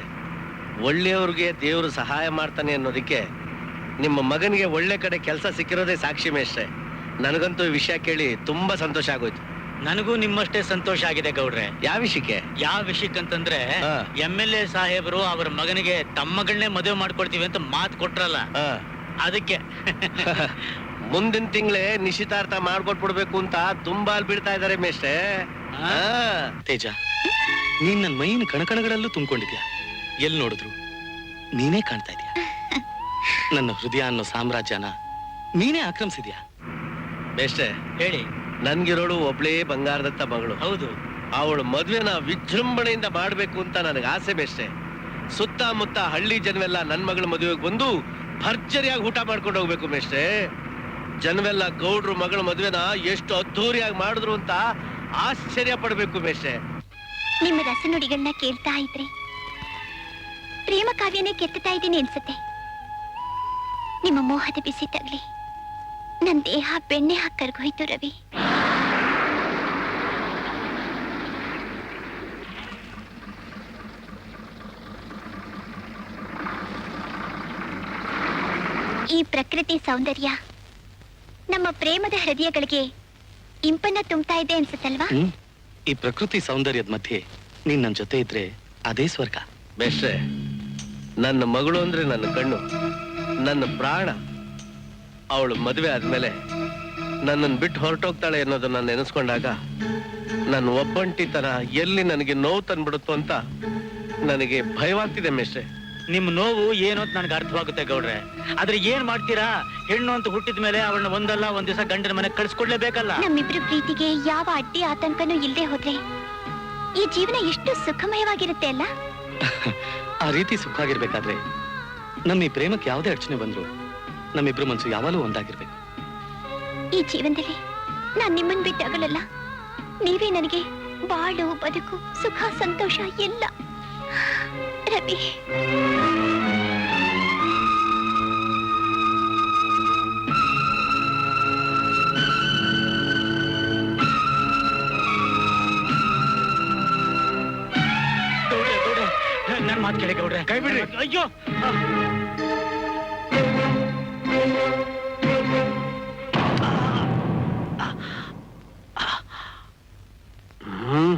ಒಳ್ಳೆಯವ್ರಿಗೆ ದೇವರು ಸಹಾಯ ಮಾಡ್ತಾನೆ ಅನ್ನೋದಕ್ಕೆ ನಿಮ್ಮ ಮಗನಿಗೆ ಒಳ್ಳೆ ಕಡೆ ಕೆಲಸ ಸಿಕ್ಕಿರೋದೇ ಸಾಕ್ಷಿ ಮೇಷ್ಟ್ರೆ. ನನಗಂತೂ ಈ ವಿಷಯ ಕೇಳಿ ತುಂಬಾ ಸಂತೋಷ ಆಗೋಯ್ತು. ನನಗೂ ನಿಮ್ಮಷ್ಟೇ ಸಂತೋಷ ಆಗಿದೆ ಗೌಡ್ರೆ. ಯಾವ ವಿಷಯಕ್ಕೆ? ಯಾವ ವಿಷಯಕ್ಕಂತಂದ್ರೆ ಹಾ. MLA ಸಾಹೇಬರು ಅವ್ರ ಮಗನಿಗೆ ತಮ್ಮ ಮಗಳನ್ನೇ ಮದುವೆ ಮಾಡ್ಕೊಡ್ತೀವಿ ಅಂತ ಮಾತು ಕೊಟ್ರಲ್ಲ, ಹಾ. ಅದಕ್ಕೆ. ಮುಂದಿನ ತಿಂಗಳೇ ನಿಶ್ಚಿತಾರ್ಥ ಮಾಡ್ಕೊಟ್ಬಿಡ್ಬೇಕು ಅಂತ ತುಂಬಾ ಬೀಳ್ತಾ ಇದಾರೆ ಮೇಷ್ಟ್ರೆ. ಹಾ. ತೇಜ, ನೀನ್ ನನ್ನ ಮೈನ ಕಣಕಣಗಳಲ್ಲೂ ತುಂಬಿಕೊಂಡಿದ್ಯಾ. ಎಲ್ಲಿ ನೋಡಿದ್ರು ನೀನೇ ಕಾಣ್ತಾ ಇದೀಯ. ನನ್ನ ಹೃದಯ ಅನ್ನೋ ಸಾಮ್ರಾಜ್ಯನ ನೀನೇ ಆಕ್ರಮಿಸಿದ್ಯಾ. ಮೇಷ್ಟ್ರೆ, ಹೇಳಿ. ನನ್ಗಿರೋಳು ಒಬ್ಳೇ ಬಂಗಾರದತ್ತ ಮಗಳು. ಹೌದು. ಅವಳ ಮದ್ವೆನ ವಿಜೃಂಭಣೆಯಿಂದ ಮಾಡ್ಬೇಕು ಅಂತ ನನಗೆ ಆಸೆ ಮೇಷ್ಟ್ರೆ. ಸುತ್ತಮುತ್ತ ಹಳ್ಳಿ ಜನವೆಲ್ಲ ನನ್ ಮಗಳ ಮದುವೆಗೆ ಬಂದು ಭರ್ಜರಿಯಾಗಿ ಊಟ ಮಾಡ್ಕೊಂಡು ಹೋಗ್ಬೇಕು ಮೇಷ್ಟ್ರೆ. ಜನವೆಲ್ಲ ಗೌಡ್ರು ಮಗಳ ಮದ್ವೆನ ಎಷ್ಟು ಅದ್ಧೂರಿಯಾಗಿ ಮಾಡಿದ್ರು ಅಂತ ಆಶ್ಚರ್ಯ ಪಡ್ಬೇಕು ಮೇಷ್ಟ್ರೆ. ನಿಮ್ಮ ರಸನುಡಿಗಳನ್ನ ಕೇಳ್ತಾ ಇದ್ರೆ ಪ್ರೇಮ ಕಾವ್ಯನೇ ಕೆತ್ತುತ್ತಾ ಇದ್ದೀನಿ ಅನ್ಸುತ್ತೆ. ನಿಮ್ಮ ಮೋಹದ ಬಿಸಿ ತಗಲಿ ನನ್ನ ದೇಹ ಬೆಣ್ಣೆ ಹಾಕಿ ಕರ್ಗೋಯ್ತು ರವಿ. ಈ ಪ್ರಕೃತಿ ಸೌಂದರ್ಯ ನಮ್ಮ ಪ್ರೇಮದ ಹೃದಯಗಳಿಗೆ ಇಂಪನ್ನ ತುಂಬ್ತಾ ಇದೆ ಅನ್ಸುತ್ತಲ್ವಾ? ಈ ಪ್ರಕೃತಿ ಸೌಂದರ್ಯದ ಮಧ್ಯೆ ನೀನ್ ನನ್ನ ಜೊತೆ ಇದ್ರೆ ಅದೇ ಸ್ವರ್ಗ. ಮೇಷ್ಟ್ರೆ, ನನ್ನ ಮಗಳು ಅಂದ್ರೆ ನನ್ನ ಕಣ್ಣು, ನನ್ನ ಪ್ರಾಣ. ಅವಳು ಮದುವೆ ಆದ್ಮೇಲೆ ನನ್ನನ್ನು ಬಿಟ್ಟು ಹೊರಟೋಗ್ತಾಳೆ ಅನ್ನೋದನ್ನ ನೆನೆಸ್ಕೊಂಡಾಗ ನನ್ನ ಒಬ್ಬಂಟಿತನ ಎಲ್ಲಿ ನನಗೆ ನೋವು ತಂದ್ಬಿಡುತ್ತೋ ಅಂತ ನನಗೆ ಭಯವಾಗ್ತಿದೆ ಮೇಷ್ಟ್ರೆ. ನಿಮ್ ನೋವು ಏನು ಅಂತ ನನಗೆ ಅರ್ಥವಾಗುತ್ತೆ ಗೌಡ್ರೆ. ಆದ್ರೆ ಏನ್ ಮಾಡ್ತೀರಾ? ಹೆಣ್ಣು ಅಂತ ಹುಟ್ಟಿದ ಮೇಲೆ ಅವಳನ್ನ ಒಂದಲ್ಲ ಒಂದ್ ದಿವಸ ಗಂಡನ ಮನೆ ಕಳ್ಸ್ಕೊಡ್ಲೇಬೇಕಲ್ಲ. ನಮ್ಮಿಬ್ರು ಪ್ರೀತಿಗೆ ಯಾವ ಅಡ್ಡಿ ಆತಂಕನೂ ಇಲ್ಲದೆ ಹೋದ್ರೆ ಈ ಜೀವನ ಎಷ್ಟು ಸುಖಮಯವಾಗಿರುತ್ತೆ ಅಲ್ಲ? ಆ ರೀತಿ ಸುಖ ಆಗಿರ್ಬೇಕಾದ್ರೆ ನಮ್ಮ ಈ ಪ್ರೇಮಕ್ಕೆ ಯಾವುದೇ ಅಡಚಣೆ ಬಂದ್ರು ನಮ್ಮಿಬ್ರು ಮನ್ಸು ಯಾವಾಗಲೂ ಒಂದಾಗಿರ್ಬೇಕು. ಈ ಜೀವನದಲ್ಲಿ ನಾನ್ ನಿಮ್ಮನ್ ಬಿಟ್ಟು ಅಗಲಲ್ಲ. ನೀವೇ ನನಗೆ ಬಾಳು, ಬದುಕು, ಸುಖ, ಸಂತೋಷ ಎಲ್ಲ. ರವಿ, ನನ್ ಮಾತು ಕೇಳಿ ಗೌಡ್ರೆ. ಕೈ ಬಿಡ್ರಿ. ಅಯ್ಯೋ, ಹ್ಮ್.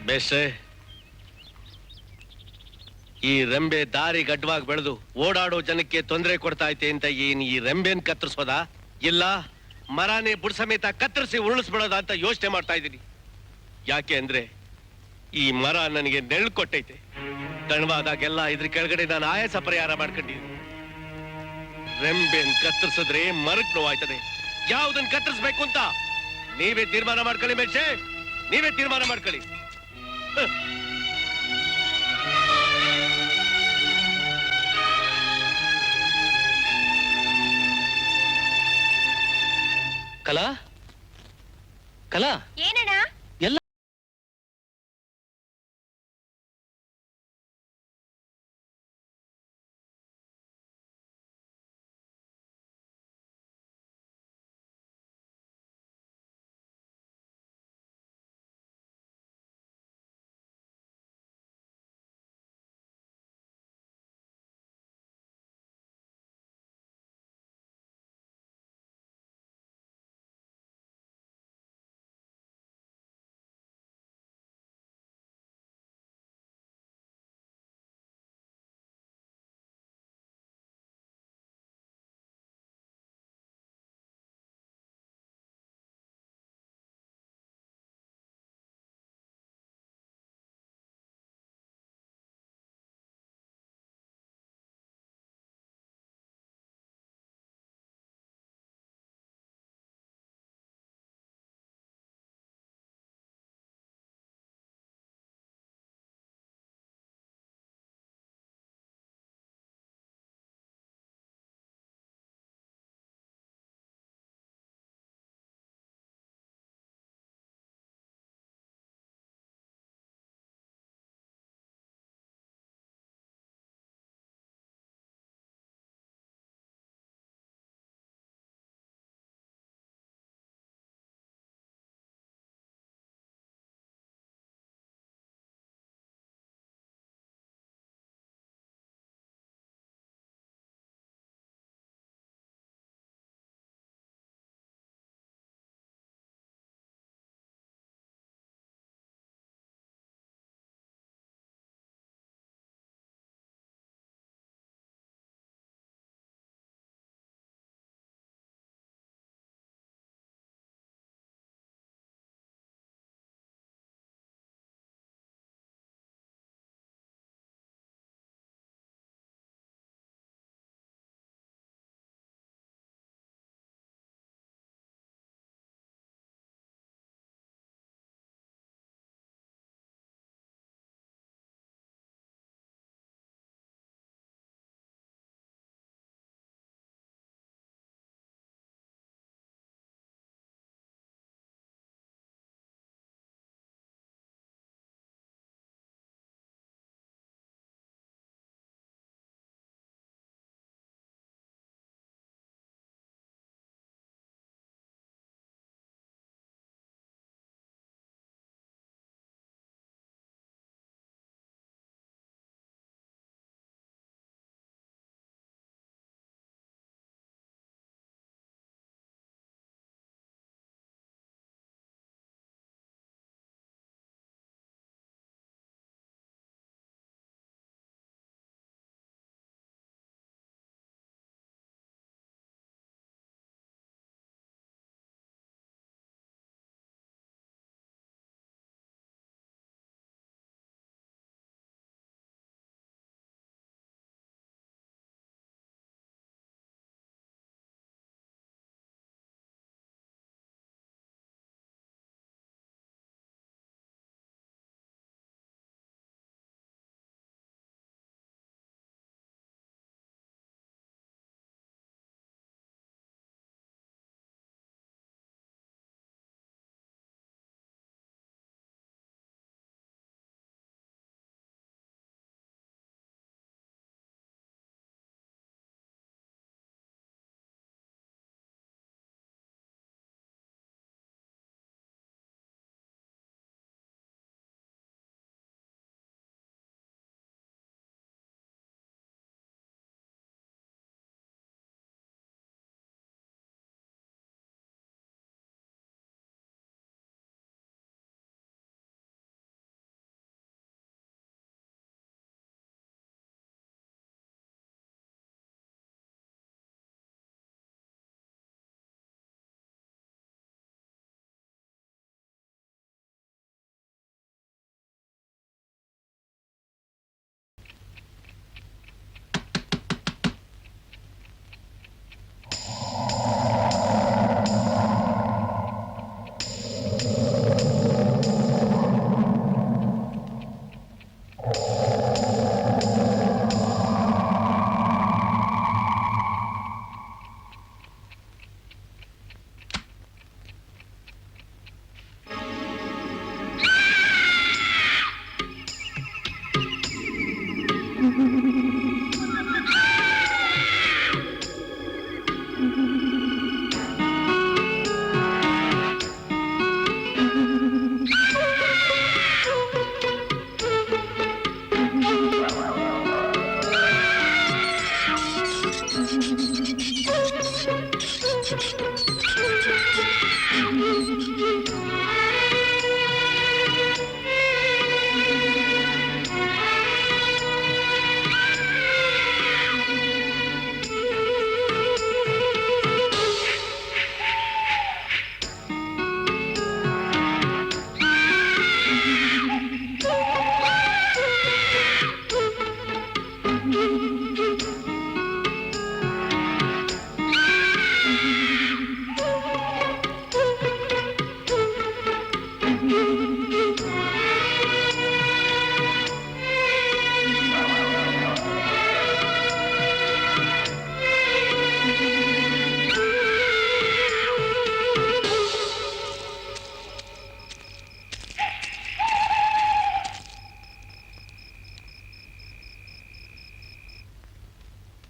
ಮೇಷ್ಟ್ರೆ, ಈ ರೆಂಬೆ ದಾರಿ ಗಡ್ಡವಾಗಿ ಬೆಳೆದು ಓಡಾಡೋ ಜನಕ್ಕೆ ತೊಂದರೆ ಕೊಡ್ತಾ ಐತೆ ಅಂತ ಈ ರೆಂಬೆನ್ ಕತ್ತರಿಸೋದ, ಇಲ್ಲ ಮರನೇ ಬುಡ ಸಮೇತ ಕತ್ತರಿಸಿ ಉರುಳಿಸ್ಬಿಡೋದ ಅಂತ ಯೋಚನೆ ಮಾಡ್ತಾ ಇದ್ದೀನಿ. ಯಾಕೆ ಅಂದ್ರೆ ಈ ಮರ ನನಗೆ ನೆರಳು ಕೊಟ್ಟೈತೆ. ದಣವಾದಾಗೆಲ್ಲ ಇದ್ರ ಕೆಳಗಡೆ ನಾನು ಆಯಾಸ ಪರಿಹಾರ ಮಾಡ್ಕೊಂಡಿದ್ದೀನಿ. ರೆಂಬೆನ್ ಕತ್ತರಿಸಿದ್ರೆ ಮರಕ್ ನೋವಾಯ್ತದೆ. ಯಾವ್ದನ್ ಕತ್ತರಿಸ್ಬೇಕು ಅಂತ ನೀವೇ ತೀರ್ಮಾನ ಮಾಡ್ಕೊಳ್ಳಿ ಮೇಷ್ಟ್ರೆ, ನೀವೇ ತೀರ್ಮಾನ ಮಾಡ್ಕೊಳ್ಳಿ. ಕಲಾ, ಕಲಾ, ಏನಣ್ಣ? ಎಲ್ಲ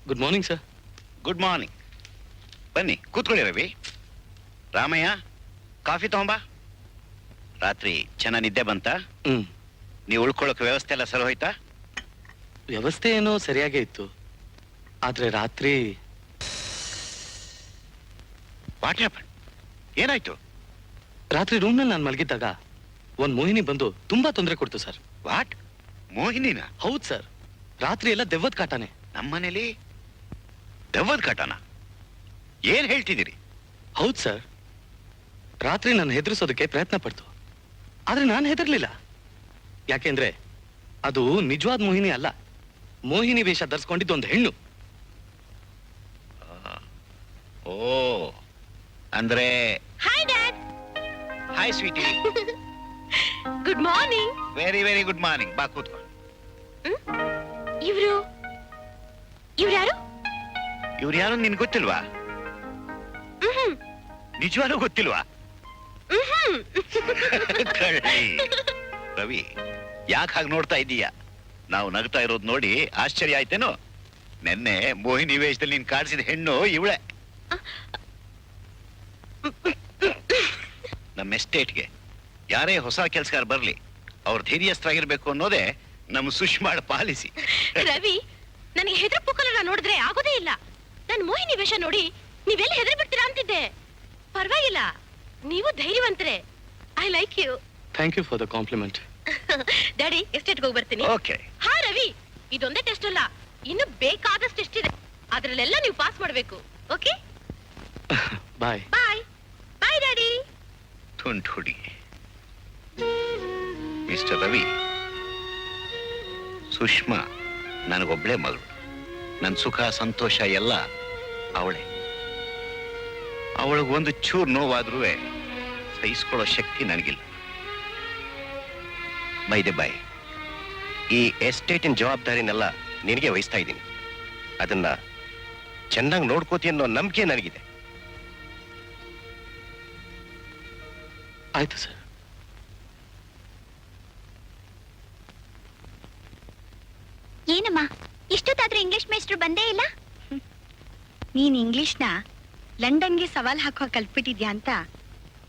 good morning sir. Good morning. ಬನ್ನಿ ಕೂತ್ಕೊಳ್ಳಿ ರವಿ. ರಾಮಯ್ಯ, ಕಾಫಿ ತಗೊಂಬ. ರಾತ್ರಿ ಚೆನ್ನಾಗಿ ನಿದ್ದೆ ಬಂತ? ಹ್ಮ್. ನೀವು ಉಳ್ಕೊಳ್ಳೋಕೆ ವ್ಯವಸ್ಥೆ ಎಲ್ಲ ಸರಿ ಹೋಯ್ತಾ? ವ್ಯವಸ್ಥೆ ಏನೋ ಸರಿಯಾಗೇ ಇತ್ತು, ಆದ್ರೆ ರಾತ್ರಿ ವಾಟ್ ಹ್ಯಾಪನ್? ಏನಾಯ್ತು? ರಾತ್ರಿ ರೂಮ್ನಲ್ಲಿ ನಾನು ಮಲಗಿದ್ದಾಗ ಒಂದ್ ಮೋಹಿನಿ ಬಂದು ತುಂಬಾ ತೊಂದರೆ ಕೊಡ್ತು ಸರ್. ವಾಟ್? ಮೋಹಿನಿನ? ಹೌದ್ ಸರ್, ರಾತ್ರಿ ಎಲ್ಲ ದೆವ್ವದ ಕಾಟಾನೆ. ನಮ್ಮನೇಲಿ ದೆವ್ವದ ಕಾಟನ? ಏನ್ ಹೇಳ್ತಿದ್ದೀರಿ? ಹೌದ್ ಸರ್, ರಾತ್ರಿ ನಾನು ಹೆದರ್ಸೋದಕ್ಕೆ ಪ್ರಯತ್ನ ಪಡ್ತು, ಆದ್ರೆ ನಾನು ಹೆದರ್ಲಿಲ್ಲ. ಯಾಕೆಂದ್ರೆ ಅದು ನಿಜವಾದ ಮೋಹಿನಿ ಅಲ್ಲ, ಮೋಹಿನಿ ವೇಷ ಧರಿಸ್ಕೊಂಡಿದ್ದೊಂದು ಹೆಣ್ಣು. ಓ, ಅಂದ್ರೆ hi dad. Hi sweetie. Good morning. Very very good morning. ಬಾ ಕೂತ್ಕೊ. ಇವ್ರು ಯಾರು? ಇವ್ರು ಯಾರು ನಿನ್ ಗೊತ್ತಿಲ್ವಾ? ನಿಜವಾಗ್ಲೂ ಗೊತ್ತಿಲ್ವಾ? ಕಳ್ಳಿ. ರವಿ, ಯಾಕೆ ಹಾಗೆ ನೋಡ್ತಾ ಇದ್ದೀಯಾ? ನಾವು ನಗ್ತಾ ಇರೋದು ನೋಡಿ ಆಶ್ಚರ್ಯ ಆಯ್ತೇನೋ? ನೆನ್ನೆ ಮೋಹಿನಿ ವೇಷದಲ್ಲಿ ನೀನ್ ಕಾಡಿಸಿದ ಹೆಣ್ಣು ಇವಳೆ. ನಮ್ಮ ಎಸ್ಟೇಟ್ಗೆ ಯಾರೇ ಹೊಸ ಕೆಲ್ಸಗಾರ ಬರ್ಲಿ ಅವ್ರ ಧೈರ್ಯಸ್ಥರಾಗಿರ್ಬೇಕು ಅನ್ನೋದೇ ನಮ್ಮ ಸುಷ್ಮಾಳ ಪಾಲಿಸಿ. ರವಿ, ನನಗೆ ಹೆದರ್ ಪುಕ್ಕಲನ್ನ ನೋಡಿದ್ರೆ ಆಗೋದೇ ಇಲ್ಲ. ನನ್ ಮೋಹಿನಿ ವೇಷ ನೋಡಿ ನೀವೆಲ್ಲ ಹೆದರ್ ಬಿಡ್ತೀರಾ ಅಂತಿದ್ದೆ. ಪರವಾಗಿಲ್ಲ, ನೀವು ಧೈರ್ಯವಂತರೆ. I like you. Thank you for the compliment. Daddy, ಎಸ್ಟೇಟ್ಗೆ ಹೋಗಿ ಬರ್ತೀನಿ. ಓಕೆ. ಹಾ ರವಿ, ಇದೊಂದೇ ಟೆಸ್ಟ್ ಅಲ್ಲ, ಇನ್ನು ಬೇಕಾದಷ್ಟು ಟೆಸ್ಟ್ ಇದೆ. ಅದ್ರಲ್ಲೆಲ್ಲ ನೀವು ಪಾಸ್ ಮಾಡ್ಬೇಕು. Okay bye. ಬಾಯ್. ಬಾಯ್ ಡ್ಯಾಡಿ. ತುಂಟು ಹುಡುಗಿ. ಮಿಸ್ಟರ್ ರವಿ, ಸುಷ್ಮಾ ನನಗೊಬ್ಳೆ ಮಗಳು. ನನ್ನ ಸುಖ ಸಂತೋಷ ಎಲ್ಲ ಅವಳೆ. ಅವಳಿಗೊಂದು ಚೂರು ನೋವಾದ್ರೂ ಸಹಿಸ್ಕೊಳ್ಳೋ ಶಕ್ತಿ ನನಗಿಲ್ಲ. ಬೈದೆ ಬಾಯ್, ಈ ಎಸ್ಟೇಟಿನ ಜವಾಬ್ದಾರಿನೆಲ್ಲ ನಿನಗೆ ವಹಿಸ್ತಾ ಇದ್ದೀನಿ. ಅದನ್ನ ಚೆನ್ನಾಗಿ ನೋಡ್ಕೋತಿ ಅನ್ನೋ ನಂಬಿಕೆ ನನಗಿದೆ. ಆಯ್ತು ಸರ್. ಏನಮ್ಮ ಇಷ್ಟೊತ್ತಾದ್ರೂ ಇಂಗ್ಲಿಷ್ ಮೇಸ್ಟ್ರು ಬಂದೇ ಇಲ್ಲ? ನೀನ್ ಇಂಗ್ಲಿಷ್ನ ಲಂಡನ್ಗೆ ಸವಾಲ್ ಹಾಕುವ ಕಲ್ತ್ಬಿಟ್ಟಿದ್ಯಾ ಅಂತ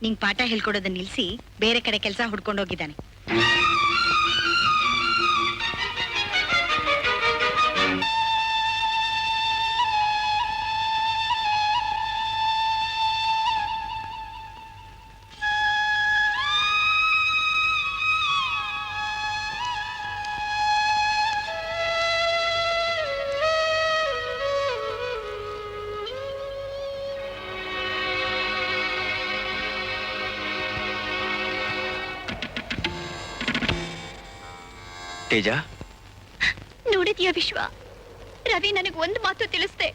ನಿಂಗ್ ಪಾಠ ಹೇಳ್ಕೊಡೋದನ್ನ ನಿಲ್ಸಿ ಬೇರೆ ಕಡೆ ಕೆಲಸ ಹುಡ್ಕೊಂಡೋಗಿದ್ದಾನೆ. ತೇಜ, ನೋಡಿದ್ಯಾ ವಿಶ್ವ, ರವಿ ನನಗ್ ಒಂದು ಮಾತು ತಿಳಿಸ್ದೆ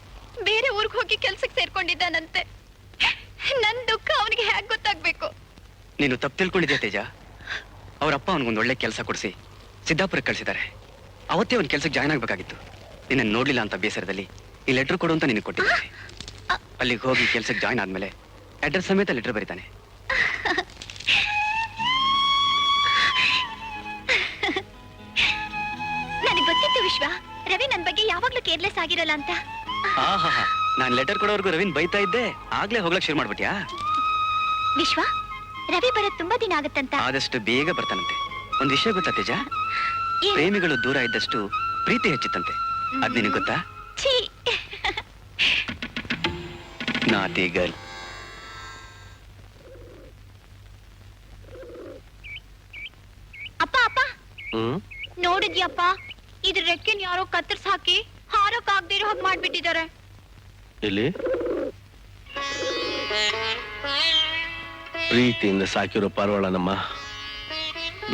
ಬೇರೆ ಊರಿಗೆ ಹೋಗಿ ಕೆಲ್ಸಕ್ಕೆ ಸೇರ್ಕೊಂಡಿದ್ದಾನಂತೆ. ನನ್ ದುಃಖ ಅವನಿಗೆ ಹೇಗ್ ಗೊತ್ತಾಗ್ಬೇಕು? ನೀನು ತಪ್ಪು ತಿಳ್ಕೊಂಡಿದ್ಯಾ ತೇಜ. ಅವರಪ್ಪ ಅವನಿಗೊಂದು ಒಳ್ಳೆ ಕೆಲಸ ಕೊಡಿಸಿ ಸಿದ್ದಾಪುರಕ್ಕೆ ಕಳಿಸಿದ್ದಾರೆ. ಅವತ್ತೇ ಅವ್ನ ಕೆಲ್ಸಕ್ಕೆ ಜಾಯ್ನ್ ಆಗ್ಬೇಕಾಗಿತ್ತು. ನಿನ್ನ ನೋಡ್ಲಿಲ್ಲ ಅಂತ ಬೇಸರದಲ್ಲಿ ಈ ಲೆಟರ್ ಕೊಡು ಅಂತ ನಿನಗೆ ಕೊಟ್ಟಿದ್ದಾರೆ. ಅಲ್ಲಿಗೆ ಹೋಗಿ ಕೆಲ್ಸಕ್ಕೆ ಜಾಯ್ನ್ ಆದ್ಮೇಲೆ ಅಡ್ರೆಸ್ ಸಮೇತ ಲೆಟರ್ ಬರೀತಾನೆ. ನನಗೆ ಗೊತ್ತಿತ್ತು ವಿಶ್ವ, ರವಿ ನನ್ ಬಗ್ಗೆ ಯಾವಾಗ್ಲೂ ಕೇರ್ಲೆಸ್ ಆಗಿರಲ್ಲ ಅಂತ. ಆಹಾ, ನಾನ್ ಲೆಟರ್ ಕೊಡೋವರೆಗೂ ರವಿನ್ ಬೈತಾ ಇದ್ದೆ, ಆಗ್ಲೇ ಹೋಗ್ಲಕ್ ಶುರು ಮಾಡ್ಬಿಟ್ಯಾ? ವಿಶ್ವ, ರವಿ ಬರೋದ್ ತುಂಬಾ ದಿನ ಆಗತ್ತಂತ. ಆದಷ್ಟು ಬೇಗ ಬರ್ತಾನಂತೆ. ಒಂದ್ ವಿಷಯ ಗೊತ್ತಾ ತೇಜ? ಏನು? ಪ್ರೇಮಿಗಳು ದೂರ ಇದ್ದಷ್ಟು ಪ್ರೀತಿ ಹೆಚ್ಚಿತ್ತಂತೆ. ಅದ್ ನಿನಗೆ ಗೊತ್ತಾ? ಛೀ. ನಾಟಿ ಗರ್ಲ್. ಹ್ಮ್ ನೋಡಿದ್ಯಪ್ಪ ಇದ್ರ ರೆಕ್ಕೆನ್ ಯಾರೋ ಕತ್ತರ್ಸ್ ಹಾಕಿ ಹಾರಕ್ ಆಗದೆ ಇರೋ ಹಾಗೆ ಮಾಡ್ಬಿಟ್ಟಿದ್ದಾರೆ. ಇಲ್ಲಿ ಪ್ರೀತಿಯಿಂದ ಸಾಕಿರೋ ಪಾರ್ವಾಳನಮ್ಮ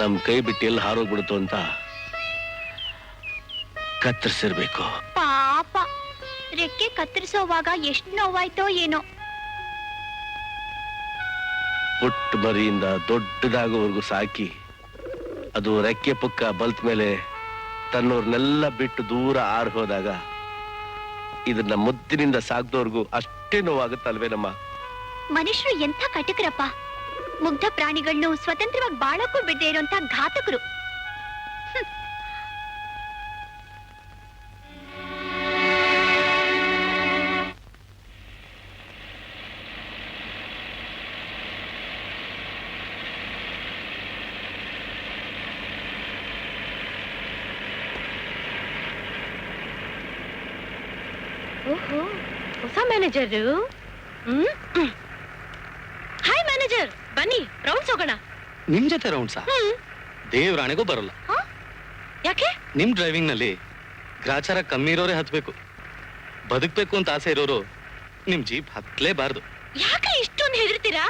ನಮ್ ಕೈ ಬಿಟ್ಟು ಎಲ್ಲಿ ಹಾರೋಗ್ಬಿಡ್ತು ಅಂತ ಕತ್ತರಿಸಿರ್ಬೇಕು. ಪಾಪ ರೆಕ್ಕೆ ಕತ್ತರಿಸೋವಾಗ ಎಷ್ಟು ನೋವಾಯ್ತೋ ಏನೋ. ಪುಟ್ಟ ಮರಿಯಿಂದ ದೊಡ್ಡದಾಗೋವರೆಗೂ ಸಾಕಿ ಅದು ರೆಕ್ಕೆ ಪುಕ್ಕ ಬಲ್ತ್ ಮೇಲೆ ತನ್ನೋರ್ನೆಲ್ಲ ಬಿಟ್ಟು ದೂರ ಆರ್ ಹೋದಾಗ ಇದನ್ನ ಮುದ್ದಿನಿಂದ ಸಾಕ್ದವ್ರಿಗೂ ಅಷ್ಟೇ ನೋವಾಗುತ್ತಲ್ವೇನಮ್ಮ. ಮನುಷ್ಯರು ಎಂಥ ಕಟಕರಪ್ಪ. ಮುಗ್ಧ ಪ್ರಾಣಿಗಳನ್ನು ಸ್ವತಂತ್ರವಾಗಿ ಬಾಳಕ್ಕೂ ಬಿಡದೆ ಇರುವಂತ ಘಾತಕರು. ಓಹೋ, ಹೊಸ ಮ್ಯಾನೇಜರು. ಹಾಯ್ ಮ್ಯಾನೇಜರ್, ಬನ್ನಿ ರೌಂಡ್ಸ್ ಹೋಗೋಣ. ನಿಮ್ ಜೊತೆ ರೌಂಡ್ಸಾ? ದೇವ್ರಾಣೆಗೂ ಬರಲ್ಲ. ಯಾಕೆ? ನಿಮ್ ಡ್ರೈವಿಂಗ್ ನಲ್ಲಿ ಗ್ರಾಚಾರ ಕಮ್ಮಿ ಇರೋರೇ ಹತ್ಬೇಕು. ಬದುಕ್ಬೇಕು ಅಂತ ಆಸೆ ಇರೋರು ನಿಮ್ ಜೀಪ್ ಹತ್ಲೇಬಾರ್ದು. ಯಾಕೆ ಇಷ್ಟೊಂದು ಹೆದರ್ತೀರಾ?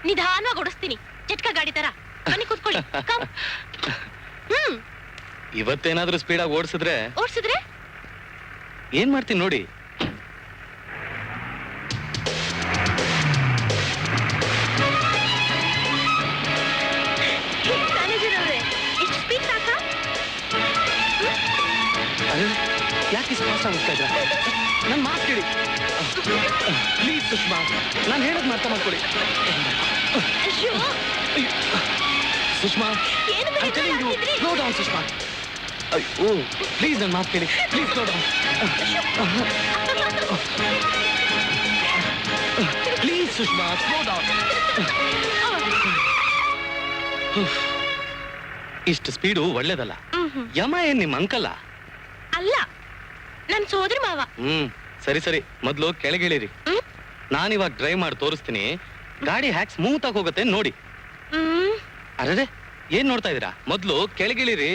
ನಿಧಾನವಾಗಿ ಓಡಿಸ್ತೀನಿ, ಜಟ್ಕ ಗಾಡಿ ತರ. ಬನ್ನಿ ಕೂತ್ಕೊಳ್ಳಿ. Come. ಇವತ್ತೇನಾದ್ರೂ ಸ್ಪೀಡಾಗಿ ಓಡಿಸಿದ್ರೆ ಓಡಿಸಿದ್ರೆ ಏನ್ ಮಾಡ್ತೀನಿ ನೋಡಿ. ಮ್ಯಾನೇಜರ್ ಅವರೇ, ಎಷ್ಟು ಸ್ಪೀಡ್ ಸಾಕಾ? ಅರೆ, ಯಾಕೆ ಇಷ್ಟು ಫಾಸ್ಟ್ ಆಗಿಸ್ತಾ ಇದ್ರ? ನನ್ ಮಾತು ಕೇಳಿ ಪ್ಲೀಸ್ ಸುಷ್ಮಾ, ನಾನು ಹೇಳೋದ್ ಅರ್ಥ ಮಾಡ್ಕೊಳ್ಳಿ. ಅಯ್ಯೋ, ಸುಷ್ಮಾ, ಏನು I'm telling you, slow down, Sushma. ಅಯ್ಯೋ, ಪ್ಲೀಸ್ ನನ್ನ ಮಾತು ಕೇಳಿ, please slow down. Please Sushma, slow down. ಇಷ್ಟು ಸ್ಪೀಡು ಒಳ್ಳೇದಲ್ಲ. ಯಮ ಏನ್ ನಿಮ್ಮ ಅಂಕಲ್ಲ? ಅಲ್ಲ, ನನ್ ಸೋದರ ಮಾವ. ಸರಿ ಸರಿ, ಮೊದ್ಲು ಕೆಳಗಿಳಿರಿ. ನಾನಿವಾಗ ಡ್ರೈವ್ ಮಾಡಿ ತೋರಿಸ್ತೀನಿ. ಗಾಡಿ ಹ್ಯಾಕ್ ಸ್ಮೂತ್ ಆಗಿ ಹೋಗುತ್ತೆ ನೋಡಿ. ಅರೆ, ಏನ್ ನೋಡ್ತಾ ಇದೀರಾ? ಮೊದ್ಲು ಕೆಳಗಿಳಿರಿ.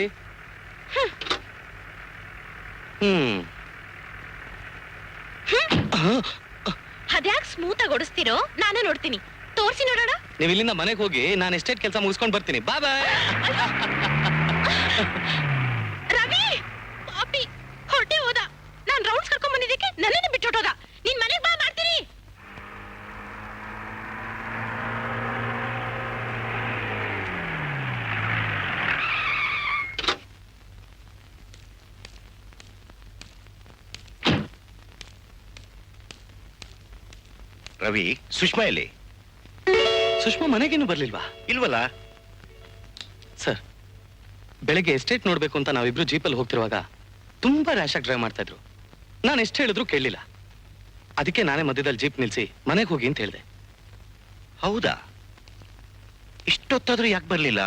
ಅದ್ಯಾಕ್ ಸ್ಮೂತ್ ಆಗಿ ಓಡಿಸ್ತಿರೋ? ನಾನೇ ನೋಡ್ತೀನಿ, ತೋರ್ಸಿ ನೋಡೋಣ. ನೀವು ಇಲ್ಲಿಂದ ಮನೆಗೆ ಹೋಗಿ, ನಾನು ಎಸ್ಟೇಟ್ ಕೆಲಸ ಮುಗಿಸ್ಕೊಂಡು ಬರ್ತೀನಿ. ಬಾಯ್ ಬಾಯ್. ರವಿ ಪಾಪಿ ಹೊರಟೆ ಹೋದ. ನಾನ್ ರೌಂಡ್ಸ್ ಕರ್ಕೊಂಡ್ ಬಂದಿದ್ದಕ್ಕೆ ನನ್ನನ್ನು ಬಿಟ್ಟು ಹೊಟ್ಟೋದ. ನೀನ್ ಮನೆಗೆ ಬಾ, ಮಾಡ್ತೀನಿ. ರವಿ, ಸುಷ್ಮಾ ಎಲ್ಲಿ? ಸುಷ್ಮಾ ಮನೆಗೇನು ಬರ್ಲಿಲ್ವಾ? ಇಲ್ವಲ್ಲ. ಸರ್, ಬೆಳಗ್ಗೆ ಎಸ್ಟೇಟ್ ನೋಡ್ಬೇಕು ಅಂತ ನಾವಿಬ್ರು ಜೀಪಲ್ಲಿ ಹೋಗ್ತಿರುವಾಗ ತುಂಬಾ ರ್ಯಾಶ್ ಆಗಿ ಡ್ರೈವ್ ಮಾಡ್ತಾ ಇದ್ರು. ನಾನು ಎಷ್ಟು ಹೇಳಿದ್ರು ಕೇಳಲಿಲ್ಲ. ಅದಕ್ಕೆ ನಾನೇ ಮಧ್ಯದಲ್ಲಿ ಜೀಪ್ ನಿಲ್ಸಿ ಮನೆಗೆ ಹೋಗಿ ಅಂತ ಹೇಳಿದೆ. ಹೌದಾ? ಇಷ್ಟೊತ್ತಾದ್ರೂ ಯಾಕೆ ಬರ್ಲಿಲ್ಲ?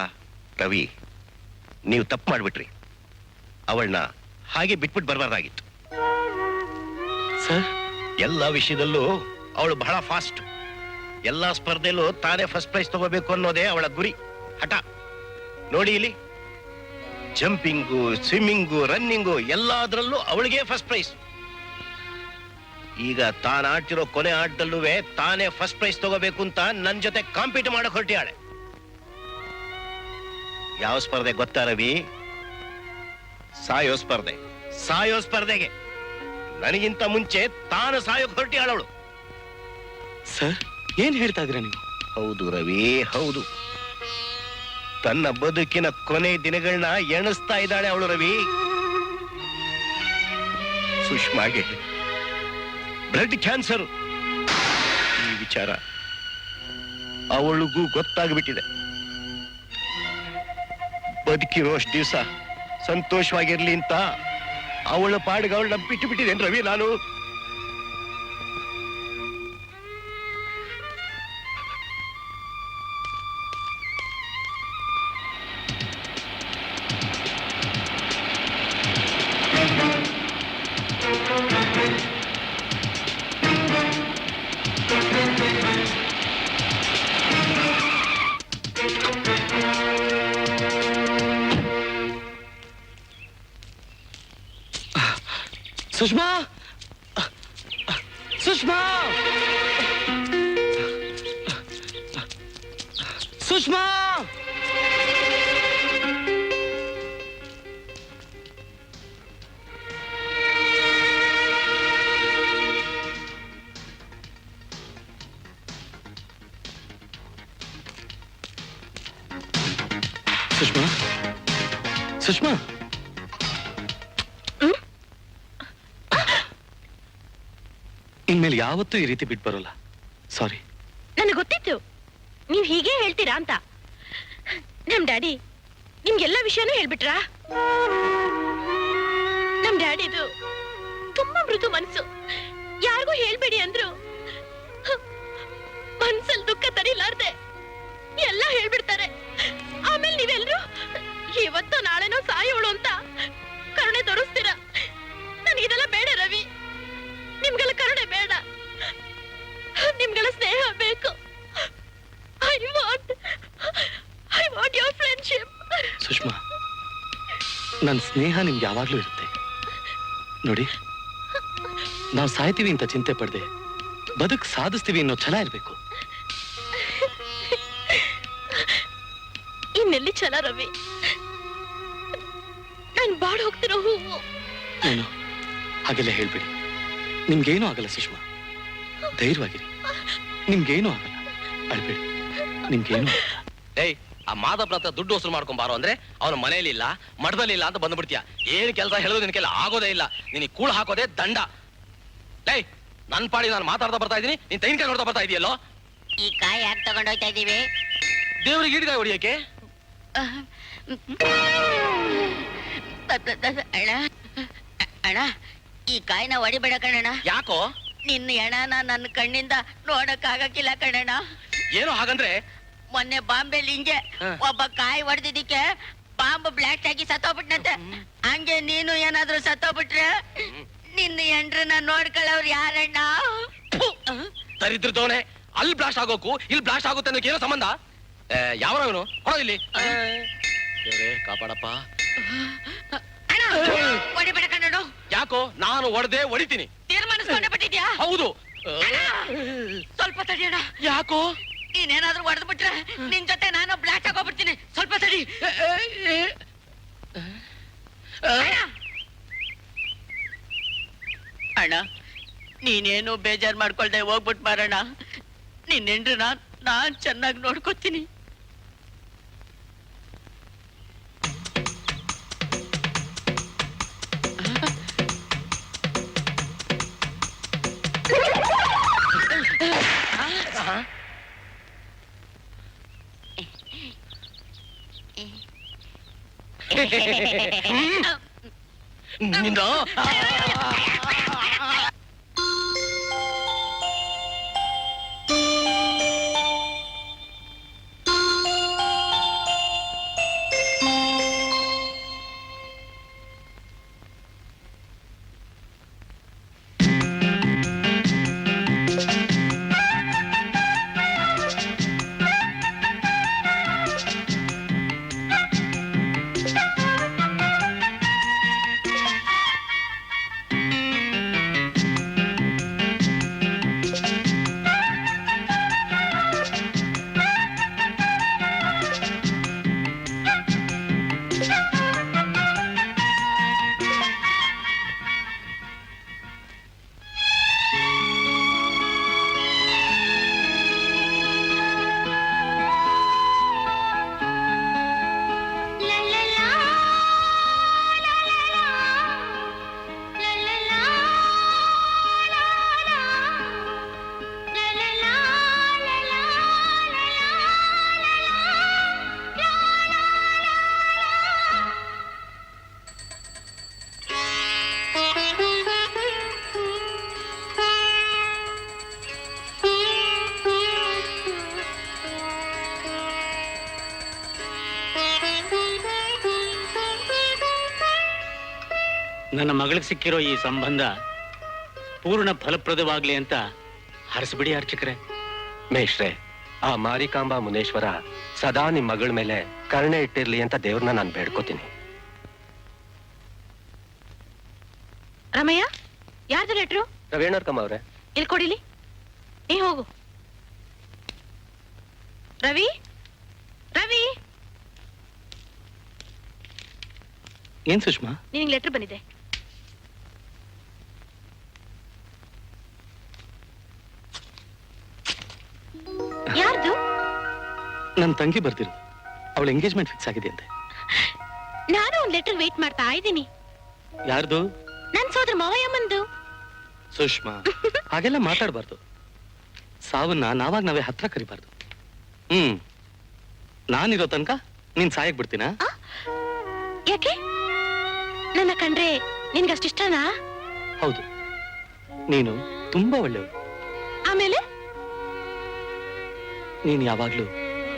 ರವಿ, ನೀವು ತಪ್ಪು ಮಾಡ್ಬಿಟ್ರಿ. ಅವಳನ್ನ ಹಾಗೆ ಬಿಟ್ಬಿಟ್ಟು ಬರಬಾರ್ದಾಗಿತ್ತು. ಸರ್, ಎಲ್ಲ ವಿಷಯದಲ್ಲೂ ಅವಳು ಬಹಳ ಫಾಸ್ಟ್. ಎಲ್ಲಾ ಸ್ಪರ್ಧೆಯಲ್ಲೂ ತಾನೇ ಫಸ್ಟ್ ಪ್ರೈಸ್ ತಗೋಬೇಕು ಅನ್ನೋದೇ ಅವಳ ಗುರಿ, ಹಠ. ನೋಡಿ ಇಲ್ಲಿ, ಜಂಪಿಂಗು, ಸ್ವಿಮ್ಮಿಂಗು, ರನ್ನಿಂಗು ಎಲ್ಲಾದ್ರಲ್ಲೂ ಅವಳಿಗೆ ಫಸ್ಟ್ ಪ್ರೈಸ್. ಈಗ ತಾನು ಆಡ್ತಿರೋ ಕೊನೆ ಆಟದಲ್ಲೂ ತಾನೇ ಫಸ್ಟ್ ಪ್ರೈಸ್ ತಗೋಬೇಕು ಅಂತ ನನ್ ಜೊತೆ ಕಾಂಪೀಟ್ ಮಾಡಕ್ ಹೊರಟಿಯಾಳೆ. ಯಾವ ಸ್ಪರ್ಧೆ ಗೊತ್ತಾ ರವಿ? ಸಾಯೋ ಸ್ಪರ್ಧೆ. ಸಾಯೋ ಸ್ಪರ್ಧೆಗೆ ನನಗಿಂತ ಮುಂಚೆ ತಾನು ಸಾಯೋಕ್ ಹೊರಟಿಯಾಳವಳು. ಸರ್, ಏನ್ ಹೇಳ್ತಾ ಇದೀರಾ ನೀವು? ಹೌದು ರವಿ, ಹೌದು. ತನ್ನ ಬದುಕಿನ ಕೊನೆ ದಿನಗಳನ್ನ ಎಣಿಸ್ತಾ ಇದ್ದಾಳೆ ಅವಳು ರವಿ. ಸುಷ್ಮಾಗೆ blood cancer. ಈ ವಿಚಾರ ಅವಳಿಗೂ ಗೊತ್ತಾಗ್ಬಿಟ್ಟಿದೆ. ಬದುಕಿರೋ ಅಷ್ಟು ದಿವಸ ಸಂತೋಷವಾಗಿರ್ಲಿ ಅಂತ ಅವಳ ಪಾಡಿಗೆ ಅವಳನ್ನ ಬಿಟ್ಟು ಬಿಟ್ಟಿದ್ದೇನೆ ರವಿ ನಾನು. ಸುಷ್ಮಾ ಸುಷ್ಮಾ ಸುಷ್ಮಾ ಸುಷ್ಮಾ ಸುಷ್ಮಾ ಇನ್ಮೇಲೆ ಯಾವತ್ತೂ ಈ ರೀತಿ ಬಿಟ್ಟು ಬರೋಲ್ಲ. ಸಾರಿ. ನನಗೆ ಗೊತ್ತಿತ್ತು ನೀವ್ ಹೀಗೆ ಹೇಳ್ತೀರಾ ಅಂತ. ನಮ್ ಡ್ಯಾಡಿ ನಿಮ್ಗೆಲ್ಲ ವಿಷಯನೂ ಹೇಳ್ಬಿಟ್ರಾ? ನಮ್ ಡ್ಯಾಡಿದು ತುಂಬಾ ಮೃದು ಮನ್ಸು. ಯಾರಿಗೂ ಹೇಳ್ಬೇಡಿ ಅಂದ್ರು ಮನ್ಸಲ್ಲಿ ದುಃಖ ತರಿಲಾರ್ದೆ ಎಲ್ಲ ಹೇಳ್ಬಿಡ್ತಾರೆ. ಆಮೇಲೆ ನೀವೆಲ್ರು ಇವತ್ತೋ ನಾಳೆನೋ ಸಾಯೋಳು ಅಂತ ಕರುಣೆ ತೋರಿಸ್ತೀರಾ. ನನಗಿದೆಲ್ಲ ಬೇಡ ರವಿ. ನಿಮ್ಗಳ ಕರುಣೆ ಬೇಡ, ನಿಮ್ಗಳ ಸ್ನೇಹ ಬೇಕು. I want your friendship. Sushma, ನನ್ನ ಸ್ನೇಹ ನಿಮ್ಗೆ ಯಾವಾಗ್ಲೂ ಇರುತ್ತೆ ನೋಡಿ. ನಾವು ಸಾಯ್ತೀವಿ ಅಂತ ಚಿಂತೆ ಪಡ್ದೆ ಬದುಕ್ ಸಾಧಿಸ್ತೀವಿ ಅನ್ನೋ ಛಲ ಇರ್ಬೇಕು. ಇನ್ನೆಲ್ಲಿ ಛಲ ರವಿ? ನಾನ್ ಬಾಡ್ ಹೋಗ್ತಿರೋ ಹೂವು. ಏನು ಹಾಗೆಲ್ಲ ಹೇಳ್ಬಿಡಿ. ನಿಮ್ಗೇನೂ ಆಗಲ್ಲ ಸುಷ್ಮಾ, ಧೈರ್ಯವಾಗಿರಿ. ನಿಮ್ಗೇನೂ ಆಗಲ್ಲ, ಅಳ್ಬೇಡಿ. ನಿಮ್ಗೇನು ಏಯ್, ಆ ಮಾದಪ್ಪನ ಹತ್ರ ದುಡ್ಡು ವಸೂಲು ಮಾಡ್ಕೊಂಬಾರೋ ಅಂದ್ರೆ ಅವನ ಮನೇಲಿಲ್ಲ, ಮಠದಲ್ಲಿಲ್ಲ ಅಂತ ಬಂದ್ಬಿಡ್ತೀಯ. ಏನ್ ಕೆಲಸ ಹೇಳೋದು ನಿನ್ ಕೆಲ ಆಗೋದೇ ಇಲ್ಲ. ನೀನ್ ಕೂಳು ಹಾಕೋದೇ ದಂಡ. ಲೈ, ನನ್ ಪಾಡಿ ನಾನು ಮಾತಾಡ್ತಾ ಬರ್ತಾ ಇದೀನಿ, ನೀನ್ ತೆಂಗಿನಕಾಯಿ ನೋಡ್ತಾ ಬರ್ತಾ ಇದೆಯಲ್ಲೋ. ಈ ಕಾಯಿ ಯಾಕೆ ತಗೊಂಡೋಗ್ತಾ ಇದೀವಿ? ದೇವ್ರಿಗೆ ಈಡ್ಗಾಯಿ ಹೊಡಿಯಕ್ಕೆ. ಅಣ್ಣ ಅಣ್ಣ, ಈ ಕಾಯಿನ ಹೊಡಿಬೇಡ ಕಣಣ್ಣ. ಯಾಕೋ? ನಿನ್ನ ಎಣನ ನನ್ನ ಕಣ್ಣಿಂದ ನೋಡಕ್ ಆಗಕ್ಕಿಲ್ಲ ಕಣಣ್ಣ. ಏನು ಹಾಗಂದ್ರೆ? ಮೊನ್ನೆ ಬಾಂಬೆಲಿ ಹಿಂಗೆ ಒಬ್ಬ ಕಾಯಿ ಹೊಡೆದಿದ್ದಕ್ಕೆ ಬಾಂಬ್ ಬ್ಲಾಸ್ಟ್ ಆಗಿ ಸತ್ತೋಗ್ಬಿಟ್ನಂತೆ. ಹಂಗೆ ನೀನು ಏನಾದ್ರೂ ಸತ್ತೋಗ್ಬಿಟ್ರೆ ನಿನ್ನ ಎಂಡ್ರನ್ನ ನೋಡ್ಕೊಳ್ಳೋರು ಯಾರಣ್ಣ? ದರಿದ್ರದವನೇ, ಅಲ್ಲಿ ಬ್ಲಾಸ್ಟ್ ಆಗೋಕು ಇಲ್ಲಿ ಬ್ಲಾಸ್ಟ್ ಆಗುತ್ತೆ ಅನ್ನೋಕೆ ಏನೋ ಸಂಬಂಧ? ಯಾವನು ಹೊಡೋ ಇಲ್ಲಿ. ದೇವ್ರೇ ಕಾಪಾಡಪ್ಪ. ಹೊಡಿಬೇಡ ಕಣ್ಣು. ಯಾಕೋ? ನಾನು ಹೊಡೆದೇ ಹೊಡಿತೀನಿ. ತೀರ್ಮಾನಿಸ್ಕೊಂಡೆ ಬಿಟ್ಟಿದ್ಯಾ? ಹೌದು. ಸ್ವಲ್ಪ ತಡಿಯೋಣ. ಯಾಕೋ? ನೀನೇನಾದ್ರೂ ಹೊಡೆದು ಬಿಟ್ರೆ ನಿನ್ ಜೊತೆ ನಾನು ಬ್ಲಾಸ್ಟ್ ಆಗೋಗ್ಬಿಡ್ತೀನಿ. ಸ್ವಲ್ಪ ತಡಿ ಅಣ್ಣ. ನೀನೇನು ಬೇಜಾರ್ ಮಾಡ್ಕೊಳ್ದೆ ಹೋಗ್ಬಿಟ್ ಮಾರಣ್ಣ. ನಿನ್ ಹೆಂಡ್ರನ್ನ ನಾನ್ ಚೆನ್ನಾಗಿ ನೋಡ್ಕೊತೀನಿ. ನಿಂದ ನನ್ನ ಮಗಳಿಗೆ ಸಿಕ್ಕಿರೋ ಈ ಸಂಬಂಧ ಪೂರ್ಣ ಫಲಪ್ರದವಾಗ್ಲಿ ಅಂತ ಹರಸ್ಬಿಡಿ ಅರ್ಚಕರೇ. ಮೇಷ್ಟ್ರೆ, ಆ ಮಾರಿಕಾಂಬಾ ಮುನೇಶ್ವರ ಸದಾ ನಿಮ್ ಮಗಳ ಮೇಲೆ ಕರುಣೆ ಇಟ್ಟಿರ್ಲಿ ಅಂತ ದೇವ್ರನ್ನ ನಾನು ಬೇಡ್ಕೋತೀನಿ. ರಮಯ್ಯ, ಯಾರ್ದು ಲೆಟ್ರು? ರವೀಣರ್ಕಮ್ಮ ಅವ್ರೆ. ಇಲ್ಲಿ ಕೊಡಿಲಿ. ನೀ ಹೋಗು. ರವಿ, ರವಿ, ಏನ್ ಸುಷ್ಮಾ? ನಿನಗೆ ಲೆಟರ್ ಬಂದಿದೆ. ಯಾರ್ದು? ನನ್ನ ತಂಗಿ ಬರ್ದಿರು. ಅವಳ ಎಂಗೇಜ್ಮೆಂಟ್ ಫಿಕ್ಸ್ ಆಗಿದೆ ಅಂತೆ. ನಾನು ಒಂದ್ ಲೆಟರ್ ವೇಟ್ ಮಾಡ್ತಾ ಇದ್ದೀನಿ. ಯಾರ್ದು? ನನ್ ಸೋದರ ಮಾವಯ್ಯಮ್ಮಂದು. ಸುಷ್ಮಾ, ಹಾಗೆಲ್ಲ ಮಾತಾಡಬಾರ್ದು. ಸಾವನ್ನ ನಾವೇ ಹತ್ರ ಕರಿಬಾರ್ದು. ನಾನಿರೋ ತನಕ ನೀನ್ ಸಾಯಕ್ ಬಿಡ್ತೀನಾ? ಯಾಕೆ? ನನ್ನ ಕಂಡ್ರೆ ನಿನ್ಗಷ್ಟಿಷ್ಟನಾ? ಹೌದು, ನೀನು ತುಂಬಾ ಒಳ್ಳೆಯವಳು. ಆಮೇಲೆ? ನೀನ್ ಯಾವಾಗ್ಲೂ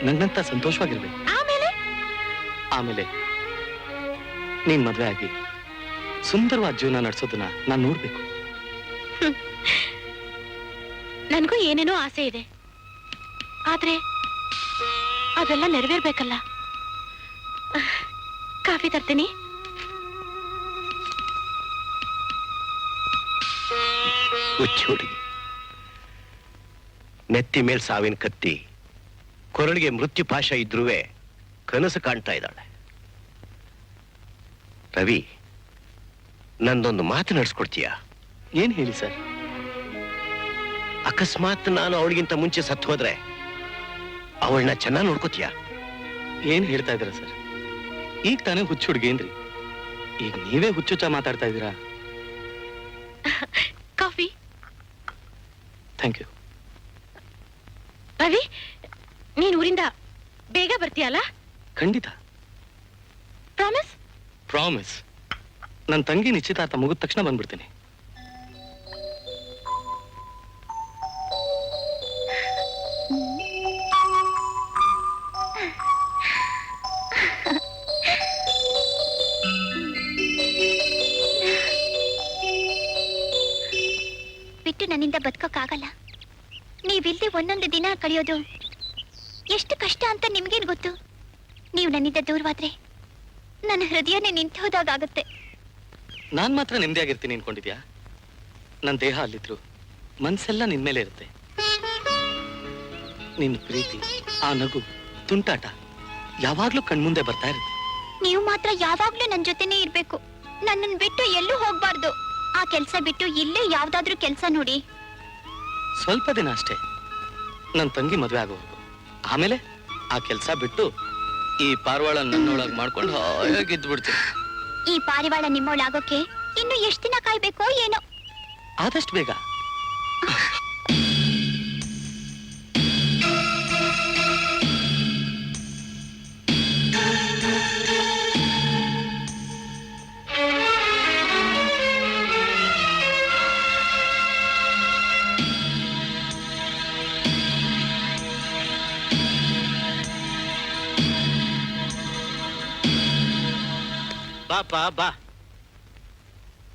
ನನ್ನಂತ ಸಂತೋಷವಾಗಿರ್ಬೇಕು. ಆಮೇಲೆ? ಆಮೇಲೆ ನೀನ್ ಮದ್ವೆ ಆಗಿ ಸುಂದರವಾದ ಜೀವನ ನಡೆಸೋದನ್ನ ನಾನ್ ನೋಡ್ಬೇಕು. ನನ್ಗೂ ಏನೇನೋ ಆಸೆ ಇದೆ, ಆದ್ರೆ ಅದೆಲ್ಲ ನೆರವೇರ್ಬೇಕಲ್ಲ. ಕಾಫಿ ತರ್ತೀನಿ. ಹುಚ್ಚುಡಿ, ನೆತ್ತಿ ಮೇಲ್ ಸಾವಿನ ಕತ್ತಿ, ಕೊರಳಿಗೆ ಮೃತ್ಯು ಪಾಶ ಇದ್ರುವೆ ಕನಸು ಕಾಣ್ತಾ ಇದ್ದಾಳೆ. ರವಿ, ನಂದೊಂದು ಮಾತು ನಡೆಸ್ಕೊಡ್ತೀಯಾ? ಏನ್ ಹೇಳಿ ಸರ್? ಅಕಸ್ಮಾತ್ ನಾನು ಅವಳಿಗಿಂತ ಮುಂಚೆ ಸತ್ತು ಹೋದ್ರೆ ಅವಳನ್ನ ಚೆನ್ನಾಗಿ ನೋಡ್ಕೋತೀಯಾ? ಏನ್ ಹೇಳ್ತಾ ಇದ್ದೀರಾ ಸರ್? ಈಗ ತಾನೇ ಹುಚ್ಚು ಹುಡುಗೇನ್ರಿ, ಈಗ ನೀವೇ ಹುಚ್ಚುಚ್ಚ ಮಾತಾಡ್ತಾ ಇದ್ದೀರಾ. ಕಾಫಿ. Thank you. ರವಿ, ನೀನ್ ಊರಿಂದ ಬೇಗ ಬರ್ತೀಯಲ್ಲ? ಖಂಡಿತ. ಪ್ರಾಮಿಸ್? ಪ್ರಾಮಿಸ್. ನನ್ನ ತಂಗಿ ನಿಶ್ಚಿತಾರ್ಥ ಮುಗಿದ ತಕ್ಷಣ ಬಂದ್ಬಿಡ್ತೀನಿ. ಬಿಟ್ಟು ನನ್ನಿಂದ ಬದುಕೋಕ್ಕಾಗಲ್ಲ. ನೀವಿಲ್ದೆ ಒಂದೊಂದು ದಿನ ಕಳೆಯೋದು ಎಷ್ಟು ಕಷ್ಟ ಅಂತ ನಿಮ್ಗೇನ್ ಗೊತ್ತು? ನೀವು ನನ್ನಿಂದ ದೂರವಾದ್ರೆ ನನ್ನ ಹೃದಯನೇ ನಿಂತು ಹೋದಾಗುತ್ತೆ. ನಾನ್ ಮಾತ್ರ ನೆಮ್ಮದಿಯಾಗಿರ್ತೀನಿ ಅನ್ಕೊಂಡಿದ್ಯಾ? ನನ್ನ ದೇಹ ಅಲ್ಲಿದ್ರು ಮನ್ಸೆಲ್ಲ ನಿನ್ ಮೇಲೆ ಇರುತ್ತೆ. ನಿನ್ನ ಪ್ರೀತಿ, ಆ ನಗು, ತುಂಟಾಟ ಯಾವಾಗ್ಲೂ ಕಣ್ಮುಂದೆ ಬರ್ತಾ ಇರುತ್ತೆ. ನೀವು ಮಾತ್ರ ಯಾವಾಗ್ಲೂ ನನ್ ಜೊತೆನೇ ಇರ್ಬೇಕು. ನನ್ನನ್ನು ಬಿಟ್ಟು ಎಲ್ಲೂ ಹೋಗ್ಬಾರ್ದು. ಆ ಕೆಲ್ಸ ಬಿಟ್ಟು ಇಲ್ಲೇ ಯಾವ್ದಾದ್ರೂ ಕೆಲ್ಸ ನೋಡಿ. ಸ್ವಲ್ಪ ದಿನ ಅಷ್ಟೇ, ನನ್ನ ತಂಗಿ ಮದ್ವೆ ಆಗೋವರೆಗೂ. ಆಮೇಲೆ ಆ ಕೆಲ್ಸ ಬಿಟ್ಟು ಈ ಪಾರಿವಾಳ ನನ್ನೊಳಗ್ ಮಾಡ್ಕೊಂಡು ಹಾಯಾಗಿದ್ದು ಬಿಡ್ತೀನಿ. ಈ ಪಾರಿವಾಳ ನಿಮ್ಮೊಳಾಗೋಕೆ ಇನ್ನು ಎಷ್ಟು ದಿನ ಕಾಯ್ಬೇಕೋ ಏನೋ. ಆದಷ್ಟು ಬೇಗ. ಬಾಪ ಬಾ.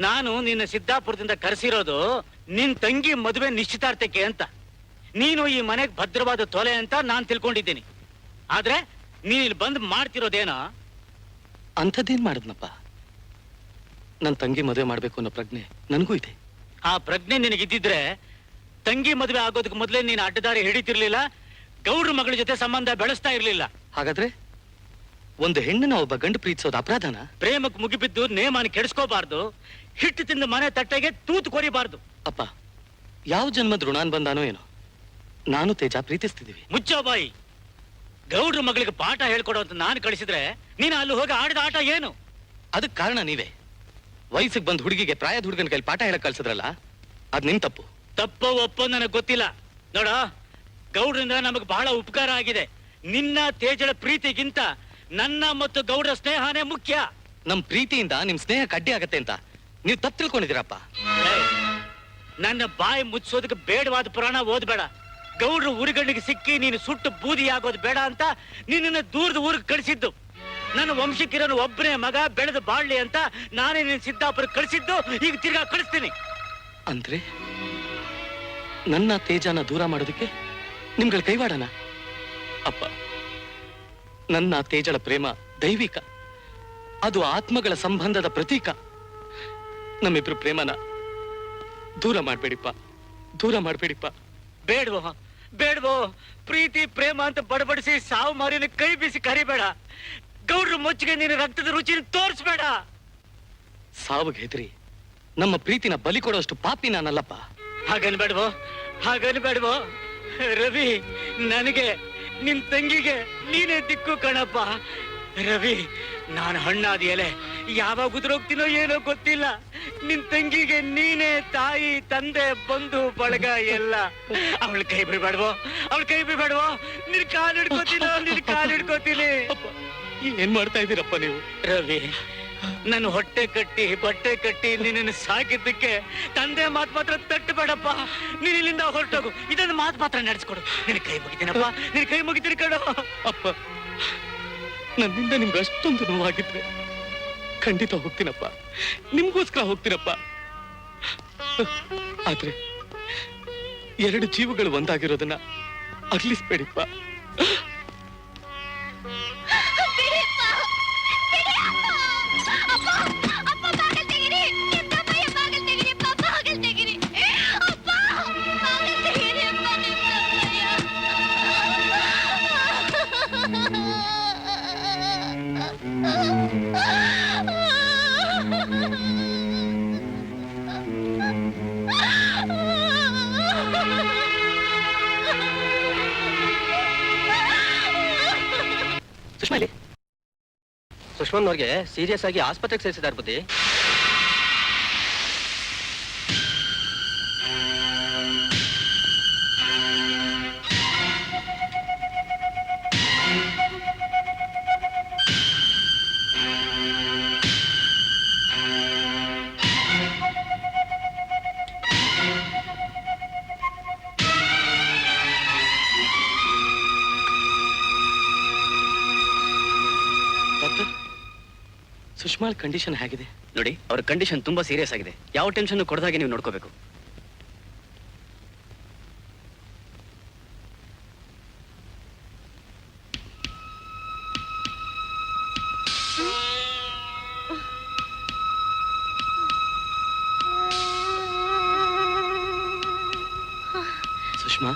ನಾನು ನಿನ್ನ ಸಿದ್ದಾಪುರದಿಂದ ಕರೆಸಿರೋದು ನಿನ್ ತಂಗಿ ಮದುವೆ ನಿಶ್ಚಿತಾರ್ಥಕ್ಕೆ ಅಂತ. ನೀನು ಈ ಮನೆಗೆ ಭದ್ರವಾದ ತೊಲೆ ಅಂತ ನಾನ್ ತಿಳ್ಕೊಂಡಿದ್ದೀನಿ. ಆದ್ರೆ ನೀನ್ ಇಲ್ಲಿ ಬಂದು ಮಾಡ್ತಿರೋದೇನೋ? ಅಂಥದ್ದೇನ್ ಮಾಡಿದ್ನಪ್ಪ? ನನ್ನ ತಂಗಿ ಮದುವೆ ಮಾಡ್ಬೇಕು ಅನ್ನೋ ಪ್ರಜ್ಞೆ ನನಗೂ ಇದೆ. ಆ ಪ್ರಜ್ಞೆ ನಿನಗಿದ್ದಿದ್ರೆ ತಂಗಿ ಮದುವೆ ಆಗೋದಕ್ಕೆ ಮೊದಲೇ ನೀನು ಅಡ್ಡದಾರಿ ಹಿಡಿತಿರ್ಲಿಲ್ಲ, ಗೌಡ್ರ ಮಗಳ ಜೊತೆ ಸಂಬಂಧ ಬೆಳೆಸ್ತಾ ಇರ್ಲಿಲ್ಲ. ಹಾಗಾದ್ರೆ ಒಂದು ಹೆಣ್ಣನ್ನ ಒಬ್ಬ ಗಂಡು ಪ್ರೀತಿಸೋದು ಅಪರಾಧನ? ಪ್ರೇಮಕ್ಕೆ ಮುಗಿಬಿದ್ದು ನೇಮನ ಕೆಡಿಸ್ಕೋಬಾರ್ದು, ಹಿಟ್ಟು ತಿಂದ ಮನೆ ತಟ್ಟೆಗೆ ತೂತು ಕೊರಿಬಾರ್ದು. ಅಪ್ಪ, ಯಾವ ಜನ್ಮದ ಋಣಾನ್ ಬಂದಾನೋ ಏನೋ, ನಾನು ತೇಜ ಪ್ರೀತಿಸ್ತಿದೀವಿ. ಮುಚ್ಚೋ ಬಾಯಿ. ಗೌಡ್ರ ಮಗಳಿಗೆ ಪಾಠ ಹೇಳ್ಕೊಡೋ ಅಂತ ನಾನು ಕಳಿಸಿದ್ರೆ ನೀನು ಅಲ್ಲಿ ಹೋಗಿ ಆಡಿದ ಆಟ ಏನು? ಅದಕ್ಕೆ ಕಾರಣ ನೀವೇ. ವಯಸ್ಸಿಗೆ ಬಂದ್ ಹುಡುಗಿಗೆ ಪ್ರಾಯದ ಹುಡುಗನ ಕೈಲಿ ಪಾಠ ಹೇಳಕ್ ಕಳ್ಸಿದ್ರಲ್ಲ, ಅದ್ ನಿಮ್ ತಪ್ಪು. ತಪ್ಪೋ ಒಪ್ಪೋ ನನಗೆ ಗೊತ್ತಿಲ್ಲ. ನೋಡ, ಗೌಡ್ರಿಂದ ನಮಗ್ ಬಹಳ ಉಪಕಾರ ಆಗಿದೆ. ನಿನ್ನ ತೇಜಳ ಪ್ರೀತಿಗಿಂತ ನನ್ನ ಮತ್ತು ಗೌಡ್ರ ಸ್ನೇಹನೇ ಮುಖ್ಯ. ನಮ್ ಪ್ರೀತಿಯಿಂದ ನಿಮ್ ಸ್ನೇಹ ಕಡ್ಡಿ ಆಗತ್ತೆ ಅಂತ ನೀವು ತಪ್ಪು ತಿಳ್ಕೊಂಡಿದ್ದೀರಪ್ಪ. ನನ್ನ ಬಾಯಿ ಮುಚ್ಚೋದಕ್ಕೆ ಬೇಡವಾದ ಪುರಾಣ ಓದ್ಬೇಡ. ಗೌಡ್ರ ಉರಿಗಣ್ಣಿಗೆ ಸಿಕ್ಕಿ ನೀನು ಸುಟ್ಟು ಬೂದಿ ಆಗೋದು ಬೇಡ ಅಂತ ನಿನ್ನ ದೂರದ ಊರಿಗೆ ಕಳಿಸಿದ್ದು. ನನ್ನ ವಂಶಕ್ಕಿರೋನು ಒಬ್ಬನೇ ಮಗ ಬೆಳೆದು ಬಾಳ್ಲಿ ಅಂತ ನಾನೇ ನಿನ್ನ ಸಿದ್ದಾಪುರ ಕಳಿಸಿದ್ದು. ಈಗ ತಿರ್ಗಾ ಕಳಿಸ್ತೀನಿ. ಅಂದ್ರೆ ನನ್ನ ತೇಜನ ದೂರ ಮಾಡೋದಕ್ಕೆ ನಿಮ್ಗಳ ಕೈವಾಡನ? ಅಪ್ಪ, ನನ್ನ ತೇಜಳ ಪ್ರೇಮ ದೈವಿಕ, ಅದು ಆತ್ಮಗಳ ಸಂಬಂಧದ ಪ್ರತೀಕ. ನಮ್ಮಿಬ್ರು ಪ್ರೇಮನ ದೂರ ಮಾಡ್ಬೇಡಿಪ್ಪ, ದೂರ ಮಾಡ್ಬೇಡಿಪ್ಪ. ಬೇಡ್ವೋ ಬೇಡ್ವೋ, ಪ್ರೀತಿ ಪ್ರೇಮ ಅಂತ ಬಡಬಡಿಸಿ ಸಾವು ಮಾರಿನ ಕೈ ಬೀಸಿ ಕರಿಬೇಡ. ಗೌಡ್ರ ಮುಚ್ಚಿಗೆ ನೀನು ರಕ್ತದ ರುಚಿನ ತೋರಿಸ್ಬೇಡ. ಸಾವಿಗೆ ಹೆದರಿ ನಮ್ಮ ಪ್ರೀತಿನ ಬಲಿ ಕೊಡೋಷ್ಟು ಪಾಪಿ ನಾನಲ್ಲಪ್ಪ. ಹಾಗನ್ಬೇಡ್ವೋ, ಹಾಗನ್ಬೇಡ್ವೋ. ರವಿ, ನನಗೆ ನಿನ್ ತಂಗಿಗೆ ನೀನೇ ದಿಕ್ಕು ಕಣಪ್ಪ. ರವಿ, ನಾನು ಹಣ್ಣಾದ ಎಲೆ, ಯಾವಾಗ ಉದುರೋಗ್ತೀನೋ ಏನೋ ಗೊತ್ತಿಲ್ಲ. ನಿನ್ ತಂಗಿಗೆ ನೀನೇ ತಾಯಿ, ತಂದೆ, ಬಂಧು ಬಳಗ ಎಲ್ಲ. ಅವಳ ಕೈ ಬಿಡ್ಬೇಡ್ವೋ, ಅವಳ ಕೈ ಬಿಡ್ಬೇಡ್ವೋ. ನಿನ್ ಕಾಲು ಹಿಡ್ಕೋತೀನೋ, ನಿನ್ ಕಾಲು ಹಿಡ್ಕೋತೀನಿ. ಏನ್ ಮಾಡ್ತಾ ಇದ್ದೀರಪ್ಪ ನೀವು? ರವಿ, ನನ್ನ ಹೊಟ್ಟೆ ಕಟ್ಟಿ ಬಟ್ಟೆ ಕಟ್ಟಿ ನಿನ್ನನ್ನು ಸಾಕಿದ್ದಕ್ಕೆ ತಂದೆ ಮಾತು ಮಾತ್ರ ತಟ್ಟಬೇಡಪ್ಪ. ನೀನ್ ಇಲ್ಲಿಂದ ಹೊರಟೋಗು. ಇದೊಂದು ಮಾತು ಮಾತ್ರ ನಡೆಸ್ಕೊಡು. ನಿನ್ ಕೈ ಮುಗಿತೀನಪ್ಪ, ನಿನ್ ಕೈ ಮುಗಿತೀನಿ ಕಣೋ. ಅಪ್ಪ, ನನ್ನಿಂದ ನಿಮ್ಗೆ ಅಷ್ಟೊಂದು ನೋವಾಗಿದ್ರೆ ಖಂಡಿತ ಹೋಗ್ತೀನಪ್ಪ, ನಿಮ್ಗೋಸ್ಕರ ಹೋಗ್ತೀನಪ್ಪ. ಆದ್ರೆ 2 ಜೀವಗಳು ಒಂದಾಗಿರೋದನ್ನ ಅಗ್ಲಿಸ್ಬೇಡಿಪ್ಪ. ಸುಷ್ಮನ್ ಅವ್ರಿಗೆ ಸೀರಿಯಸ್ ಆಗಿ ಆಸ್ಪತ್ರೆಗೆ ಸೇರಿಸಿದಾರೆ ಬುದ್ಧಿ. ಸುಷ್ಮಾಳ್ ಕಂಡೀಷನ್ ಹೇಗಿದೆ? ನೋಡಿ, ಅವ್ರ ಕಂಡೀಷನ್ ತುಂಬಾ ಸೀರಿಯಸ್ ಆಗಿದೆ. ಯಾವ ಟೆನ್ಷನ್ ಕೊಡದಾಗೆ ನೀವು ನೋಡ್ಕೋಬೇಕು. ಸುಷ್ಮಾ,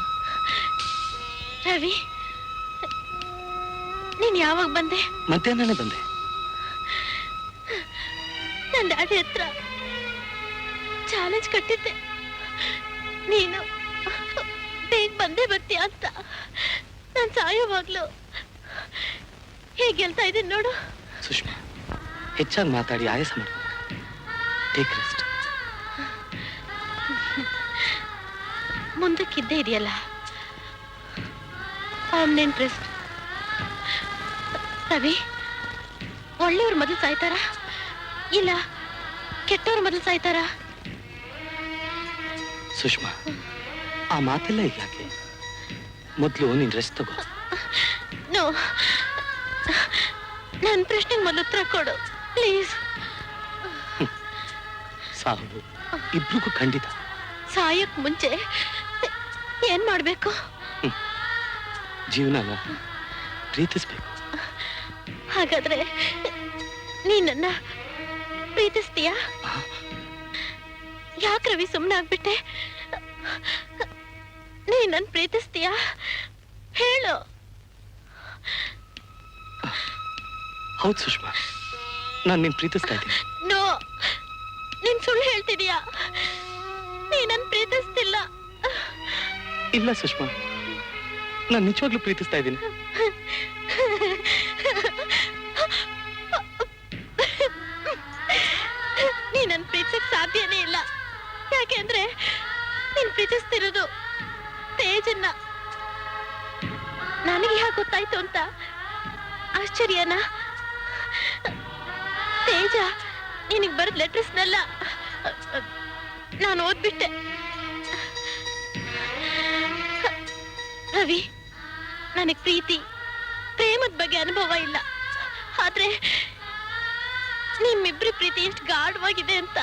ರವಿ, ನೀನ್ ಯಾವಾಗ ಬಂದೆ? ಮಧ್ಯಾಹ್ನನೇ ಬಂದೆ. ನನ್ನ ಡ್ಯಾಡಿ ಹತ್ರ ಚಾಲೆಂಜ್ ಕಟ್ಟಿದ್ದೆ, ನೀನು ಬೇಗ ಬಂದೇ ಬರ್ತೀಯ ಅಂತ. ನಾನು ಸಾಯೋವಾಗ್ಲು ಹೇಗೆ ಗೆಲ್ತಾ ಇದ್ದೀನಿ ನೋಡು. ಸುಷ್ಮಾ, ಹೆಚ್ಚಾಗಿ ಮಾತಾಡಿ ಆಯಾಸ ಮಾಡ್ಬೇಕು. Take rest. ಮುಂದಕ್ಕಿದ್ದೇ ಇದೆಯಲ್ಲ ಪರ್ಮನೆಂಟ್ ರೆಸ್ಟ್. ರವಿ, ಒಳ್ಳೆಯವ್ರ ಮೊದಲು ಸಾಯ್ತಾರ ಇಲ್ಲ ಕೆಟ್ಟವ್ರ ಮೊದಲು ಸಾಯ್ತಾರ? ಸುಷ್ಮಾ, ಆ ಮಾತೆಲ್ಲ ಈಗ ಯಾಕೆ? ಮೊದಲು ನೀನ್ ರೆಸ್ಟ್ ತಗೋ. ನೋ, ನನ್ನ ಪ್ರಶ್ನೆಗೆ ಮೊದಲು ಉತ್ತರ ಕೊಡು ಪ್ಲೀಸ್. ಸಾವು ಇಬ್ರಿಗೂ ಖಂಡಿತ. ಸಾಯಕ್ ಮುಂಚೆ ಏನ್ ಮಾಡ್ಬೇಕು? ಜೀವನನ ಪ್ರೀತಿಸ್ಬೇಕು. ಹಾಗಾದ್ರೆ ನೀನನ್ನ ಪ್ರೀತಿಸ್ತೀಯಾ? ಯಾಕೆ ರವಿ ಸುಮ್ಮನೆ ಆಗ್ಬಿಟ್ಟೆ? ನೀನನ್ನ ಪ್ರೀತಿಸ್ತೀಯಾ ಹೇಳು. ಹೌದು ಸುಷ್ಮಾ, ನಾನು ನಿನ್ ಪ್ರೀತಿಸ್ತಾ ಇದ್ದೀನಿ. ನೋ, ನೀನ್ ಸುಳ್ಳು ಹೇಳ್ತಿದೀಯಾ. ನೀನನ್ನ ಪ್ರೀತಿಸ್ತಿಲ್ಲ. ಇಲ್ಲ ಸುಷ್ಮಾ, ನಾನು ನಿಜವಾಗ್ಲೂ ಪ್ರೀತಿಸ್ತಾ ಇದ್ದೀನಿ. ನೀನನ್ನ ಪ್ರೀತಿಸಕ್ ಸಾಧ್ಯನೇ ಇಲ್ಲ. ಯಾಕೆಂದ್ರೆ ನೀನ್ ಪ್ರೀತಿಸ್ತಿರೋದು ತೇಜನ್ನ. ನನಗೆ ಯಾಕೆ ಗೊತ್ತಾಯ್ತು ಅಂತ ಆಶ್ಚರ್ಯನಾ? ತೇಜ ನಿನಗೆ ಬರೆದ ಲೆಟರ್ಸ್ನೆಲ್ಲ ನಾನು ಓದ್ಬಿಟ್ಟೆ. ರವಿ, ನನಗೆ ಪ್ರೀತಿ ಪ್ರೇಮದ ಬಗ್ಗೆ ಅನುಭವ ಇಲ್ಲ. ಆದ್ರೆ ನಿಮ್ಮಿಬ್ರಿ ಪ್ರೀತಿ ಎಷ್ಟು ಗಾಢವಾಗಿದೆ ಅಂತ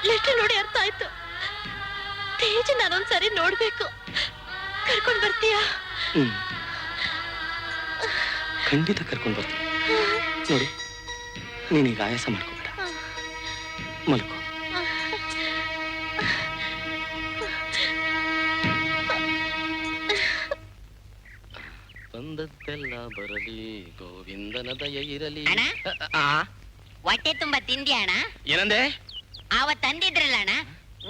ಲೆಟರ್ ನೋಡಿ ಅರ್ಥ ಆಯ್ತು. ತೇಜ ನಾನೊಂದ್ಸರಿ ನೋಡ್ಬೇಕು. ಕರ್ಕೊಂಡ್ ಬರ್ತೀಯಾ? ಖಂಡಿತ ಕರ್ಕೊಂಡು ಬರ್ತೀನಿ. ನೋಡು, ನೀನೀಗ ಆಯಾಸ ಮಾಡ್ಕೋಬೇಡ, ಮಲ್ಕೋ. ಬಂದದ್ದೆಲ್ಲ ಬರಲಿ ಗೋವಿಂದನ ದಯ ಇರಲಿ. ಅಣ್ಣ? ಹೊಟ್ಟೆ ತುಂಬಾ ತಿಂದ್ಯಾ ಅಣ್ಣ? ಏನಂದೆ? ಆವತ್ ತಂದಿದ್ರಲ್ಲ ಅಣ್ಣ,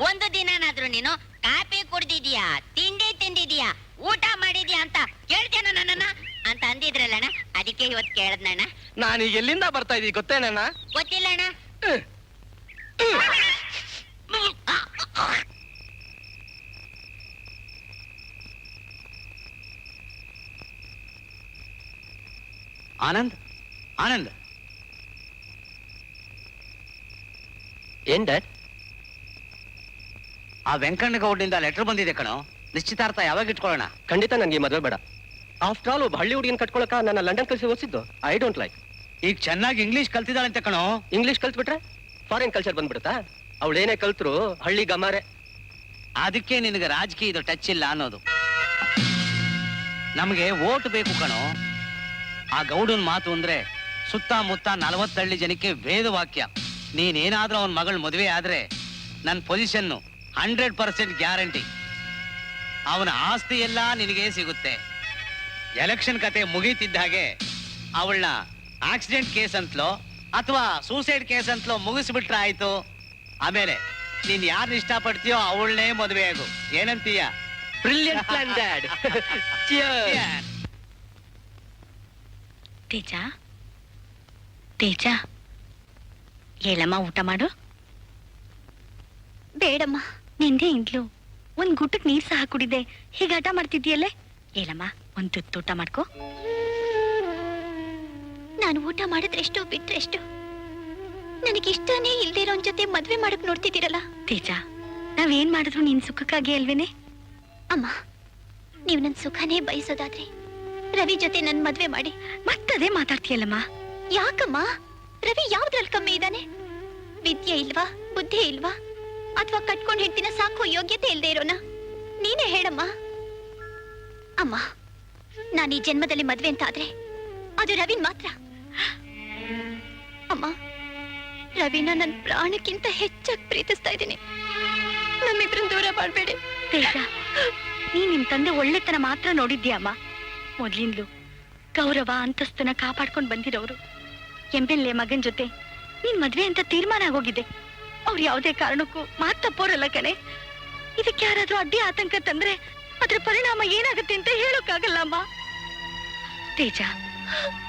ಒಂದು ದಿನನಾದ್ರೂ ನೀನು ಕಾಫಿ ಕುಡ್ದಿದ್ಯಾ, ತಿಂಡಿ ತಿಂದಿದ್ಯಾ, ಊಟ ಮಾಡಿದ್ಯಾ ಅಂತ ಕೇಳ್ತೇನ ನನ್ನನ್ನ ಅಂತ ಅಂದಿದ್ರಲ್ಲ ಅಣ್ಣ, ಅದಕ್ಕೆ ಇವತ್ ಕೇಳದ್ನಣ್ಣ. ನಾನೀಗ ಎಲ್ಲಿಂದ ಬರ್ತಾ ಇದ್ದೀನಿ ಗೊತ್ತೇನಣ್ಣ? ಗೊತ್ತಿಲ್ಲ ಅಣ್ಣ. ಆನಂದ್, ಆನಂದ್, ಏನ್ ಡ್ಯಾಡ್? ಆ ವೆಂಕಣ್ಣಗೌಡನಿಂದ ಲೆಟರ್ ಬಂದಿದೆ ಕಣೋ. ನಿಶ್ಚಿತಾರ್ಥ ಯಾವಾಗ ಇಟ್ಕೊಳ್ಳೋಣ? ಖಂಡಿತ ನನ್ಗೆ ಮದುವೆ ಬೇಡ. ಆಫ್ಟರ್ ಆಲ್ ಒಬ್ಬ ಹಳ್ಳಿ ಹುಡುಗಿನ ಕಟ್ಕೊಳಕ ನನ್ನ ಲಂಡನ್ ಕಲ್ಸಿ ಓದಿಸಿದ್ದು. I don't like. ಈಗ ಚೆನ್ನಾಗಿ ಇಂಗ್ಲಿಷ್ ಕಲ್ತಿದ್ದಾಳಂತೆ ಕಣೋ. ಇಂಗ್ಲಿಷ್ ಕಲ್ತ್ಬಿಟ್ರೆ ಫಾರಿನ್ ಕಲ್ಚರ್ ಬಂದ್ಬಿಡುತ್ತಾ? ಅವಳೇನೇ ಕಲ್ತ್ರು ಹಳ್ಳಿ ಗಮಾರೆ. ಅದಕ್ಕೆ ನಿನಗೆ ರಾಜಕೀಯದ ಟಚ್ ಇಲ್ಲ ಅನ್ನೋದು. ನಮಗೆ ಓಟ್ ಬೇಕು ಕಣೋ. ಆ ಗೌಡನ್ ಮಾತು ಅಂದ್ರೆ ಸುತ್ತಮುತ್ತ 40 ಹಳ್ಳಿ ಜನಕ್ಕೆ ವೇದವಾಕ್ಯ. ನೀನೇನಾದ್ರೂ ಅವನ ಮಗಳ ಮದುವೆ ಆದ್ರೆ ನನ್ನ ಪೊಸಿಷನ್ನು 100% ಗ್ಯಾರಂಟಿ. ಅವನ ಆಸ್ತಿ ಎಲ್ಲ ನಿನಗೆ ಸಿಗುತ್ತೆ. ಎಲೆಕ್ಷನ್ ಕತೆ ಮುಗೀತಿದ್ದ ಹಾಗೆ ಅವಳನ್ನ ಆಕ್ಸಿಡೆಂಟ್ ಕೇಸ್ ಅಂತಲೋ ಅಥವಾ ಸೂಸೈಡ್ ಕೇಸ್ ಅಂತಲೋ ಮುಗಿಸ್ಬಿಟ್ರೆ ಆಯ್ತು. ಆಮೇಲೆ ನೀನ್ ಯಾರನ್ನ ಇಷ್ಟಪಡ್ತೀಯೋ ಅವಳನ್ನೇ ಮದುವೆ ಆಗು. ಏನಂತೀಯ? Brilliant plan dad. Teja, Teja, ಹೇಳಮ್ಮ, ಊಟ ಮಾಡು. ಬೇಡಮ್ಮ. ನಿಂದೆ ಇಂದ್ಲು ಒಂದ್ ಗುಟ್ಟಕ್ ನೀರ್ ಸಹ ಕುಡಿದೆ ಹೀಗೆ ಆಟ ಮಾಡ್ತಿದ್ಯಲ್ಲೇ. ಹೇಳಮ್ಮ, ಒಂದ್ ತುತ್ತು ಊಟ ಮಾಡ್ಕೋ. ನಾನು ಊಟ ಮಾಡಿದ್ರೆಷ್ಟು ಬಿಟ್ರೆಷ್ಟು. ನನಗಿಷ್ಟನೇ ಇಲ್ದೇ ಇರೋನ್ ಜೊತೆ ಮದ್ವೆ ಮಾಡಕ್ ನೋಡ್ತಿದ್ದೀರಲ್ಲ. ತೇಜ, ನಾವೇನ್ ಮಾಡಿದ್ರು ನಿನ್ ಸುಖಕ್ಕಾಗಿ ಅಲ್ವೇನೆ? ಅಮ್ಮ, ನೀವು ನನ್ ಸುಖನೇ ಬಯಸೋದಾದ್ರೆ ರವಿ ಜೊತೆ ನನ್ ಮದ್ವೆ ಮಾಡಿ. ಮತ್ತದೇ ಮಾತಾಡ್ತೀಯಲ್ಲಮ್ಮ. ಯಾಕಮ್ಮ? ರವಿ ಯಾವ್ದ್ರಲ್ಲಿ ಕಮ್ಮಿ ಇದ್ದಾನೆ? ವಿದ್ಯೆ ಇಲ್ವಾ, ಬುದ್ಧಿ ಇಲ್ವಾ, ಅಥವಾ ಕಟ್ಕೊಂಡ್ ಹೆಂಡ್ತಿನ ಸಾಕೋ ಯೋಗ್ಯತೆ ಇಲ್ದೇ ಇರೋನ? ನೀನೇ ಹೇಳಮ್ಮ. ಅಮ್ಮ, ನಾನು ಈ ಜನ್ಮದಲ್ಲಿ ಮದ್ವೆ ಅಂತ ಆದ್ರೆ ಅದು ರವಿನ್ ಮಾತ್ರ. ಅಮ್ಮ, ರವಿನ ನನ್ ಪ್ರಾಣಕ್ಕಿಂತ ಹೆಚ್ಚಾಗಿ ಪ್ರೀತಿಸ್ತಾ ಇದ್ದೀನಿ. ನಮ್ಮಿಬ್ರನ್ನ ದೂರ ಮಾಡ್ಬೇಡಿ. ತೇಜ, ನೀ ನಿಮ್ ತಂದೆ ಒಳ್ಳೆತನ ಮಾತ್ರ ನೋಡಿದ್ಯಮ್ಮ. ಮೊದ್ಲಿಂದ್ಲು ಗೌರವ ಅಂತಸ್ತನ ಕಾಪಾಡ್ಕೊಂಡ್ ಬಂದಿರೋರು. ಎಂಬೆಲ್ಲೆ ಮಗನ್ ಜೊತೆ ನೀನ್ ಮದ್ವೆ ಅಂತ ತೀರ್ಮಾನ ಆಗೋಗಿದೆ. ಅವ್ರು ಯಾವುದೇ ಕಾರಣಕ್ಕೂ ಮಾತ್ ತಪ್ಪೋರಲ್ಲ ಕಣೆ. ಇದಕ್ಕೆ ಯಾರಾದ್ರೂ ಅಡ್ಡಿ ಆತಂಕ ತಂದ್ರೆ ಅದ್ರ ಪರಿಣಾಮ ಏನಾಗುತ್ತೆ ಅಂತ ಹೇಳೋಕ್ಕಾಗಲ್ಲ ಅಮ್ಮ. ತೇಜ,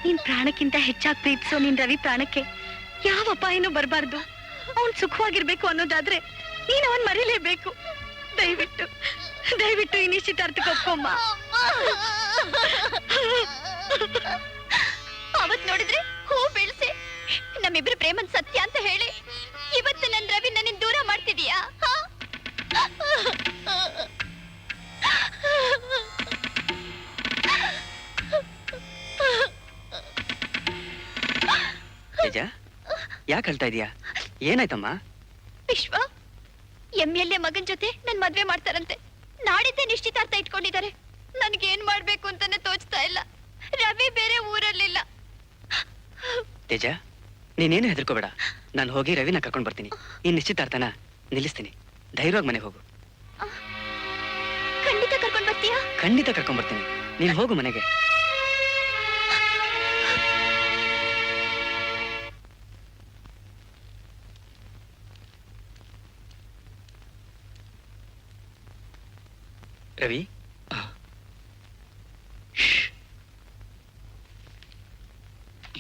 ನೀನ್ ಪ್ರಾಣಕ್ಕಿಂತ ಹೆಚ್ಚಾಗಿ ಪ್ರೀತಿಸೋ ನಿನ್ ರವಿ ಪ್ರಾಣಕ್ಕೆ ಯಾವ ಅಪಾಯನೂ ಬರಬಾರ್ದು. ಅವನ್ ಸುಖವಾಗಿರ್ಬೇಕು ಅನ್ನೋದಾದ್ರೆ ನೀನ್ ಅವನ್ ಮರೀಲೇಬೇಕು. ದಯವಿಟ್ಟು ದಯವಿಟ್ಟು ಈ ನಿಶ್ಚಿತಾರ್ಥಕ್ಕೆ ಒಪ್ಕೊಮ್ಮ. ಅವತ್ ನೋಡಿದ್ರೆ ಹೂ ಬೆಳ್ಸೆ ನಮ್ಮಿಬ್ರು ಪ್ರೇಮನ್ ಸತ್ಯ ಅಂತ ಹೇಳಿ ಇವತ್ತು ನನ್ ರವಿ ನನ್ನ ದೂರ ಮಾಡ್ತಿದೀಯಾ? ತೇಜ, ಯಾಕೆ ಹೇಳ್ತಾ ಇದೀಯಾ? ಏನಾಯ್ತಮ್ಮ? ವಿಶ್ವ MLA ಮಗನ್ ಜೊತೆ ನನ್ ಮದ್ವೆ ಮಾಡ್ತಾರಂತೆ. ನಾಡಿದ್ದೆ ನಿಶ್ಚಿತಾರ್ಥ ಇಟ್ಕೊಂಡಿದ್ದಾರೆ. ನನ್ಗೇನ್ ಮಾಡ್ಬೇಕು ಅಂತಾನೆ ತೋಚ್ತಾ ಇಲ್ಲ. ರವಿ ಬೇರೆ ಊರಲ್ಲಿಲ್ಲ. ತೇಜ, ನೀನೇನು ಹೆದರ್ಕೋಬೇಡ. ನಾನು ಹೋಗಿ ರವಿನ ಕರ್ಕೊಂಡ್ ಬರ್ತೀನಿ. ಈ ನಿಶ್ಚಿತಾರ್ಥನ ನಿಲ್ಲಿಸ್ತೀನಿ. ಧೈರ್ಯವಾಗಿ ಮನೆಗೆ ಹೋಗು. ಖಂಡಿತ ಕರ್ಕೊಂಡ್ ಬರ್ತೀಯಾ? ಖಂಡಿತ ಕರ್ಕೊಂಡ್ ಬರ್ತೀನಿ. ನೀನು ಹೋಗು ಮನೆಗೆ. ರವಿ,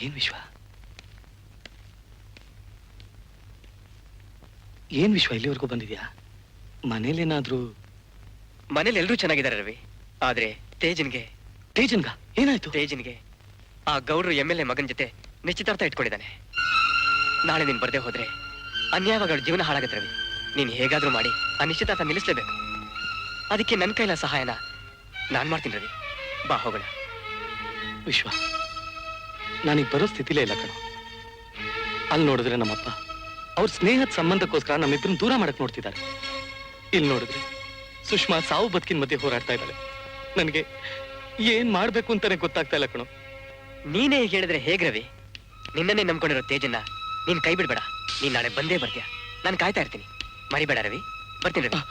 ಏನ್ ವಿಶ್ವ? ಏನ್ ವಿಶ್ವ ಇಲ್ಲಿವರೆಗೂ ಬಂದಿದ್ಯಾ? ಮನೇಲೇನಾದ್ರೂ? ಮನೇಲಿ ಎಲ್ರೂ ಚೆನ್ನಾಗಿದ್ದಾರೆ ರವಿ. ಆದ್ರೆ ತೇಜನ್ಗೆ ಏನಾಯ್ತು? ತೇಜನ್ಗೆ ಆ ಗೌಡ್ರು MLA ಮಗನ್ ಜೊತೆ ನಿಶ್ಚಿತಾರ್ಥ ಇಟ್ಕೊಂಡಿದ್ದಾನೆ. ನಾಳೆ ನೀನ್ ಬರ್ದೇ ಹೋದ್ರೆ ಅನ್ಯಾಯವಾಗಿ ಅವಳ ಜೀವನ ಹಾಳಾಗತ್ತೆ ರವಿ. ನೀನ್ ಹೇಗಾದ್ರೂ ಮಾಡಿ ಆ ನಿಶ್ಚಿತಾರ್ಥ ನಿಲ್ಲಿಸ್ಲೇಬೇಕು. ಅದಕ್ಕೆ ನನ್ನ ಕೈಲ ಸಹಾಯನ ನಾನ್ ಮಾಡ್ತೀನಿ ರವಿ. ಬಾ ಹೋಗೋಣ. ವಿಶ್ವ, ನಾನೀಗ ಬರೋ ಸ್ಥಿತಿಲೇ ಇಲ್ಲ ಕಣೋ. ಅಲ್ಲಿ ನೋಡಿದ್ರೆ ನಮ್ಮಪ್ಪ ಅವ್ರ ಸ್ನೇಹದ ಸಂಬಂಧಕ್ಕೋಸ್ಕರ ನಮ್ಮಿಬ್ಬರನ್ನ ದೂರ ಮಾಡಕ್ ನೋಡ್ತಿದ್ದಾರೆ. ಇಲ್ಲಿ ನೋಡಿದ್ರೆ ಸುಷ್ಮಾ ಸಾವು ಬದುಕಿನ ಮಧ್ಯೆ ಹೋರಾಡ್ತಾ ಇದ್ದಾಳೆ. ನನಗೆ ಏನ್ ಮಾಡ್ಬೇಕು ಅಂತಾನೆ ಗೊತ್ತಾಗ್ತಾ ಇಲ್ಲ ಕಣೋ. ನೀನೇ ಹೀಗೆ ಹೇಳಿದ್ರೆ ಹೇಗ್ ರವಿ? ನಿನ್ನನ್ನೇ ನಂಬ್ಕೊಂಡಿರೋ ತೇಜನ್ನ ನೀನ್ ಕೈ ಬಿಡ್ಬೇಡ. ನೀನ್ ನಾಳೆ ಬಂದೇ ಬರ್ತೀಯ. ನಾನು ಕಾಯ್ತಾ ಇರ್ತೀನಿ. ಮರಿಬೇಡ ರವಿ. ಬರ್ತೀನಿ ರವಿ.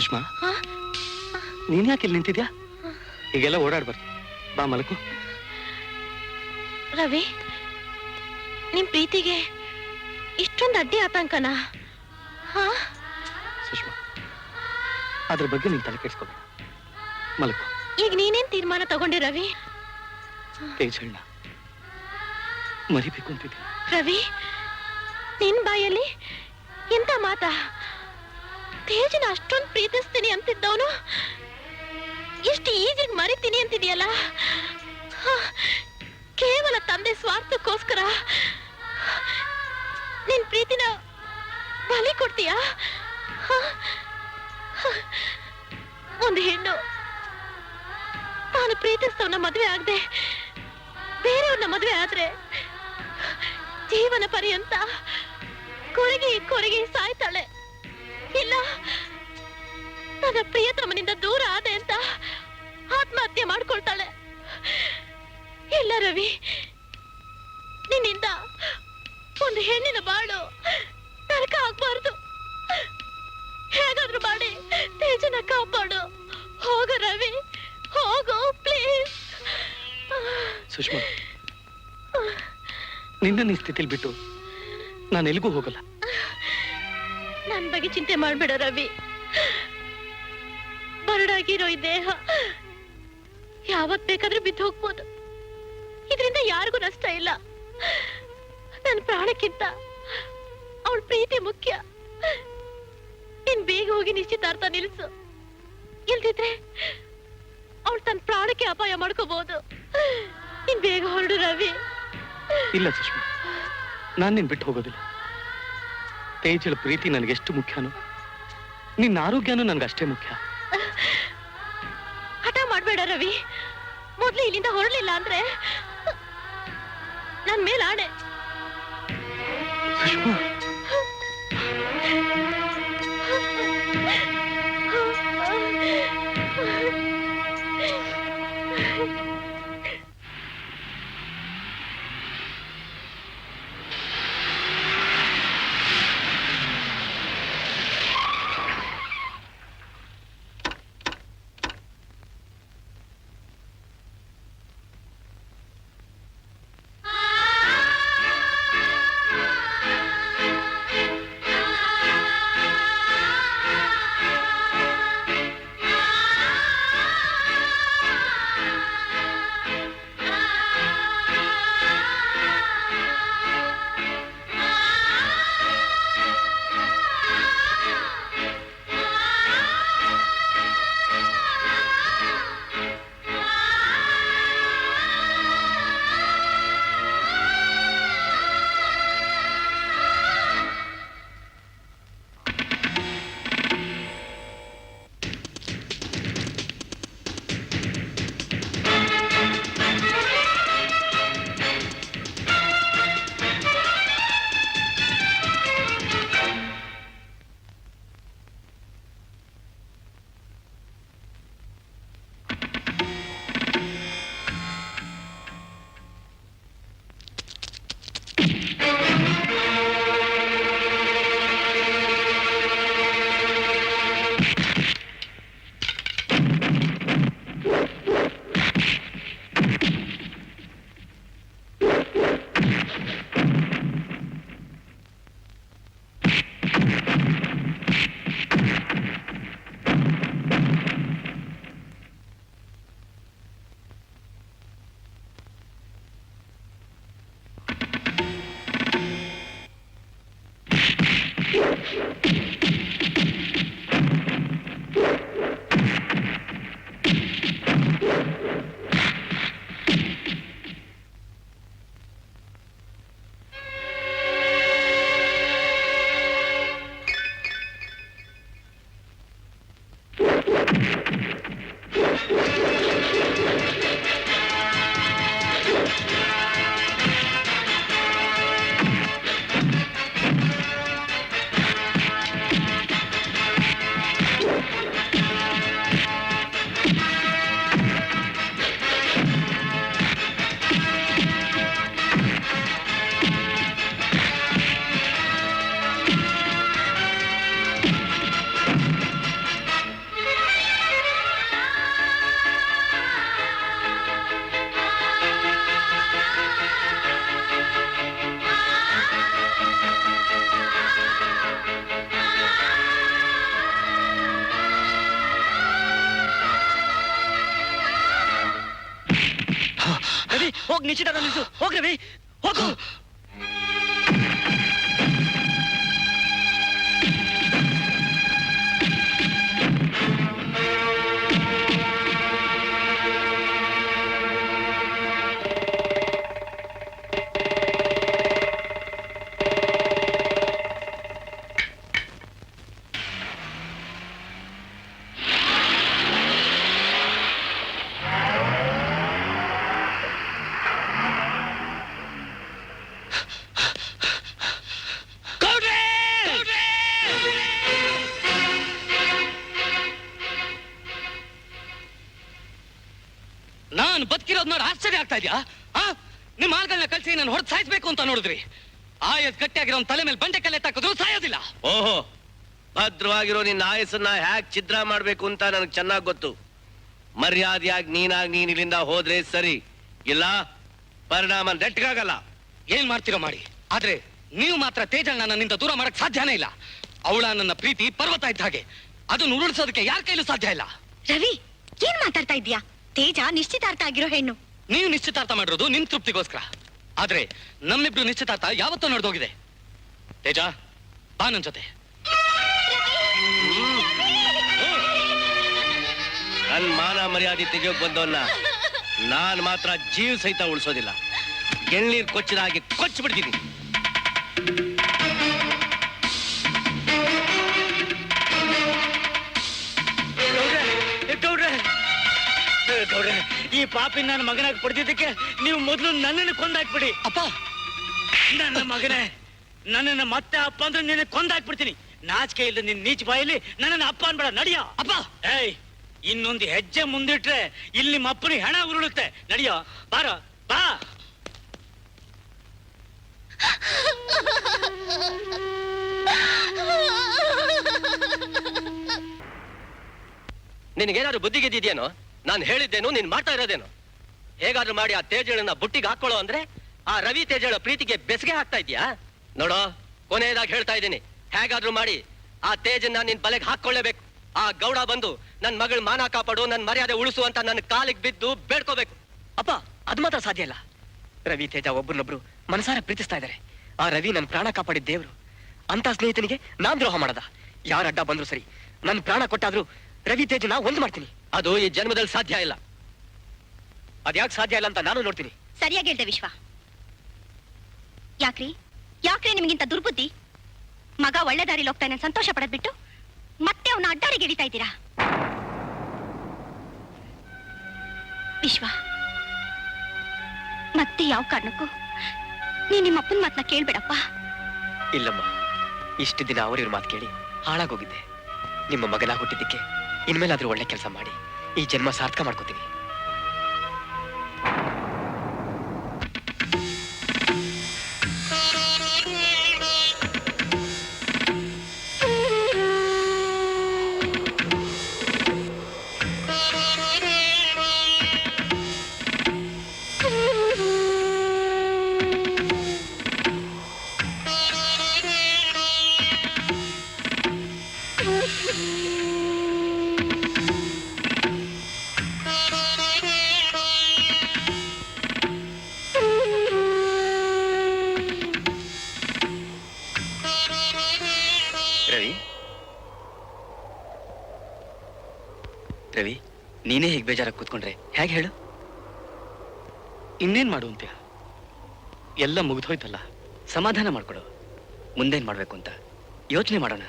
ಸುಷ್ಮಾ, ನೀನ್ ಯಾಕೆ ಇಲ್ಲಿ ನಿಂತಿದ್ಯಾ? ಈಗೆಲ್ಲ ಓಡಾಡ್ಬಾರ್ದು, ಬಾ ಮಲಕು. ರವಿ, ನಿಮ್ ಪ್ರೀತಿಗೆ ಇಷ್ಟೊಂದು ಅಡ್ಡಿ ಆತಂಕನ? ಸುಷ್ಮಾ, ಅದ್ರ ಬಗ್ಗೆ ನೀನ್ ತಲೆ ಕೆಡ್ಸ್ಕೋಬೇಡ, ಮಲಕು. ಈಗ ನೀನೇನ್ ತೀರ್ಮಾನ ತಗೊಂಡೆ ರವಿ? ತೇಜಣ್ಣ ಮರಿಬೇಕು ಅಂತಿದ್ದೀನಿ. ರವಿ, ನಿನ್ ಬಾಯಲ್ಲಿ ಎಂತ ಮಾತ? ತೇಜನ ಅಷ್ಟೊಂದು ಪ್ರೀತಿಸ್ತೀನಿ ಅಂತಿದ್ದವನು ಎಷ್ಟು ಈಜಿಗೆ ಮರಿತೀನಿ ಅಂತಿದೆಯಲ್ಲ. ಕೇವಲ ತಂದೆ ಸ್ವಾರ್ಥಕ್ಕೋಸ್ಕರ ನಿನ್ ಪ್ರೀತಿನ ಬಲಿ ಕೊಡ್ತೀಯಾ? ಒಂದು ಹೆಣ್ಣು ತಾನು ಪ್ರೀತಿಸ್ತವನ್ನ ಮದುವೆ ಆಗದೆ ಬೇರೆಯವ್ರನ್ನ ಮದುವೆ ಆದ್ರೆ ಜೀವನ ಪರ್ಯಂತ ಕೊರಗಿ ಕೊರಗಿ ಸಾಯ್ತಾಳೆ. ಇಲ್ಲ, ನನ್ನ ಪ್ರಿಯತಮನಿಂದ ದೂರ ಆದೆ ಅಂತ ಆತ್ಮಹತ್ಯೆ ಮಾಡ್ಕೊಳ್ತಾಳೆ. ಇಲ್ಲ ರವಿ, ನಿನ್ನಿಂದ ಒಂದು ಹೆಣ್ಣಿನ ಬಾಳು ನರಕ ಆಗ್ಬಾರ್ದು. ಹೇಗಾದ್ರೂ ಮಾಡಿ ತೇಜನ ಕಾಪಾಡು. ಹೋಗು ರವಿ, ಹೋಗು ಪ್ಲೀಸ್. ಸುಷ್ಮಾ, ನಿನ್ನ ಈ ಸ್ಥಿತಿಲಿ ಬಿಟ್ಟು ನಾನು ಎಲ್ಲಿಗೂ ಹೋಗಲ್ಲ. ನನ್ ಬಗ್ಗೆ ಚಿಂತೆ ಮಾಡ್ಬೇಡ ರವಿ. ಬರಡಾಗಿರೋ ಈ ದೇಹ ಯಾವತ್ ಬೇಕಾದ್ರೂ ಬಿದ್ದು ಹೋಗ್ಬೋದು. ಇದರಿಂದ ಯಾರಿಗೂ ನಷ್ಟ ಇಲ್ಲ. ನನ್ನ ಪ್ರಾಣಕ್ಕಿಂತ ಅವಳ ಪ್ರೀತಿ ಮುಖ್ಯ. ನೀನ್ ಬೇಗ ಹೋಗಿ ನಿಶ್ಚಿತಾರ್ಥ ನಿಲ್ಸು. ಇಲ್ದಿದ್ರೆ ಅವಳು ತನ್ನ ಪ್ರಾಣಕ್ಕೆ ಅಪಾಯ ಮಾಡ್ಕೋಬಹುದು. ನೀನ್ ಬೇಗ ಹೊರಡು ರವಿ. ಇಲ್ಲ ಸುಷ್ಮಾ, ನಾನು ನಿನ್ ಬಿಟ್ಟು ಹೋಗೋದಿಲ್ಲ. ತೇಜಳ ಪ್ರೀತಿ ನನಗೆಷ್ಟು ಮುಖ್ಯನೋ ನಿನ್ನ ಆರೋಗ್ಯನೂ ನನಗಷ್ಟೇ ಮುಖ್ಯ. ಹಠ ಮಾಡ್ಬೇಡ ರವಿ. ಮೊದ್ಲು ಇಲ್ಲಿಂದ ಹೊರಲಿಲ್ಲ ಅಂದ್ರೆ ನನ್ ಮೇಲೆ ಆಣೆ. ಸುಷ್ಮಾ, ಹೋಗಿ ನಿಶ್ಚಿತಾರ್ಥ ನಿಲ್ಸು. ಹೋಗ್ ರವಿ, ಹೋಗು. ನಾನು ಬದುಕಿರೋದ್ ನೋಡಿ ಆಶ್ಚರ್ಯ ಆಗ್ತಾ ಇದೆಯಾ? ನಿಮ್ ಆಳ್ಗಳನ್ನ ಕಳ್ಸಿ ನಾನು ಹೊಡೆದು ಸಾಯಿಸ್ಬೇಕು ಅಂತ ನೋಡಿದ್ರಿ. ಆಯಸ್ ಗಟ್ಟಿಯಾಗಿರೋ ತಲೆ ಮೇಲೆ ಬಂಡೆ ಕಲ್ಲೆ ತಾಕಿದ್ರು ಸಾಯೋದಿಲ್ಲ. ಓಹೋ, ಭದ್ರವಾಗಿರೋ ನಿನ್ನ ಆಯಸ್ಸನ್ನ ಹ್ಯಾಕ್ ಛಿದ್ರ ಮಾಡ್ಬೇಕು ಅಂತ ನನಗೆ ಚೆನ್ನಾಗ್ ಗೊತ್ತು. ಮರ್ಯಾದೆಯಾಗಿ ನೀನ್ ಇಲ್ಲಿಂದ ಹೋದ್ರೆ ಸರಿ, ಇಲ್ಲ ಪರಿಣಾಮ ನೆಟ್ಗಾಗಲ್ಲ. ಏನ್ ಮಾಡ್ತೀರೋ ಮಾಡಿ, ಆದ್ರೆ ನೀವು ಮಾತ್ರ ತೇಜಳನ್ನ ನನ್ನಿಂದ ದೂರ ಮಾಡಕ್ ಸಾಧ್ಯನೇ ಇಲ್ಲ. ಅವಳ ನನ್ನ ಪ್ರೀತಿ ಪರ್ವತ ಇದ್ದ ಹಾಗೆ, ಅದನ್ನು ಉರುಳಿಸೋದಕ್ಕೆ ಯಾರ ಕೈಲೂ ಸಾಧ್ಯ ಇಲ್ಲ. ರವಿ, ಏನ್ ಮಾತಾಡ್ತಾ ಇದ್ಯಾ? ತೇಜ ನಿಶ್ಚಿತಾರ್ಥ ಆಗಿರೋ ಹೆಣ್ಣು. ನೀವು ನಿಶ್ಚಿತಾರ್ಥ ಮಾಡಿರೋದು ನಿಮ್ ತೃಪ್ತಿಗೋಸ್ಕರ, ಆದ್ರೆ ನಮ್ಮಿಬ್ರು ನಿಶ್ಚಿತಾರ್ಥ ಯಾವತ್ತೂ ನಡೆದೋಗಿದೆ. ತೇಜ, ಬಾ ನನ್ ಜೊತೆ. ನನ್ ಮಾನ ಮರ್ಯಾದೆ ತೆಗೆಯೋಕ್ ಬಂದವನ್ನ ನಾನ್ ಮಾತ್ರ ಜೀವ ಸಹಿತ ಉಳಿಸೋದಿಲ್ಲ. ಎಳ್ನೀರ್ ಕೊಚ್ಚಿದ ಹಾಗೆ ಕೊಚ್ಚಿಬಿಡ್ತೀನಿ. ಗೌಡ್ರೆ, ಈ ಪಾಪಿ ನನ್ನ ಮಗನಾಗಿ ಪಡೆದಿದ್ದಕ್ಕೆ ನೀವು ಮೊದಲು ನನ್ನನ್ನು ಕೊಂದಾಕ್ಬಿಡಿ. ಅಪ್ಪ, ನನ್ನ ಮಗನೇ, ನನ್ನನ್ನು ಮತ್ತೆ ಅಪ್ಪ ಅಂದ್ರೆ ನಿನ್ನ ಕೊಂದಾಕ್ಬಿಡ್ತೀನಿ. ನಾಚಿಕೆ ಇಲ್ಲದ ನಿನ್ ನೀಚ ಬಾಯಲ್ಲಿ ನನ್ನನ್ನು ಅಪ್ಪ ಅನ್ಬೇಡ, ನಡಿಯೋ. ಅಪ್ಪ, ಏಯ್, ಇನ್ನೊಂದು ಹೆಜ್ಜೆ ಮುಂದಿಟ್ರೆ ಇಲ್ಲಿ ನಿಮ್ಮ ಅಪ್ಪನಿಗೆ ಹೆಣ ಉರುಳುತ್ತೆ. ನಡಿಯೋ, ಬಾರೋ, ಬಾ. ನಿನಗೇನಾದ್ರು ಬುದ್ಧಿಗಿದ್ದಿದ್ಯೇನೋ? ನಾನು ಹೇಳಿದ್ದೇನು, ನೀನ್ ಮಾಡ್ತಾ ಇರೋದೇನು? ಹೇಗಾದ್ರೂ ಮಾಡಿ ಆ ತೇಜಳನ್ನ ಬುಟ್ಟಿಗೆ ಹಾಕೊಳ್ಳೋ ಅಂದ್ರೆ ಆ ರವಿ ತೇಜಳ ಪ್ರೀತಿಗೆ ಬೆಸಗೆ ಹಾಕ್ತಾ ಇದೀಯಾ? ನೋಡೋ, ಕೊನೆಯದಾಗಿ ಹೇಳ್ತಾ ಇದ್ದೀನಿ, ಹೇಗಾದ್ರೂ ಮಾಡಿ ಆ ತೇಜನ್ನ ನಿನ್ ಬಲೆಗೆ ಹಾಕೊಳ್ಳೇಬೇಕು. ಆ ಗೌಡ ಬಂದು ನನ್ ಮಗಳ ಮಾನ ಕಾಪಾಡು, ನನ್ ಮರ್ಯಾದೆ ಉಳಿಸು ಅಂತ ನನ್ನ ಕಾಲಿಗೆ ಬಿದ್ದು ಬೇಡ್ಕೋಬೇಕು. ಅಪ್ಪ, ಅದು ಮಾತ್ರ ಸಾಧ್ಯ ಇಲ್ಲ. ರವಿ ತೇಜ ಒಬ್ಬರನ್ನೊಬ್ರು ಮನಸಾರ ಪ್ರೀತಿಸ್ತಾ ಇದ್ದಾರೆ. ಆ ರವಿ ನನ್ನ ಪ್ರಾಣ ಕಾಪಾಡಿದ ದೇವ್ರು. ಅಂತ ಸ್ನೇಹಿತನಿಗೆ ನಾನ್ ದ್ರೋಹ ಮಾಡದ? ಯಾರ ಅಡ್ಡ ಬಂದ್ರು ಸರಿ, ನನ್ನ ಪ್ರಾಣ ಕೊಟ್ಟಾದ್ರೂ ರವಿ ತೇಜನ ಒಂದು ಮಾಡ್ತೀನಿ. ಅದು ಈ ಜನ್ಮದಲ್ಲಿ ಸಾಧ್ಯ ಇಲ್ಲ. ಅದ್ಯಾಕೆ ಸಾಧ್ಯ ಇಲ್ಲ ಅಂತ ನಾನು ನೋಡ್ತೀನಿ. ಸರಿಯಾಗಿ ಹೇಳ್ದೆ ವಿಶ್ವ. ಯಾಕ್ರಿ ಯಾಕ್ರಿ ನಿಮ್ಗಿಂತ ದುರ್ಬುದ್ಧಿ? ಮಗ ಒಳ್ಳೆ ದಾರಿಲಿ ಹೋಗ್ತಾನೆ ಸಂತೋಷ ಪಡದ್ಬಿಟ್ಟು ಮತ್ತೆ ಅವನ ಅಡ್ಡಾರಿಗೆ ಎಳಿತಾ ಇದ್ದೀರಾ? ವಿಶ್ವ, ಮತ್ತೆ ಯಾವ ಕಾರಣಕ್ಕೂ ನೀನ್ ನಿಮ್ಮ ಅಪ್ಪನ ಮಾತನ್ನ ಕೇಳ್ಬೇಡಪ್ಪ. ಇಲ್ಲಮ್ಮ, ಇಷ್ಟು ದಿನ ಅವರಿವ್ರ ಮಾತು ಕೇಳಿ ಹಾಳಾಗೋಗಿದ್ದೆ. ನಿಮ್ಮ ಮಗನ ಹುಟ್ಟಿದ್ದಕ್ಕೆ ಇನ್ಮೇಲಾದ್ರೂ ಒಳ್ಳೆ ಕೆಲಸ ಮಾಡಿ ಈ ಜನ್ಮ ಸಾರ್ಥಕ ಮಾಡ್ಕೋತೀನಿ. ರವಿ, ನೀನೇ ಹೀಗೆ ಬೇಜಾರಾಗಿ ಕೂತ್ಕೊಂಡ್ರೆ ಹೇಗೆ ಹೇಳು? ಇನ್ನೇನ್ ಮಾಡು ಅಂತ್ಯ? ಎಲ್ಲ ಮುಗಿದೋಯ್ತಲ್ಲ. ಸಮಾಧಾನ ಮಾಡ್ಕೊಡು. ಮುಂದೇನ್ ಮಾಡ್ಬೇಕು ಅಂತ ಯೋಚನೆ ಮಾಡೋಣ.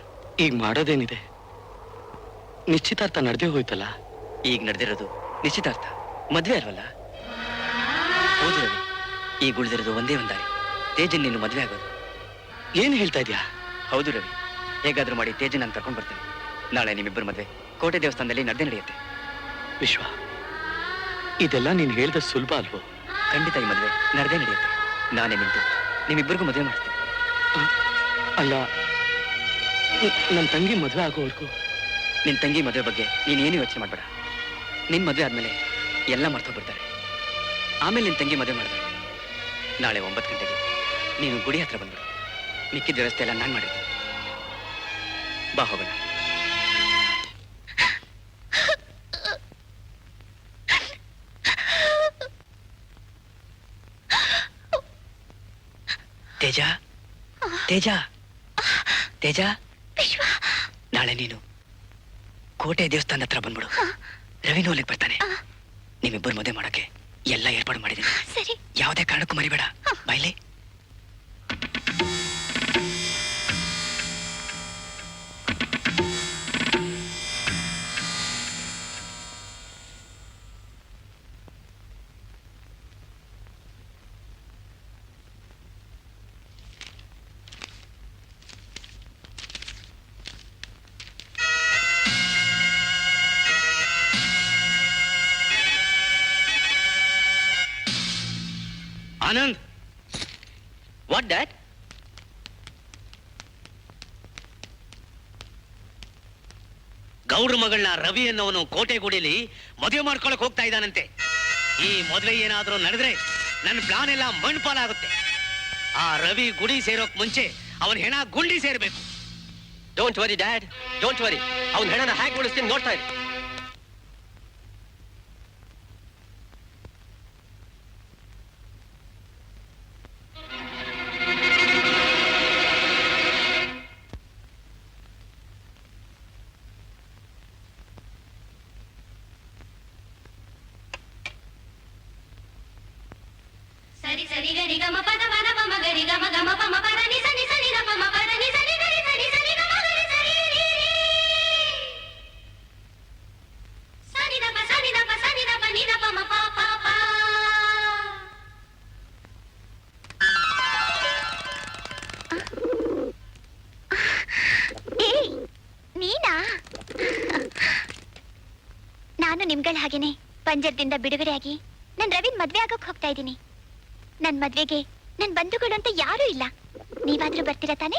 ಈಗ ಮಾಡೋದೇನಿದೆ? ನಿಶ್ಚಿತಾರ್ಥ ನಡೆದೇ ಹೋಯ್ತಲ್ಲ. ಈಗ ನಡೆದಿರೋದು ನಿಶ್ಚಿತಾರ್ಥ, ಮದ್ವೆ ಅಲ್ವಲ್ಲ? ಹೌದು ರವಿ, ಈಗ ಉಳಿದಿರೋದು ಒಂದೇ ಒಂದಾರಿ, ತೇಜನ್ ನೀನು ಮದ್ವೆ ಆಗೋದು. ಏನ್ ಹೇಳ್ತಾ ಇದ್ಯಾ? ಹೌದು ರವಿ, ಹೇಗಾದ್ರೂ ಮಾಡಿ ತೇಜನ್ ನಾನು ಕರ್ಕೊಂಡು ಬರ್ತೇನೆ. ನಾಳೆ ನಿಮ್ಮಿಬ್ಬರ ಮದ್ವೆ ಕೋಟೆ ದೇವಸ್ಥಾನದಲ್ಲಿ ನಡೆದೇ ನಡೆಯುತ್ತೆ. ವಿಶ್ವ, ಇದೆಲ್ಲ ನೀನ್ ಹೇಳ್ದ ಸುಲಭ ಅಲ್ವೋ? ಖಂಡಿತ ಈ ಮದ್ವೆ ನಡೆದೇ ನಡೆಯುತ್ತೆ. ನಾನೇ ನಿಂತು ನಿಮ್ಮಿಬ್ಬರಿಗೂ ಮದುವೆ ಮಾಡ್ತೀನಿ. ಅಲ್ಲ, ನನ್ನ ತಂಗಿ ಮದುವೆ ಆಗೋವರೆಗೂ ನಿನ್ ತಂಗಿ ಮದುವೆ ಬಗ್ಗೆ ನೀನೇನು ಯೋಚನೆ ಮಾಡ್ಬೇಡ. ನಿನ್ ಮದುವೆ ಆದ್ಮೇಲೆ ಎಲ್ಲ ಮರ್ತೋಗ್ಬಿಡ್ತಾರೆ. ಆಮೇಲೆ ನಿನ್ ತಂಗಿ ಮದುವೆ ಮಾಡಿದ್ರೆ ನಾಳೆ 9 ಗಂಟೆಗೆ ನೀನು ಗುಡಿ ಹತ್ರ ಬಂದ್ಬಿಡು. ಮಿಕ್ಕಿದ ವ್ಯವಸ್ಥೆ ಎಲ್ಲ ನಾನು ಮಾಡಿರ್ತೀನಿ. ಬಾ ಹೋಗೋಣ. ತೇಜ ತೇಜ ತೇಜ ವಿಶ್ವ, ನಾಳೆ ನೀನು ಕೋಟೆ ದೇವಸ್ಥಾನದ ಹತ್ರ ಬಂದ್ಬಿಡು. ರವಿನೂ ಅಲ್ಲಿಗೆ ಬರ್ತಾನೆ. ನಿಮ್ಮಿಬ್ಬರು ಮದುವೆ ಮಾಡಕ್ಕೆ ಎಲ್ಲ ಏರ್ಪಾಡು ಮಾಡಿದ್ದೀನಿ. ಸರಿ. ಯಾವುದೇ ಕಾರಣಕ್ಕೂ ಮರಿಬೇಡ. ಬಾಯ್ಲಿ. Anand, what that? ಗೌಡ್ರ ಮಗಳನ್ನ ರವಿ ಅನ್ನೋನು ಕೋಟೆಗುಡಿಲಿ ಮದುವೆ ಮಾಡ್ಕೊಳಕ್ ಹೋಗ್ತಾ ಇದ್ದಾನಂತೆ. ಈ ಮದುವೆ ಏನಾದ್ರೂ ನಡೆದ್ರೆ ನನ್ನ ಪ್ಲಾನ್ ಎಲ್ಲ ಮಣ್ಪಾಲಾಗುತ್ತೆ. ಆ ರವಿ ಗುಡಿ ಸೇರೋಕ್ ಮುಂಚೆ ಅವನ ಹೆಣ ಗುಂಡಿ ಸೇರ್ಬೇಕು. Don't worry dad, don't worry. ಅವ್ನ ಹೆಣನ ಹ್ಯಾಕ್ ಉಳಿಸ್ತೀನಿ, ನೋಡ್ತಾ ಇರಿ. ಸರಿ ಸರಿ ಗರಿ ಗಮ ಪದ ಪದ ಪಮ ಗರಿ ಗಮ ಗಮ ಪಮ ಪದ ನಿ ಸನಿ ಸನಿ ದ ಪಮ ಪದ ನಿ ಸನಿ ಗರಿ ಸನಿ ಸನಿ ಗಮ ಗರಿ ಸರಿ ರಿ ರಿ ಸನಿ ದ ಪ ಸನಿ ದ ಪ ಸನಿ ದ ಪ ನಿ ದ ಪಮ ಪ ಪ ಪ. ಏಯ್, ನೀನಾ? ನಾನು ನಿಮ್ಗಳ ಹಾಗೇನೆ ಪಂಜರದಿಂದ ಬಿಡುಗಡೆಯಾಗಿ ನನ್ ರವಿನ್ ಮದ್ವೆ ಆಗೋಕ್ ಹೋಗ್ತಾ ಇದ್ದೀನಿ. ನನ್ ಮದ್ವೆಗೆ ನನ್ ಬಂಧುಗಳು ಅಂತ ಯಾರೂ ಇಲ್ಲ. ನೀವಾದ್ರೂ ಬರ್ತೀರಾ ತಾನೆ?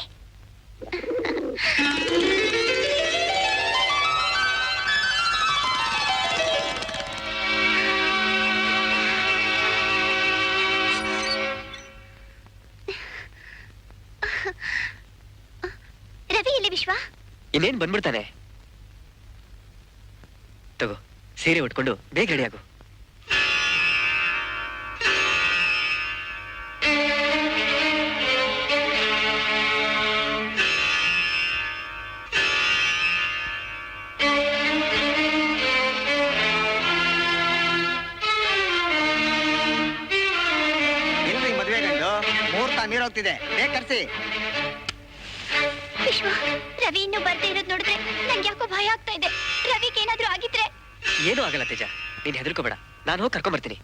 ರವಿ ಇಲ್ಲಿ ವಿಶ್ವ? ಇನ್ನೇನ್ ಬಂದ್ಬಿಡ್ತಾನೆ. ತಗೋ, ಸೀರೆ ಉಟ್ಕೊಂಡು ಬೇಗ ರೆಡಿ ಆಗು. ಮೀರೋಗ್ತಿದೆ, ಬೇಗ ಕರ್ಸಿ. ವಿಶ್ವ, ರವಿ ಇನ್ನು ಬರ್ದೇ ಇರೋದ್ ನೋಡಿದ್ರೆ ನಂಗೆ ಯಾಕೋ ಭಯ ಆಗ್ತಾ ಇದೆ. ರವಿಗೆ ಏನಾದ್ರೂ ಆಗಿದ್ರೆ? ಏನೂ ಆಗಲ್ಲ ತೇಜ, ನೀನ್ ಹೆದರ್ಕೋಬೇಡ. ನಾನು ಹೋಗಿ ಕರ್ಕೊಂಡ್ ಬರ್ತೀನಿ.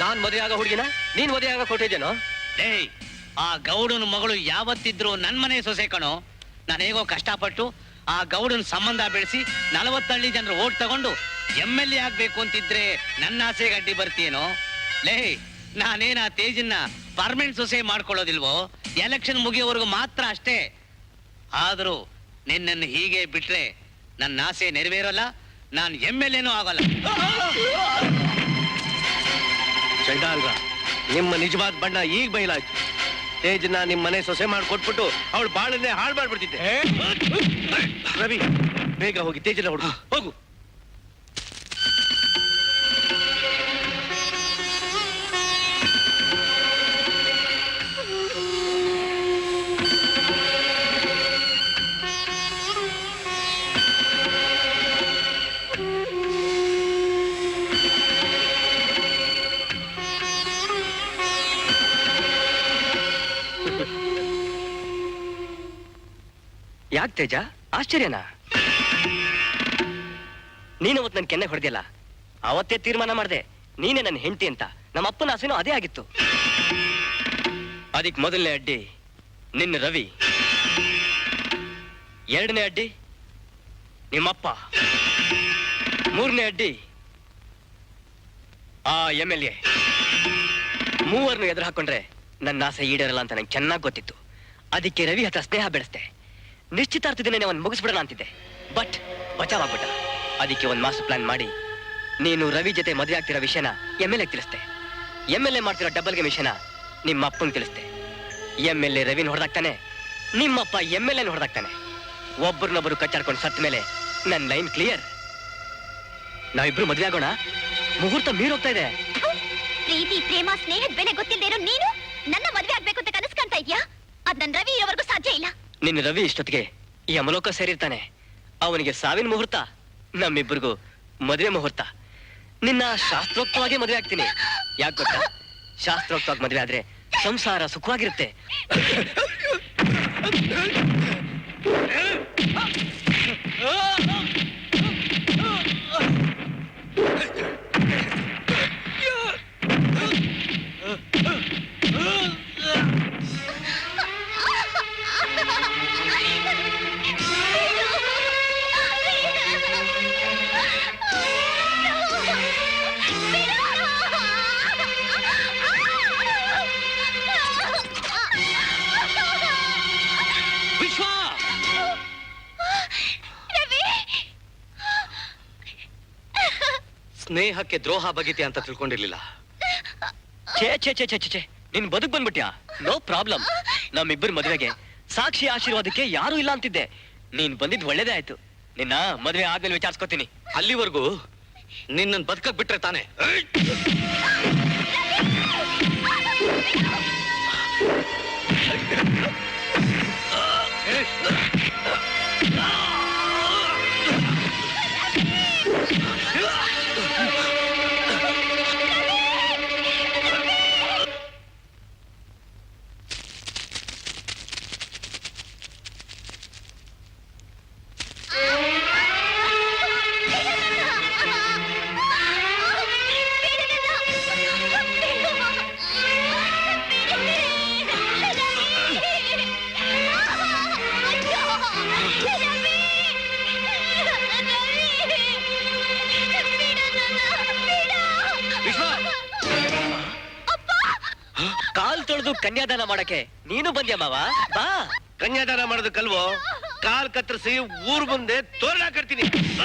ನಾನ್ ಮದುವೆ ಆಗೋ ಹುಡುಗಿನ ನೀನ್ ಮದುವೆ ಆಗ ಕೊಟ್ಟಿದ್ದೇನೋ? ಏಯ್, ಆ ಗೌಡನ ಮಗಳು ಯಾವತ್ತಿದ್ರು ನನ್ ಮನೆ ಸೊಸೆ ಕಣೋ. ನಾನು ಹೇಗೋ ಕಷ್ಟಪಟ್ಟು ಆ ಗೌಡನ ಸಂಬಂಧ ಬೆಳೆಸಿ 40 ಹಳ್ಳಿ ಜನರು ಓಟ್ ತಗೊಂಡು MLA ಆಗ್ಬೇಕು ಅಂತಿದ್ರೆ ನನ್ನ ಆಸೆಗೆ ಅಡ್ಡಿ ಬರ್ತೀಯೇನೋ? ಲೇ, ನಾನೇನ ತೇಜನ್ನ ಪರ್ಮನೆಂಟ್ ಸೊಸೆ ಮಾಡ್ಕೊಳ್ಳೋದಿಲ್ವೋ? ಎಲೆಕ್ಷನ್ ಮುಗಿಯೋವರೆಗೂ ಮಾತ್ರ ಅಷ್ಟೇ. ಆದ್ರೂ ನಿನ್ನನ್ನು ಹೀಗೆ ಬಿಟ್ರೆ ನನ್ನ ಆಸೆ ನೆರವೇರಲ್ಲ, ನಾನು MLAನೂ ಆಗಲ್ಲ. ಚಂಡಾಲ್ರ, ನಿಮ್ಮ ನಿಜವಾದ ಬಣ್ಣ ಈಗ ಬಯಲಾಯ್ತು. ತೇಜನ್ನ ನಿಮ್ ಮನೆ ಸೊಸೆ ಮಾಡ್ಕೊಟ್ಬಿಟ್ಟು ಅವಳು ಬಾಳನ್ನೇ ಹಾಳು ಮಾಡ್ಬಿಡ್ತಿದ್ದೆ. ರವಿ, ಬೇಗ ಹೋಗಿ ತೇಜನ ಹುಡುಗ, ಹೋಗು. ಯಾಕೆ ತೇಜ, ಆಶ್ಚರ್ಯನಾ? ನೀನವತ್ತು ನನ್ ಕೆನ್ನೆ ಹೊಡೆದಿಲ್ಲ, ಅವತ್ತೇ ತೀರ್ಮಾನ ಮಾಡಿದೆ ನೀನೇ ನನ್ನ ಹೆಂಡತಿ ಅಂತ. ನಮ್ಮ ಅಪ್ಪನ ಆಸೆನೂ ಅದೇ ಆಗಿತ್ತು. ಅದಕ್ಕೆ ಮೊದಲನೇ ಅಡ್ಡಿ ನಿನ್ನ ರವಿ, ಎರಡನೇ ಅಡ್ಡಿ ನಿಮ್ಮಪ್ಪ, ಮೂರನೇ ಅಡ್ಡಿ ಆ MLA. ಮೂವರನ್ನು ಎದುರು ಹಾಕೊಂಡ್ರೆ ನನ್ನ ಆಸೆ ಈಡೇರಲ್ಲ ಅಂತ ನಂಗೆ ಚೆನ್ನಾಗಿ ಗೊತ್ತಿತ್ತು. ಅದಕ್ಕೆ ರವಿ ಹತ್ರ ಸ್ನೇಹ ಬೆಳೆಸ್ದೆ. ನಿಶ್ಚಿತಾರ್ಥ ದಿನ ಅವನ್ ಮುಗಿಸ್ಬಿಡೋಣ ಅಂತಿದ್ದೆ, ಬಟ್ ಬಚಾವ್ ಆಗ್ಬಿಟ್ಟ. ಅದಕ್ಕೆ ಒಂದ್ ಮಾಸ್ಟರ್ ಪ್ಲಾನ್ ಮಾಡಿ ನೀನು ರವಿ ಜೊತೆ ಮದುವೆ ಆಗ್ತಿರೋ ವಿಷಯನ MLA ತಿಳಿಸ್ದೆ. MLA ಮಾಡ್ತಿರೋ ಡಬಲ್ ಗೇಮ್ ವಿಷಯನ ನಿಮ್ಮ ಅಪ್ಪಂಗೆ ತಿಳಿಸ್ತೆ. MLA ರವಿನ ಹೊಡೆದಾಕ್ತಾನೆ, ನಿಮ್ಮಪ್ಪ MLA ಹೊಡೆದಾಕ್ತಾನೆ. ಒಬ್ಬರನ್ನೊಬ್ಬರು ಕಚ್ಚಾಡ್ಕೊಂಡು ಸತ್ತ ಮೇಲೆ ನನ್ನ ಲೈನ್ ಕ್ಲಿಯರ್. ನಾವಿಬ್ರು ಮದ್ವೆ ಆಗೋಣ. ಮುಹೂರ್ತ ಮೀರೋಗ್ತಾ ಇದೆ. ಪ್ರೀತಿ ಪ್ರೇಮ ಸ್ನೇಹದ ಬೆಲೆ ಗೊತ್ತಿಲ್ಲದೆ ಇರೋ ನೀನು ನನ್ನ ಮದ್ವೆ ಆಗ್ಬೇಕು ಅಂತ ಕನಸು ಕಾಣ್ತಾ ಇದ್ಯಾ? ಅದ್ ನನ್ ರವಿ ಇರೋವರೆಗೂ ಸಾಧ್ಯ ಇಲ್ಲ. ನಿನ್ನ ರವಿ ಇಷ್ಟೊತ್ತಿಗೆ ಈ ಯಮಲೋಕ ಸೇರಿರ್ತಾನೆ. ಅವನಿಗೆ ಸಾವಿನ ಮುಹೂರ್ತ, ನಮ್ಮಿಬ್ಬರಿಗೂ ಮದುವೆ ಮುಹೂರ್ತ. ನಿನ್ನ ಶಾಸ್ತ್ರೋಕ್ತವಾಗಿ ಮದುವೆ ಆಗ್ತೀನಿ. ಯಾಕೆ ಗೊತ್ತಾ? ಶಾಸ್ತ್ರೋಕ್ತವಾಗಿ ಮದುವೆ ಆದ್ರೆ ಸಂಸಾರ ಸುಖವಾಗಿರುತ್ತೆ. ವಿಶ್ವ! ಸ್ನೇಹಕ್ಕೆ ದ್ರೋಹ ಬಗೆತೆ ಅಂತ ತಿಳ್ಕೊಂಡಿರ್ಲಿಲ್ಲ. ಛೇ ಛೇ ಛೇ ಛೇ ಛೇ, ನಿನ್ ಬದುಕ್ ಬಂದ್ಬಿಟ್ಯಾ? No problem. ನಮ್ಮಿಬ್ಬರ ಮದುವೆಗೆ ಸಾಕ್ಷಿ ಆಶೀರ್ವಾದಕ್ಕೆ ಯಾರು ಇಲ್ಲ ಅಂತಿದ್ದೆ. ನೀನ್ ಬಂದಿದ್ ಒಳ್ಳೇದೇ ಆಯ್ತು. ನಿನ್ನ ಮದುವೆ ಆದ್ಮೇಲೆ ವಿಚಾರಿಸ್ಕೊತೀನಿ. ಅಲ್ಲಿವರೆಗೂ ನಿನ್ನನ್ ಬದುಕಕ್ ಬಿಟ್ರೆ ತಾನೆ. ಕಾಲ್ ತೊಳೆದು ಕನ್ಯಾದಾನ ಮಾಡಕ್ಕೆ ನೀನು ಬಂದ್ಯಾ ಮಾವ? ಬಾ. ಕನ್ಯಾದಾನ ಮಾಡೋದಕ್ಕಲ್ವೋ, ಕಾಲ್ ಕತ್ತರಿಸಿ ಊರ್ ಮುಂದೆ ತೋರಣ ಕಟ್ತೀನಿ. ಅಪ್ಪ!